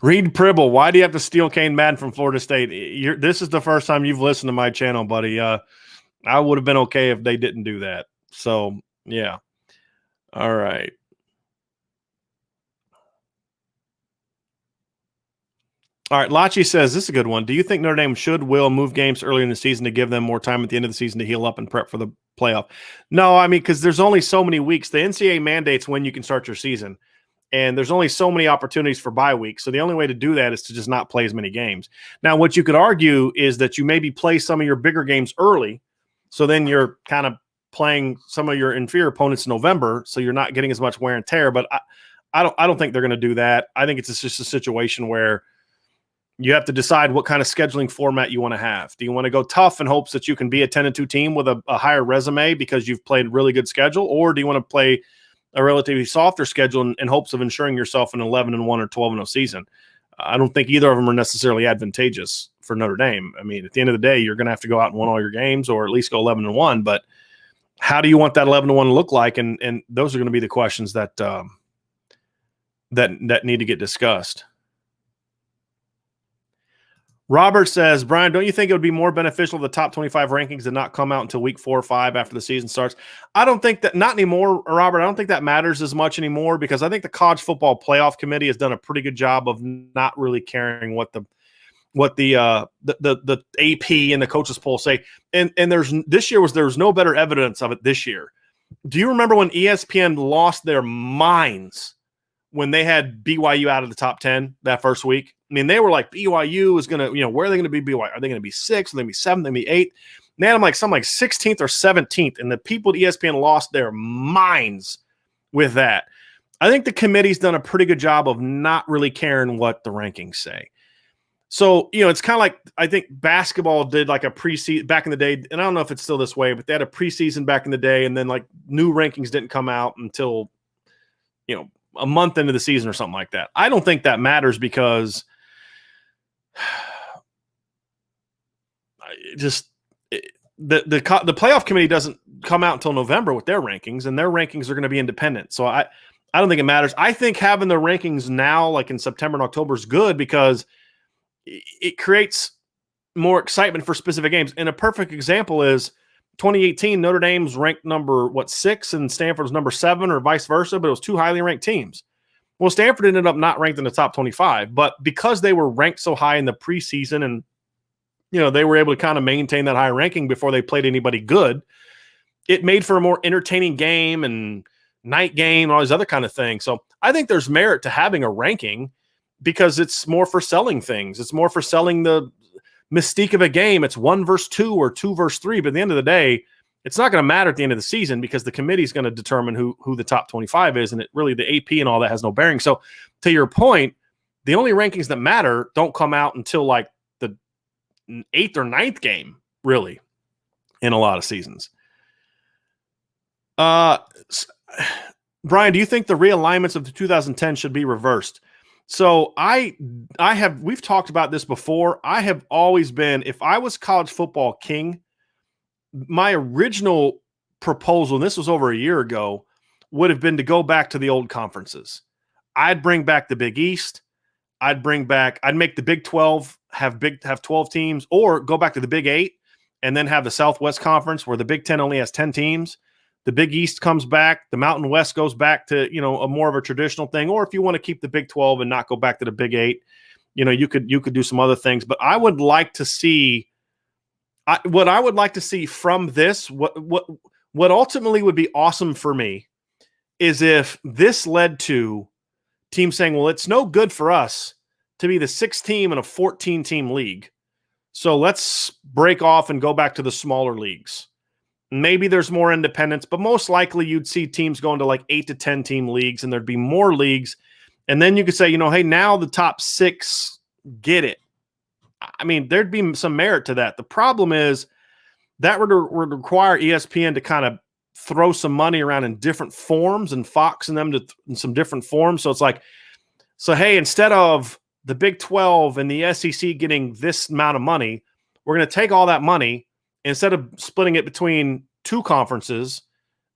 Reed Pribble, why do you have to steal Kane Madden from Florida State? This is the first time you've listened to my channel, buddy. I would have been okay if they didn't do that. So, yeah. All right. All right. Lachi says, this is a good one. Do you think Notre Dame will move games early in the season to give them more time at the end of the season to heal up and prep for the playoff? No, I mean, because there's only so many weeks. The NCAA mandates when you can start your season. And there's only so many opportunities for bye weeks. So the only way to do that is to just not play as many games. Now, what you could argue is that you maybe play some of your bigger games early. So then you're kind of playing some of your inferior opponents in November. So you're not getting as much wear and tear. But I don't think they're going to do that. I think it's just a situation where you have to decide what kind of scheduling format you want to have. Do you want to go tough in hopes that you can be a 10-2 team with a higher resume because you've played really good schedule? Or do you want to play a relatively softer schedule in hopes of ensuring yourself an 11-1 or 12-0 season? I don't think either of them are necessarily advantageous for Notre Dame. I mean, at the end of the day, you're going to have to go out and win all your games or at least go 11-1. But how do you want that 11-1 to look like? And those are going to be the questions that that need to get discussed. Robert says, Brian, don't you think it would be more beneficial if the top 25 rankings did not come out until week 4 or 5 after the season starts? I don't think that, not anymore, Robert. I don't think that matters as much anymore because I think the College Football Playoff Committee has done a pretty good job of not really caring what the AP and the coaches poll say. And there was no better evidence of it this year. Do you remember when ESPN lost their minds when they had BYU out of the top 10 that first week? I mean, they were like, BYU is going to, where are they going to be BYU? Are they going to be 6th? Are they going to be 7th? Are they going to be 8th? And then I'm like, something like 16th or 17th. And the people at ESPN lost their minds with that. I think the committee's done a pretty good job of not really caring what the rankings say. So, it's kind of like, I think basketball did like a preseason back in the day. And I don't know if it's still this way, but they had a preseason back in the day. And then like new rankings didn't come out until, a month into the season or something like that. I don't think that matters because the playoff committee doesn't come out until November with their rankings, and their rankings are going to be independent. So I don't think it matters. I think having the rankings now, like in September and October, is good because it creates more excitement for specific games. And a perfect example is 2018, Notre Dame's ranked number 6 and Stanford's number 7 or vice versa, but it was two highly ranked teams. Well, Stanford ended up not ranked in the top 25, but because they were ranked so high in the preseason and, they were able to kind of maintain that high ranking before they played anybody good, it made for a more entertaining game and night game and all these other kind of things. So I think there's merit to having a ranking because it's more for selling things. It's more for selling the mystique of a game. It's 1 versus 2 or 2 versus 3. But at the end of the day, it's not going to matter at the end of the season because the committee is going to determine who the top 25 is. And it really, the AP and all that has no bearing. So to your point, the only rankings that matter don't come out until like the 8th or 9th game, really, in a lot of seasons. Brian, do you think the realignments of the 2010 should be reversed? So we've talked about this before. I have always been, if I was college football king, my original proposal, and this was over a year ago, would have been to go back to the old conferences. I'd bring back the Big East. I'd make the Big 12 have 12 teams, or go back to the Big 8 and then have the Southwest Conference where the Big 10 only has 10 teams. The Big East comes back. The Mountain West goes back to, a more of a traditional thing. Or if you want to keep the Big 12 and not go back to the Big 8, you could do some other things. But I would like to see what I would like to see from this, what ultimately would be awesome for me is if this led to teams saying, well, it's no good for us to be the 6th team in a 14-team league. So let's break off and go back to the smaller leagues. Maybe there's more independence, but most likely you'd see teams going to like 8 to 10 team leagues, and there'd be more leagues. And then you could say, hey, now the top 6 get it. I mean, there'd be some merit to that. The problem is that would require ESPN to kind of throw some money around in different forms and foxing them in some different forms. So it's like, hey, instead of the Big 12 and the SEC getting this amount of money, we're going to take all that money. Instead of splitting it between 2 conferences,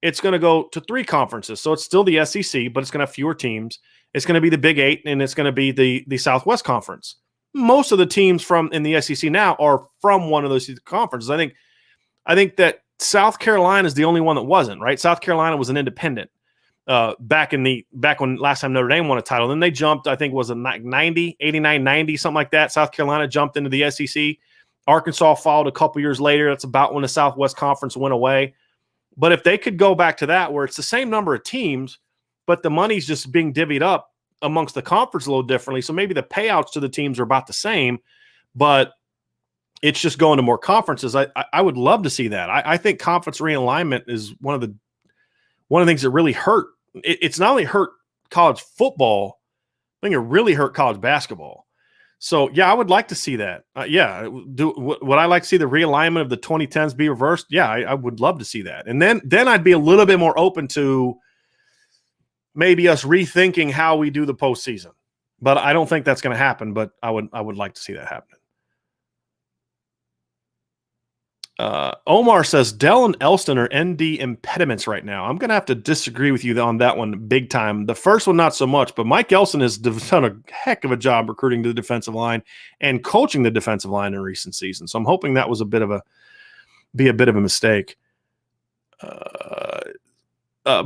it's going to go to 3 conferences. So it's still the SEC, but it's going to have fewer teams. It's going to be the Big Eight, and it's going to be the Southwest Conference. Most of the teams in the SEC now are from one of those conferences. I think that South Carolina is the only one that wasn't, right? South Carolina was an independent back when last time Notre Dame won a title. Then they jumped, I think was a 89, 90, something like that. South Carolina jumped into the SEC. Arkansas followed a couple years later. That's about when the Southwest Conference went away. But if they could go back to that, where it's the same number of teams, but the money's just being divvied up amongst the conference a little differently. So maybe the payouts to the teams are about the same, but it's just going to more conferences. I would love to see that. I think conference realignment is one of the things that really hurt. It's not only hurt college football, I think it really hurt college basketball. So, yeah, I would like to see that. Would I like to see the realignment of the 2010s be reversed? Yeah, I would love to see that. And then I'd be a little bit more open to maybe us rethinking how we do the postseason. But I don't think that's going to happen, but I would like to see that happen. Omar says Dell and Elston are ND impediments right now. I'm going to have to disagree with you on that one big time. The first one, not so much, but Mike Elston has done a heck of a job recruiting to the defensive line and coaching the defensive line in recent seasons. So I'm hoping that was a bit of a mistake.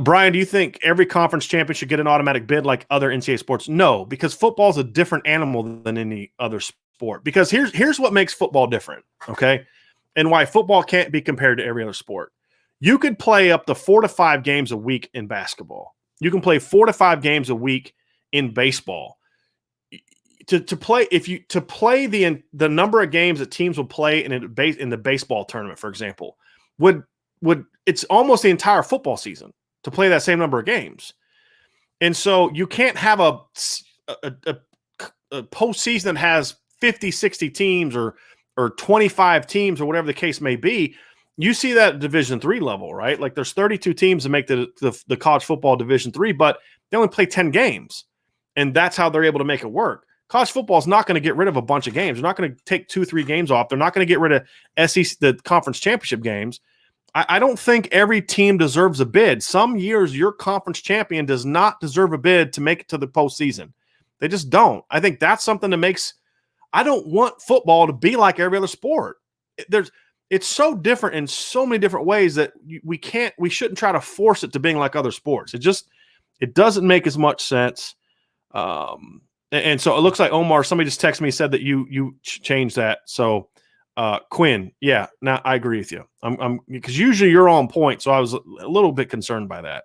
Brian, do you think every conference champion should get an automatic bid like other NCAA sports? No, because football is a different animal than any other sport. Because here's what makes football different, okay? And why football can't be compared to every other sport. You could play up to 4 to 5 games a week in basketball. You can play 4 to 5 games a week in baseball. To play the number of games that teams will play in the baseball tournament, for example, would it's almost the entire football season to play that same number of games. And so you can't have a postseason that has 50, 60 teams or 25 teams or whatever the case may be. You see that at Division III level, right? Like there's 32 teams that make the college football Division III, but they only play 10 games. And that's how they're able to make it work. College football is not going to get rid of a bunch of games. They're not going to take 2-3 games off. They're not going to get rid of the conference championship games. I don't think every team deserves a bid. Some years your conference champion does not deserve a bid to make it to the postseason. They just don't. I think that's something that makes – I don't want football to be like every other sport. It's so different in so many different ways that we shouldn't try to force it to being like other sports. It doesn't make as much sense. And so it looks like Omar, somebody just texted me, said that you changed that. So Quinn, yeah, now I agree with you. I'm because usually you're on point. So I was a little bit concerned by that.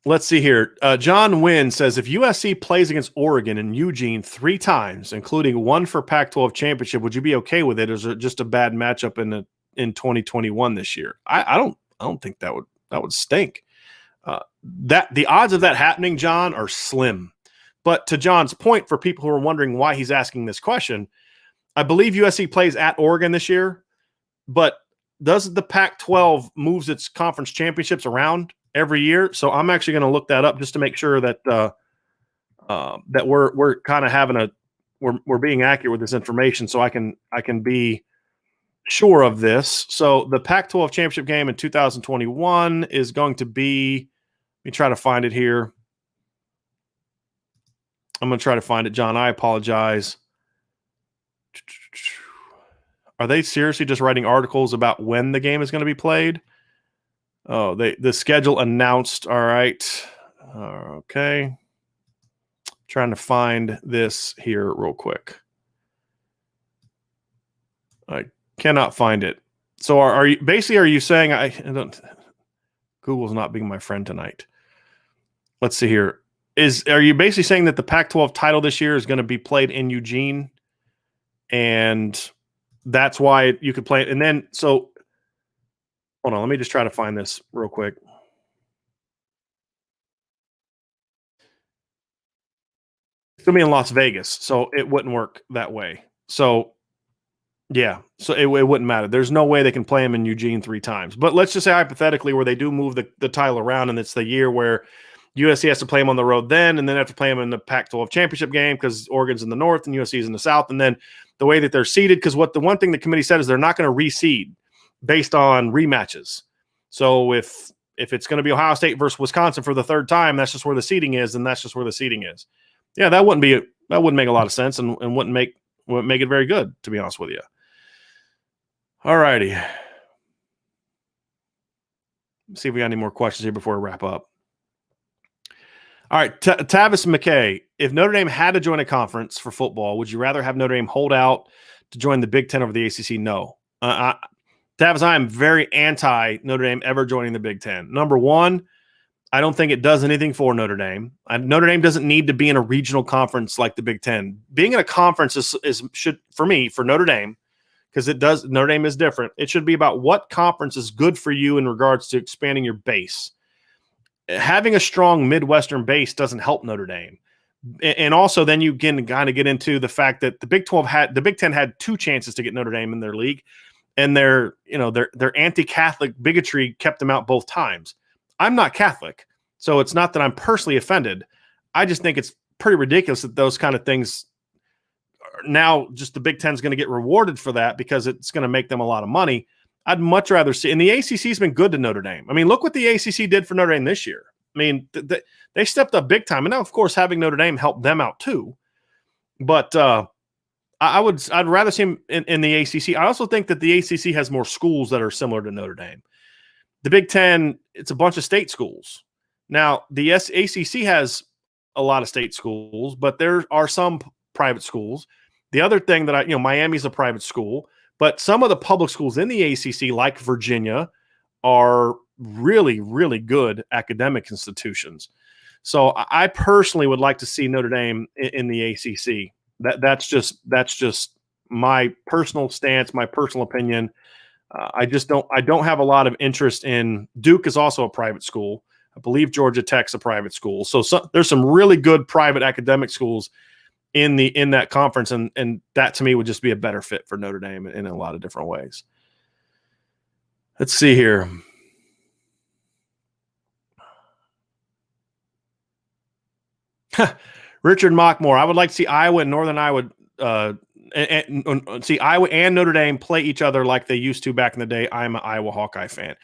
Let's see here. John Wynn says, if USC plays against Oregon and Eugene 3 times, including one for Pac-12 championship, would you be okay with it? Or is it just a bad matchup in 2021 this year? I don't think that would stink. That the odds of that happening, John, are slim. But to John's point, for people who are wondering why he's asking this question, I believe USC plays at Oregon this year, but does the Pac-12 moves its conference championships around every year? So I'm actually going to look that up just to make sure that that we're kind of we're being accurate with this information, so I can be sure of this. So the Pac-12 championship game in 2021 is going to be. Let me try to find it here. I'm going to try to find it, John. I apologize. Are they seriously just writing articles about when the game is going to be played? Oh, the schedule announced. All right. Okay. Trying to find this here real quick. I cannot find it. So are you saying Google's not being my friend tonight? Let's see here. Are you basically saying that the Pac-12 title this year is going to be played in Eugene, and that's why you could play it? And then, so hold on, let me just try to find this real quick. It's going to be in Las Vegas, so it wouldn't work that way. So, yeah, so it wouldn't matter. There's no way they can play them in Eugene 3 times. But let's just say hypothetically where they do move the title around, and it's the year where USC has to play them on the road then, and then have to play them in the Pac-12 championship game because Oregon's in the north and USC is in the south. And then the way that they're seeded, because the one thing the committee said is they're not going to reseed based on rematches. So if if it's going to be Ohio State versus Wisconsin for the third time, that's just where the seating is, and that's just where the seating is. Yeah, that wouldn't make a lot of sense, and wouldn't make it very good, to be honest with you. All righty. Let's see if we got any more questions here before we wrap up. All right, Tavis McKay, if Notre Dame had to join a conference for football, would you rather have Notre Dame hold out to join the Big Ten over the ACC? No. Tavis, I am very anti Notre Dame ever joining the Big Ten. Number one, I don't think it does anything for Notre Dame. Notre Dame doesn't need to be in a regional conference like the Big Ten. Being in a conference should, for me, for Notre Dame, because Notre Dame is different. It should be about what conference is good for you in regards to expanding your base. Having a strong Midwestern base doesn't help Notre Dame. And also then you can kind of get into the fact that the Big 10 had two chances to get Notre Dame in their league, and their anti-Catholic bigotry kept them out both times. I'm not Catholic, so it's not that I'm personally offended. I just think it's pretty ridiculous that those kind of things now just the Big Ten is going to get rewarded for that because it's going to make them a lot of money. I'd much rather see, and the ACC has been good to Notre Dame. I mean, look what the ACC did for Notre Dame this year. I mean, they stepped up big time, and now, of course, having Notre Dame help them out too. But I'd rather see them in the ACC. I also think that the ACC has more schools that are similar to Notre Dame. The Big Ten, it's a bunch of state schools. Now, the ACC has a lot of state schools, but there are some private schools. The other thing that Miami's a private school. But some of the public schools in the ACC, like Virginia, are really, really good academic institutions. So I personally would like to see Notre Dame in the ACC. That's just my personal stance, my personal opinion. I don't have a lot of interest in Duke is also a private school. I believe Georgia Tech's a private school. So there's some really good private academic schools in that conference, and that to me would just be a better fit for Notre Dame in a lot of different ways. Let's see here. Richard Mockmore, I would like to see Iowa and Northern Iowa see Iowa and Notre Dame play each other like they used to back in the day. I'm an Iowa Hawkeye fan.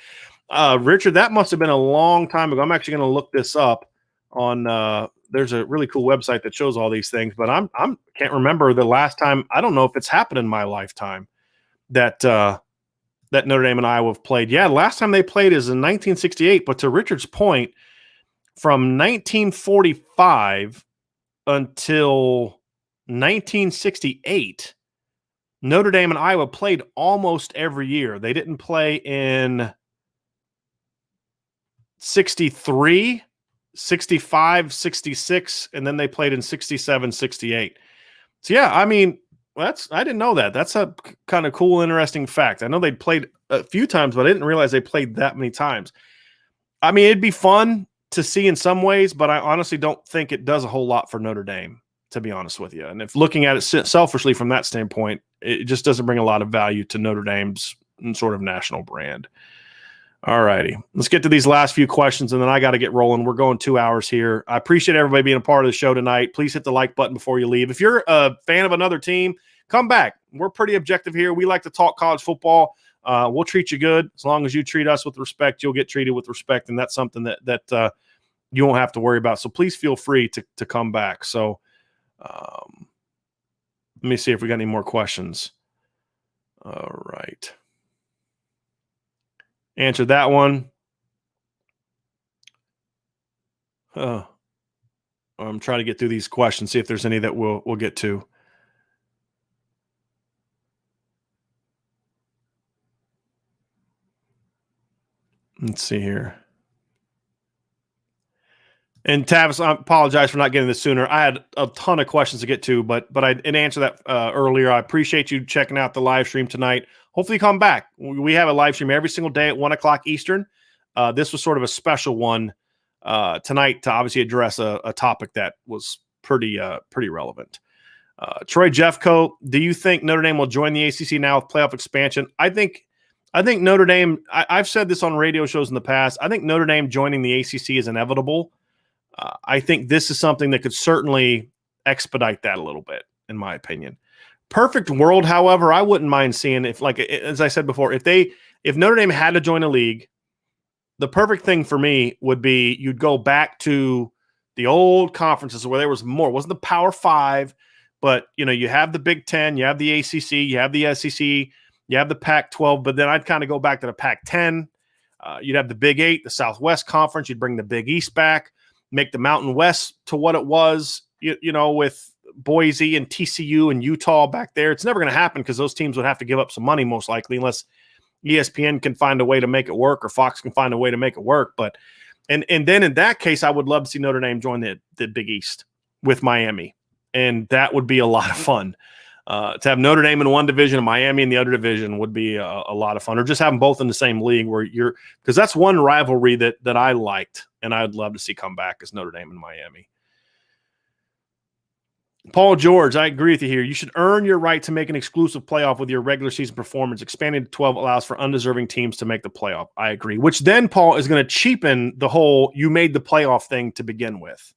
Richard, that must have been a long time ago. I'm actually going to look this up on there's a really cool website that shows all these things, but I can't remember the last time. I don't know if it's happened in my lifetime that Notre Dame and Iowa have played. Yeah, last time they played is in 1968. But to Richard's point, from 1945 until 1968, Notre Dame and Iowa played almost every year. They didn't play in 63. 65, 66, and then they played in 67, 68. So, yeah, I mean, I didn't know that. That's a kind of cool, interesting fact. I know they played a few times, but I didn't realize they played that many times. I mean, it'd be fun to see in some ways, but I honestly don't think it does a whole lot for Notre Dame, to be honest with you. And if looking at it selfishly from that standpoint, it just doesn't bring a lot of value to Notre Dame's sort of national brand. All righty. Let's get to these last few questions, and then I got to get rolling. We're going 2 hours here. I appreciate everybody being a part of the show tonight. Please hit the like button before you leave. If you're a fan of another team, come back. We're pretty objective here. We like to talk college football. We'll treat you good. As long as you treat us with respect, you'll get treated with respect, and that's something that you won't have to worry about. So please feel free to come back. So let me see if we got any more questions. All right. Answered that one. I'm trying to get through these questions, see if there's any that we'll get to. Let's see here. And Tavis, I apologize for not getting this sooner. I had a ton of questions to get to, but I didn't answer that earlier. I appreciate you checking out the live stream tonight. Hopefully come back. We have a live stream every single day at 1 o'clock Eastern. This was sort of a special one tonight to obviously address a topic that was pretty relevant. Troy Jeffco, do you think Notre Dame will join the ACC now with playoff expansion? I think Notre Dame, I've said this on radio shows in the past, I think Notre Dame joining the ACC is inevitable. I think this is something that could certainly expedite that a little bit, in my opinion. Perfect world, however, I wouldn't mind seeing if, like as I said before, if Notre Dame had to join a league, the perfect thing for me would be you'd go back to the old conferences where there was more. It wasn't the Power Five, but you have the Big Ten, you have the ACC, you have the SEC, you have the Pac-12. But then I'd kind of go back to the Pac-10. You'd have the Big Eight, the Southwest Conference. You'd bring the Big East back, make the Mountain West to what it was. With Boise and TCU and Utah back there. It's never going to happen because those teams would have to give up some money most likely, unless ESPN can find a way to make it work or Fox can find a way to make it work. But and then in that case, I would love to see Notre Dame join the Big East with Miami, and that would be a lot of fun. To have Notre Dame in one division and Miami in the other division would be a lot of fun, or just have them both in the same league because that's one rivalry that I liked and I'd love to see come back is Notre Dame and Miami. Paul George, I agree with you here. You should earn your right to make an exclusive playoff with your regular season performance. Expanding to 12 allows for undeserving teams to make the playoff. I agree. Which then, Paul, is going to cheapen the whole you made the playoff thing to begin with.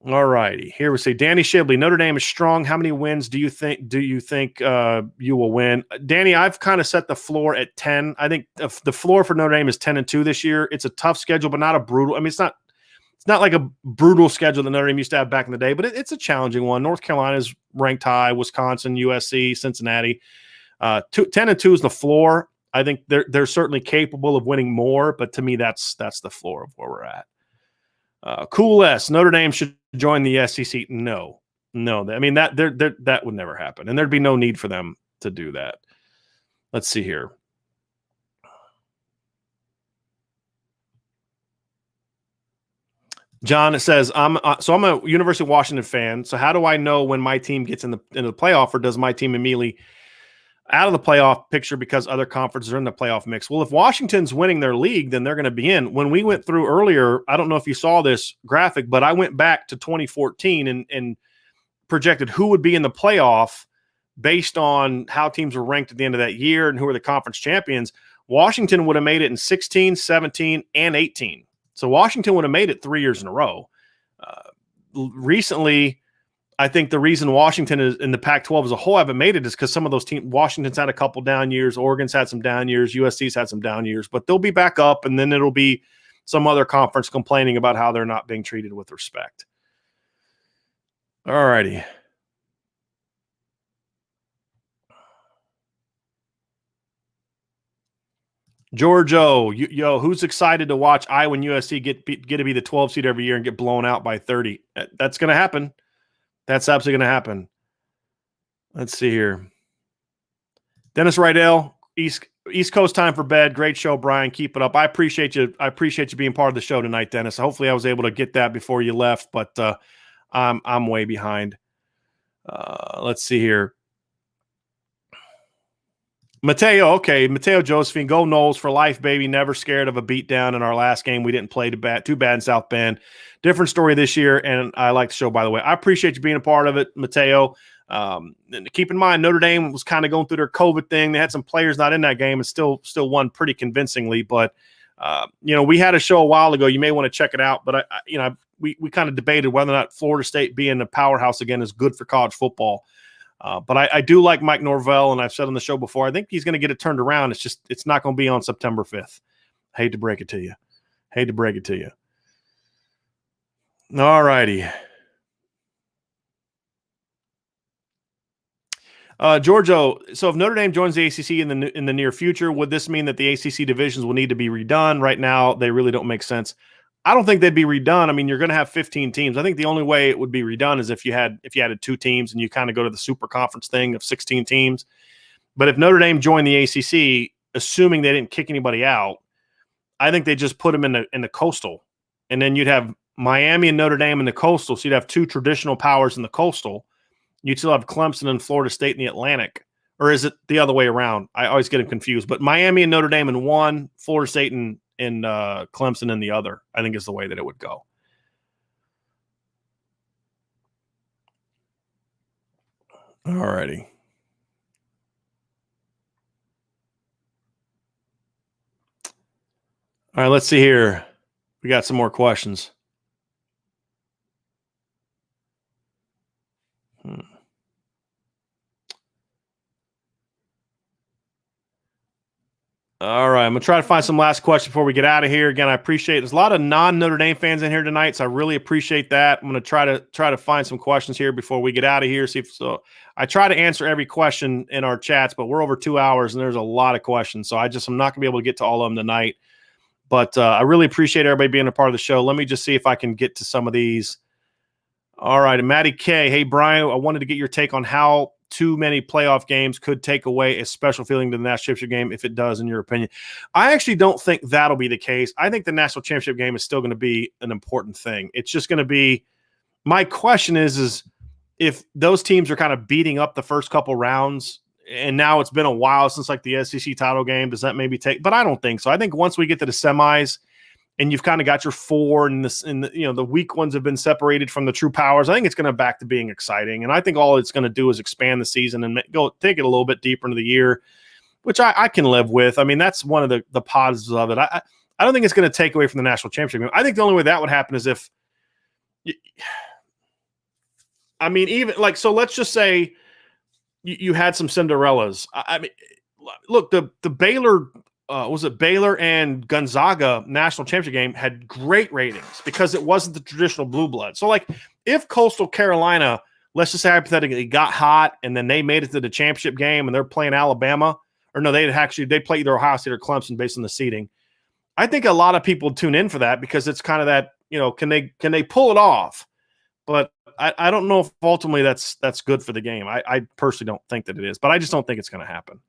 All righty. Here we say Danny Shibley. Notre Dame is strong. How many wins do you think you will win? Danny, I've kind of set the floor at 10. I think the floor for Notre Dame is 10-2 this year. It's a tough schedule, but not a brutal. I mean, it's not like a brutal schedule that Notre Dame used to have back in the day, but it's a challenging one. North Carolina's ranked high, Wisconsin, USC, Cincinnati. 10-2 is the floor. I think they're certainly capable of winning more, but to me, that's the floor of where we're at. Cool S, Notre Dame should join the SEC. No. I mean, that would never happen, and there'd be no need for them to do that. Let's see here. John, it says, I'm a University of Washington fan. So how do I know when my team gets into the playoff, or does my team immediately out of the playoff picture because other conferences are in the playoff mix? Well, if Washington's winning their league, then they're going to be in. When we went through earlier, I don't know if you saw this graphic, but I went back to 2014 and projected who would be in the playoff based on how teams were ranked at the end of that year and who were the conference champions. Washington would have made it in 16, 17, and 18. So Washington would have made it 3 years in a row. Recently, I think the reason Washington is in the Pac-12 as a whole haven't made it is because some of those teams, Washington's had a couple down years, Oregon's had some down years, USC's had some down years, but they'll be back up, and then it'll be some other conference complaining about how they're not being treated with respect. All righty. George O, who's excited to watch Iowa and USC get to be the 12 seed every year and get blown out by 30? That's going to happen. That's absolutely going to happen. Let's see here. Dennis Rydell, East Coast time for bed. Great show, Brian. Keep it up. I appreciate you. I appreciate you being part of the show tonight, Dennis. Hopefully, I was able to get that before you left, but I'm way behind. Let's see here. Mateo Josephine, go Noles for life, baby. Never scared of a beatdown in our last game. We didn't play too bad in South Bend. Different story this year, and I like the show, by the way. I appreciate you being a part of it, Mateo. And keep in mind, Notre Dame was kind of going through their COVID thing. They had some players not in that game and still won pretty convincingly. But, we had a show a while ago. You may want to check it out. But, we kind of debated whether or not Florida State being a powerhouse again is good for college football. But I do like Mike Norvell, and I've said on the show before, I think he's going to get it turned around. It's not going to be on September 5th. Hate to break it to you. All righty. Giorgio, so if Notre Dame joins the ACC in the near future, would this mean that the ACC divisions will need to be redone? Right now, they really don't make sense. I don't think they'd be redone. I mean, you're going to have 15 teams. I think the only way it would be redone is if you added 2 teams and you kind of go to the super conference thing of 16 teams. But if Notre Dame joined the ACC, assuming they didn't kick anybody out, I think they just put them in the Coastal, and then you'd have Miami and Notre Dame in the Coastal. So you'd have 2 traditional powers in the Coastal. You'd still have Clemson and Florida State in the Atlantic. Or is it the other way around? I always get them confused. But Miami and Notre Dame in one, Florida State and Clemson in the other, I think is the way that it would go. All righty. All right, let's see here. We got some more questions. All right, I'm going to try to find some last questions before we get out of here. Again, I appreciate there's a lot of non-Notre Dame fans in here tonight, so I really appreciate that. I'm going to try to find some questions here before we get out of here. I try to answer every question in our chats, but we're over 2 hours and there's a lot of questions, so I'm not going to be able to get to all of them tonight. But I really appreciate everybody being a part of the show. Let me just see if I can get to some of these. All right, and Matty K. Hey, Brian, I wanted to get your take on how too many playoff games could take away a special feeling to the national championship game, if it does, in your opinion. I actually don't think that'll be the case. I think the national championship game is still going to be an important thing. It's just going to be – my question is if those teams are kind of beating up the first couple rounds, and now it's been a while since like the SEC title game, does that maybe take – but I don't think so. I think once we get to the semis – and you've kind of got your four, and the weak ones have been separated from the true powers, I think it's going to back to being exciting. And I think all it's going to do is expand the season and take it a little bit deeper into the year, which I can live with. I mean, that's one of the positives of it. I don't think it's going to take away from the national championship. I think the only way that would happen is if, I mean, even like, so let's just say you had some Cinderellas. I mean, look, the Baylor, was it Baylor and Gonzaga national championship game had great ratings because it wasn't the traditional blue blood. So like if Coastal Carolina, let's just say hypothetically, got hot and then they made it to the championship game and they're playing Alabama, or no, they play either Ohio State or Clemson based on the seeding. I think a lot of people tune in for that because it's kind of that, can they pull it off? But I don't know if ultimately that's good for the game. I personally don't think that it is, but I just don't think it's going to happen.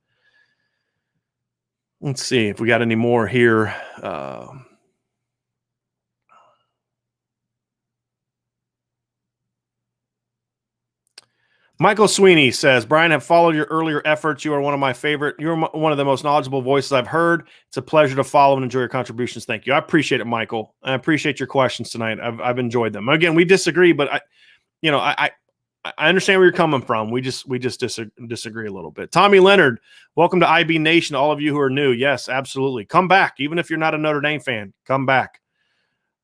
Let's see if we got any more here. Michael Sweeney says, Brian, I've followed your earlier efforts. You are one of my favorite. You're one of the most knowledgeable voices I've heard. It's a pleasure to follow and enjoy your contributions. Thank you. I appreciate it, Michael. I appreciate your questions tonight. I've enjoyed them. Again, we disagree, but I understand where you're coming from. We just disagree a little bit. Tommy Leonard, welcome to IB Nation. All of you who are new, yes, absolutely. Come back, even if you're not a Notre Dame fan. Come back.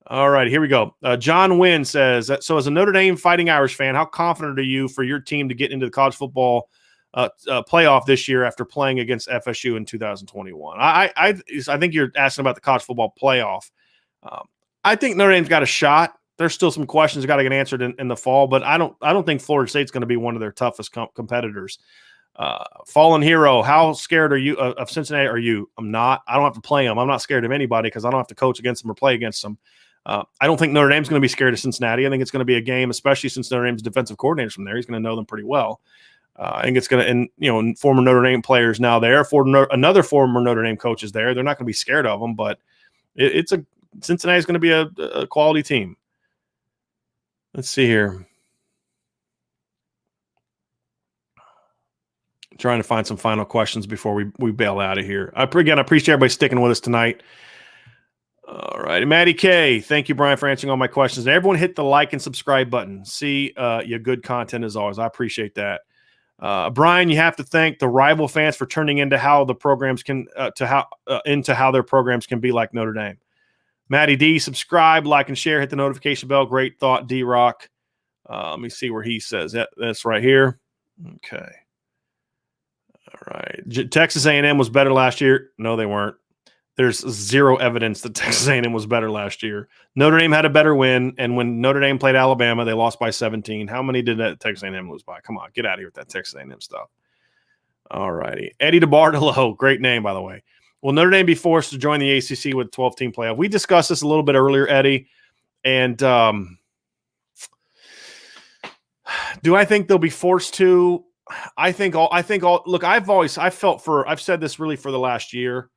All right, here we go. John Wynn says, so as a Notre Dame Fighting Irish fan, how confident are you for your team to get into the college football playoff this year after playing against FSU in 2021? I think you're asking about the college football playoff. I think Notre Dame's got a shot. There's still some questions got to get answered in the fall, but I don't think Florida State's going to be one of their toughest competitors. Fallen Hero, how scared are you of Cincinnati? Are you? I'm not. I don't have to play them. I'm not scared of anybody because I don't have to coach against them or play against them. I don't think Notre Dame's going to be scared of Cincinnati. I think it's going to be a game, especially since Notre Dame's defensive coordinator from there. He's going to know them pretty well. I think it's going to, and former Notre Dame players now there, another former Notre Dame coach is there. They're not going to be scared of them, but Cincinnati's going to be a quality team. Let's see here. Trying to find some final questions before we bail out of here. Again, I appreciate everybody sticking with us tonight. All right. Maddie K, thank you, Brian, for answering all my questions. And everyone hit the like and subscribe button. See your good content as always. I appreciate that. Brian, you have to thank the rival fans for turning into how the programs can into how their programs can be like Notre Dame. Matty D, subscribe, like, and share. Hit the notification bell. Great thought, D-Rock. Let me see where he says that. That's right here. Okay. All right. Texas A&M was better last year. No, they weren't. There's zero evidence that Texas A&M was better last year. Notre Dame had a better win, and when Notre Dame played Alabama, they lost by 17. How many did that Texas A&M lose by? Come on, get out of here with that Texas A&M stuff. All righty. Eddie DeBartolo, great name, by the way. Will Notre Dame be forced to join the ACC with a 12-team playoff? We discussed this a little bit earlier, Eddie, and do I think they'll be forced to? I've said this really for the last year.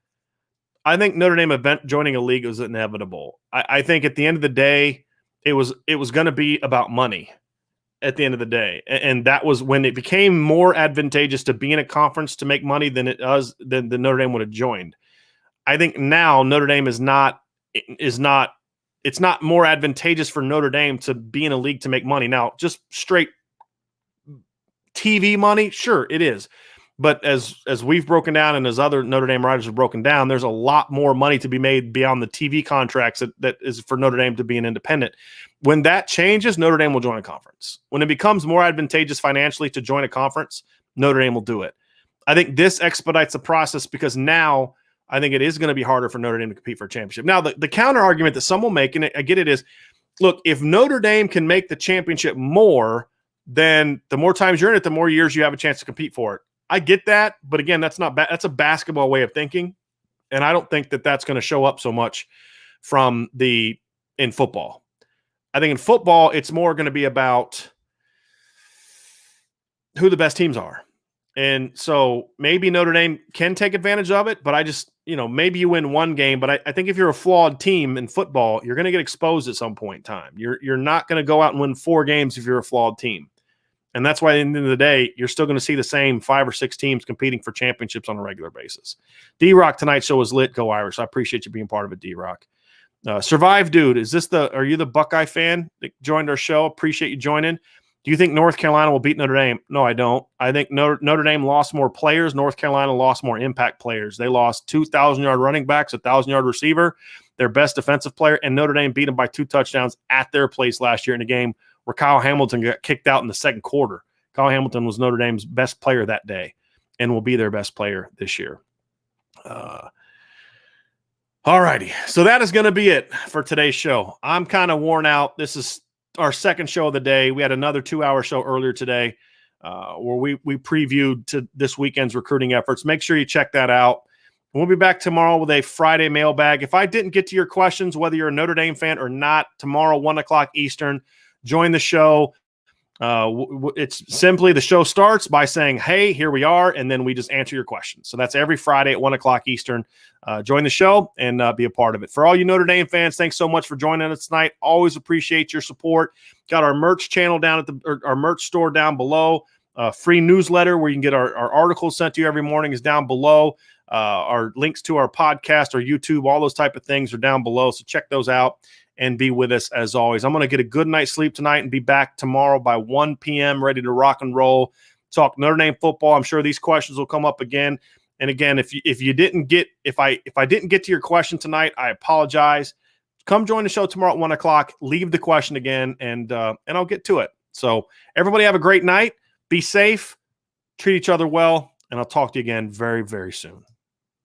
I think Notre Dame joining a league was inevitable. I think at the end of the day, it was going to be about money at the end of the day. And that was when it became more advantageous to be in a conference to make money than the Notre Dame would have joined. I think now Notre Dame it's not more advantageous for Notre Dame to be in a league to make money. Now, just straight TV money, sure, it is. But as we've broken down and as other Notre Dame writers have broken down, there's a lot more money to be made beyond the TV contracts that is for Notre Dame to be an independent. When that changes, Notre Dame will join a conference. When it becomes more advantageous financially to join a conference, Notre Dame will do it. I think this expedites the process because now I think it is going to be harder for Notre Dame to compete for a championship. Now, the counter argument that some will make, and I get it, is, look, if Notre Dame can make the championship more, then the more times you're in it, the more years you have a chance to compete for it. I get that, but again, that's not that's a basketball way of thinking, and I don't think that that's going to show up so much in football. I think in football, it's more going to be about who the best teams are. And so maybe Notre Dame can take advantage of it, but I just, maybe you win one game, but I think if you're a flawed team in football, you're going to get exposed at some point in time. You're not going to go out and win 4 games if you're a flawed team. And that's why at the end of the day, you're still going to see the same 5 or 6 teams competing for championships on a regular basis. D-Rock, tonight's show was lit. Go Irish. I appreciate you being part of it, D-Rock. Survive Dude, are you the Buckeye fan that joined our show? Appreciate you joining. Do you think North Carolina will beat Notre Dame? No, I don't. I think Notre Dame lost more players. North Carolina lost more impact players. They lost 2,000-yard running backs, a 1,000-yard receiver, their best defensive player, and Notre Dame beat them by 2 touchdowns at their place last year in a game where Kyle Hamilton got kicked out in the second quarter. Kyle Hamilton was Notre Dame's best player that day and will be their best player this year. All righty. So that is going to be it for today's show. I'm kind of worn out. This is our second show of the day. We had another 2-hour show earlier today where we previewed to this weekend's recruiting efforts. Make sure you check that out. We'll be back tomorrow with a Friday mailbag. If I didn't get to your questions, whether you're a Notre Dame fan or not, tomorrow, 1 o'clock Eastern, join the show. It's simply the show starts by saying, hey, here we are, and then we just answer your questions. So that's every Friday at 1 o'clock Eastern. Join the show and be a part of it. For all you Notre Dame fans, thanks so much for joining us tonight. Always appreciate your support. Got our merch channel down at our merch store down below. Free newsletter where you can get our articles sent to you every morning is down below. Our links to our podcast, our YouTube, all those type of things are down below. So check those out and be with us as always. I'm going to get a good night's sleep tonight and be back tomorrow by 1 p.m. ready to rock and roll, talk Notre Dame football. I'm sure these questions will come up again. And again, if I didn't get to your question tonight, I apologize. Come join the show tomorrow at 1 o'clock. Leave the question again, and I'll get to it. So everybody have a great night. Be safe. Treat each other well. And I'll talk to you again very, very soon.